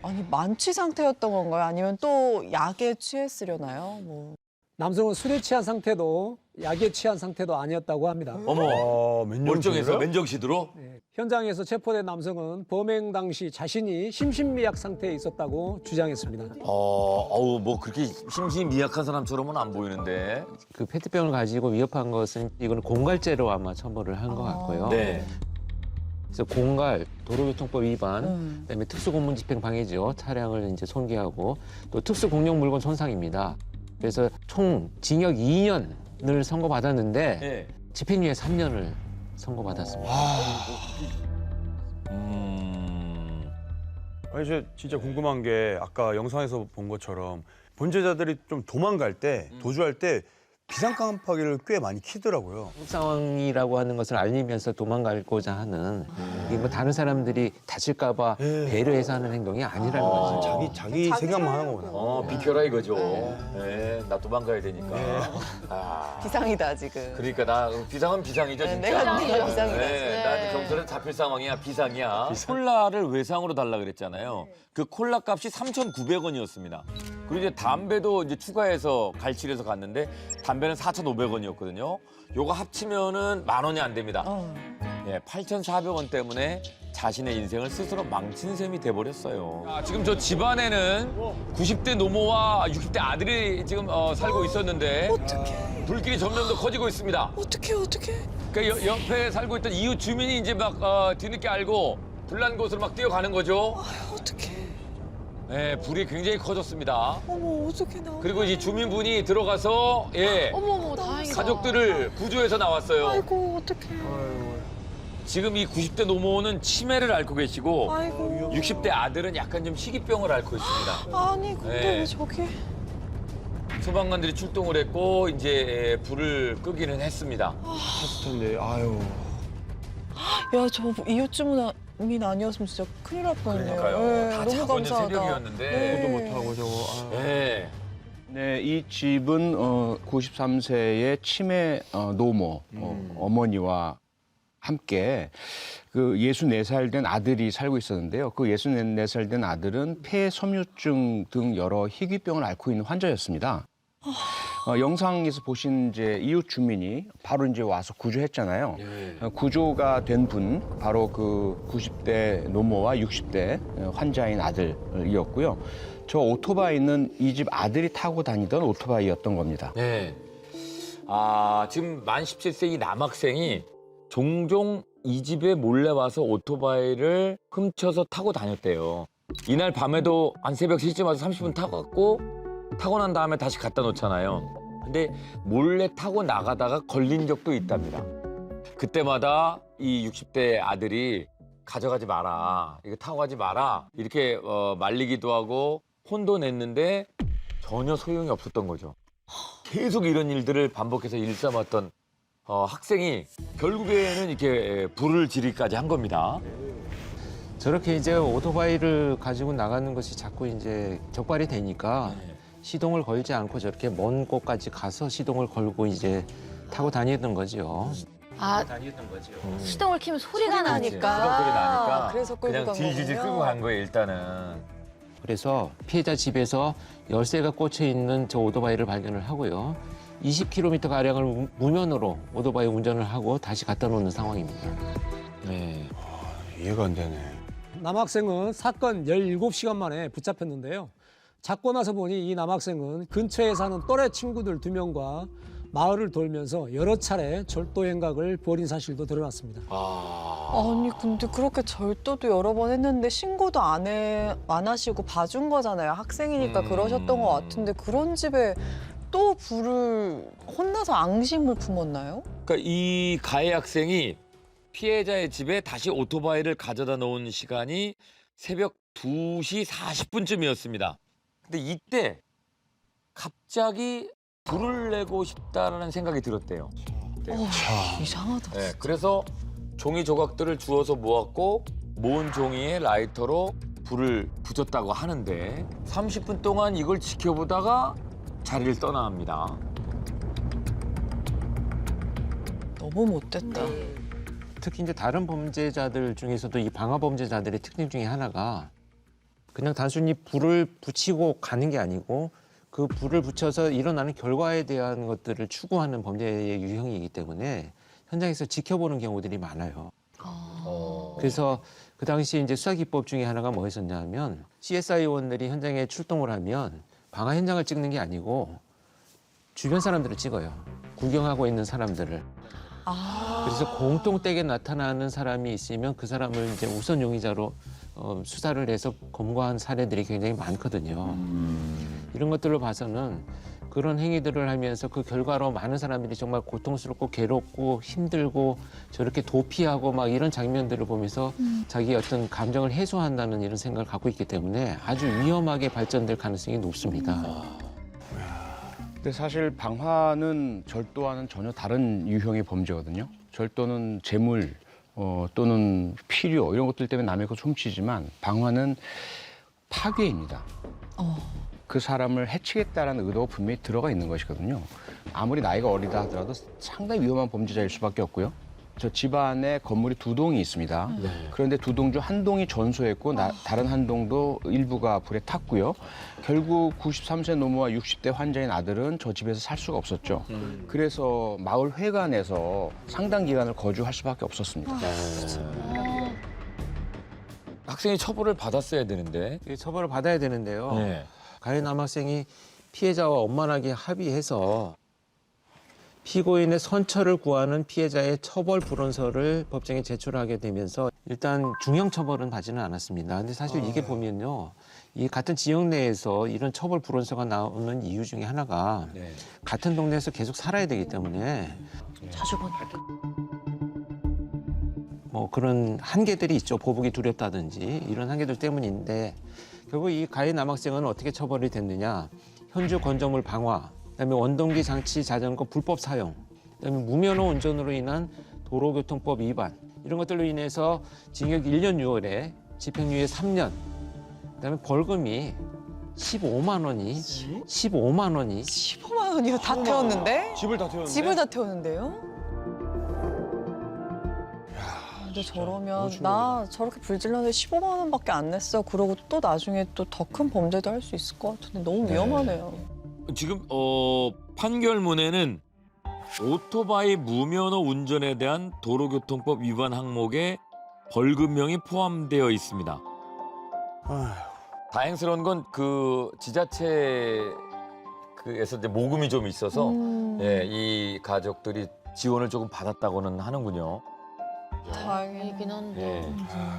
아니, 만취 상태였던 건가요? 아니면 또 약에 취했으려나요? 뭐. 남성은 술에 취한 상태도 약에 취한 상태도 아니었다고 합니다. 어머, 멀쩡해서 맨정신으로? 현장에서 체포된 남성은 범행 당시 자신이 심신미약 상태에 있었다고 주장했습니다. 뭐 그렇게 심신미약한 사람처럼은 안 보이는데. 그 페트병을 가지고 위협한 것은 이거는 공갈죄로 아마 처벌을 한 것 같고요. 네. 그래서 공갈, 도로교통법 위반, 그다음에 특수공무집행 방해죠. 차량을 이제 손괴하고 또 특수공용물건 손상입니다. 그래서 총 징역 2년을 선고받았는데 네. 집행유예 3년을 선고받았습니다. 아니 저 진짜 궁금한 게 아까 영상에서 본 것처럼 범죄자들이 좀 도망갈 때 도주할 때 비상깜빡이를 꽤 많이 켜더라고요. 상황이라고 하는 것을 알리면서 도망가고자 하는 이게 뭐 다른 사람들이 다칠까봐 배려해서 하는 행동이 아니라는 거죠. 자기 생각만 하는 거구나. 비켜라 이거죠. 네, 나 도망가야 되니까. 비상이다, 지금. 그러니까 나 비상은 비상이죠, 진짜. 내가 비상이다. 네, 나한테 경찰은 잡힐 상황이야, 비상이야. 콜라를 외상으로 달라 그랬잖아요. 그 콜라 값이 3,900원이었습니다. 그리고 이제 담배도 이제 추가해서 갈취해서 갔는데 담배는 4,500원이었거든요. 요거 합치면은 10,000원이 안 됩니다. 예, 8,400원 때문에 자신의 인생을 스스로 망친 셈이 돼버렸어요. 지금 저 집안에는 90대 노모와 60대 아들이 지금 살고 있었는데 불길이 점점 더 커지고 있습니다. 어떡해. 그러니까 옆에 살고 있던 이웃 주민이 이제 막 뒤늦게 알고 불난 곳으로 막 뛰어가는 거죠. 어떡해. 네, 불이 굉장히 커졌습니다. 어머, 어떡해, 나. 그리고 이 주민분이 들어가서 어머, 다행이다. 가족들을 구조해서 나왔어요. 아이고, 어떡해. 지금 이 90대 노모는 치매를 앓고 계시고 아이고. 60대 아들은 약간 좀 희귀병을 앓고 있습니다. 아니, 근데 네. 왜 저기. 소방관들이 출동을 했고 이제 불을 끄기는 했습니다. 했을 텐데 아유. 야, 저 이웃 주민 아니었으면 진짜 큰일 날 뻔했네요. 그러니까요. 다 너무 자고 있는 감사하다. 새벽이었는데 저도 못하고 저거. 네. 네, 이 집은 93세의 치매 노모 어머니와 함께 그 64살 된 아들이 살고 있었는데요. 그 64살 된 아들은 폐섬유증 등 여러 희귀병을 앓고 있는 환자였습니다. 영상에서 보신 이제 이웃 주민이 바로 이제 와서 구조했잖아요. 구조가 된 분 바로 그 90대 노모와 60대 환자인 아들이었고요. 저 오토바이는 이 집 아들이 타고 다니던 오토바이였던 겁니다. 네. 지금 만 17세 이 남학생이 종종 이 집에 몰래 와서 오토바이를 훔쳐서 타고 다녔대요. 이날 밤에도 한 새벽 3시쯤 와서 30분 타고 난 다음에 다시 갖다 놓잖아요. 근데 몰래 타고 나가다가 걸린 적도 있답니다. 그때마다 이 60대 아들이 가져가지 마라, 이거 타고 가지 마라 이렇게 말리기도 하고 혼도 냈는데 전혀 소용이 없었던 거죠. 계속 이런 일들을 반복해서 일삼았던 학생이 결국에는 이렇게 불을 지르기까지 한 겁니다. 저렇게 이제 오토바이를 가지고 나가는 것이 자꾸 이제 적발이 되니까 시동을 걸지 않고 저렇게 먼 곳까지 가서 시동을 걸고 이제 타고 다니던 거죠. 다니던 거죠. 시동을 키면 소리가 나니까. 시동 소리 나니까 그래서 끌고 그냥 간 질질질 거군요. 끌고 간 거예요, 일단은. 그래서 피해자 집에서 열쇠가 꽂혀 있는 저 오토바이를 발견을 하고요. 20km 가량을 무면으로 오토바이 운전을 하고 다시 갖다 놓는 상황입니다. 네. 이해가 안 되네. 남학생은 사건 17시간 만에 붙잡혔는데요. 잡고 나서 보니 이 남학생은 근처에 사는 또래 친구들 2명과 마을을 돌면서 여러 차례 절도 행각을 벌인 사실도 드러났습니다. 아니, 근데 그렇게 절도도 여러 번 했는데 신고도 안 하시고 봐준 거잖아요. 학생이니까 그러셨던 것 같은데 그런 집에 또 불을 혼나서 앙심을 품었나요? 그러니까 이 가해 학생이 피해자의 집에 다시 오토바이를 가져다 놓은 시간이 새벽 2시 40분쯤이었습니다. 근데 이때 갑자기 불을 내고 싶다라는 생각이 들었대요. 이상하다. 네, 그래서 종이 조각들을 주워서 모았고 모은 종이에 라이터로 불을 붙였다고 하는데 30분 동안 이걸 지켜보다가 자리를 떠나갑니다. 너무 못됐다. 특히 이제 다른 범죄자들 중에서도 이 방화 범죄자들의 특징 중에 하나가 그냥 단순히 불을 붙이고 가는 게 아니고 그 불을 붙여서 일어나는 결과에 대한 것들을 추구하는 범죄의 유형이기 때문에 현장에서 지켜보는 경우들이 많아요. 그래서 그 당시 이제 수사기법 중에 하나가 뭐였었냐면 CSI원들이 현장에 출동을 하면 방화 현장을 찍는 게 아니고 주변 사람들을 찍어요. 구경하고 있는 사람들을. 그래서 공통되게 나타나는 사람이 있으면 그 사람을 이제 우선 용의자로 수사를 해서 검거한 사례들이 굉장히 많거든요. 이런 것들을 봐서는 그런 행위들을 하면서 그 결과로 많은 사람들이 정말 고통스럽고 괴롭고 힘들고 저렇게 도피하고 막 이런 장면들을 보면서 자기 어떤 감정을 해소한다는 이런 생각을 갖고 있기 때문에 아주 위험하게 발전될 가능성이 높습니다. 근데 사실 방화는 절도와는 전혀 다른 유형의 범죄거든요. 절도는 재물 또는 필요 이런 것들 때문에 남의 것 훔치지만 방화는 파괴입니다. 그 사람을 해치겠다라는 의도가 분명히 들어가 있는 것이거든요. 아무리 나이가 어리다 하더라도 상당히 위험한 범죄자일 수밖에 없고요. 저 집안에 건물이 2동이 있습니다. 그런데 2동 중 1동이 전소했고 다른 1동도 일부가 불에 탔고요. 결국 93세 노모와 60대 환자인 아들은 저 집에서 살 수가 없었죠. 그래서 마을 회관에서 상당 기간을 거주할 수밖에 없었습니다. 학생이 처벌을 받았어야 되는데. 처벌을 받아야 되는데요. 네. 가해 남학생이 피해자와 원만하게 합의해서 피고인의 선처를 구하는 피해자의 처벌 불원서를 법정에 제출하게 되면서 일단 중형 처벌은 받지는 않았습니다. 근데 사실 이게 보면요. 이 같은 지역 내에서 이런 처벌 불원서가 나오는 이유 중에 하나가 같은 동네에서 계속 살아야 되기 때문에 자주 보니까. 뭐 그런 한계들이 있죠. 보복이 두렵다든지 이런 한계들 때문인데 결국 이 가해 남학생은 어떻게 처벌이 됐느냐. 현주 건조물 방화, 그다음에 원동기 장치 자전거 불법 사용, 그다음에 무면허 운전으로 인한 도로교통법 위반 이런 것들로 인해서 징역 1년 6월에 집행유예 3년, 그다음에 벌금이 15만 원이 15만 원이 15만 원이요? 다 태웠는데? 집을 다 태웠는데? 집을 다 태웠는데요? 근데 저러면 나 저렇게 불질렀는데 15만 원밖에 안 냈어. 그러고 또 나중에 또 더 큰 범죄도 할 수 있을 것 같은데 너무 위험하네요. 지금 판결문에는 오토바이 무면허 운전에 대한 도로교통법 위반 항목에 벌금형이 포함되어 있습니다. 다행스러운 건 그 지자체에서 이제 모금이 좀 있어서 예, 이 가족들이 지원을 조금 받았다고는 하는군요. 다행이긴 한데. 예.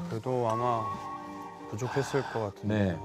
그래도 아마 부족했을 것 같은데. 네.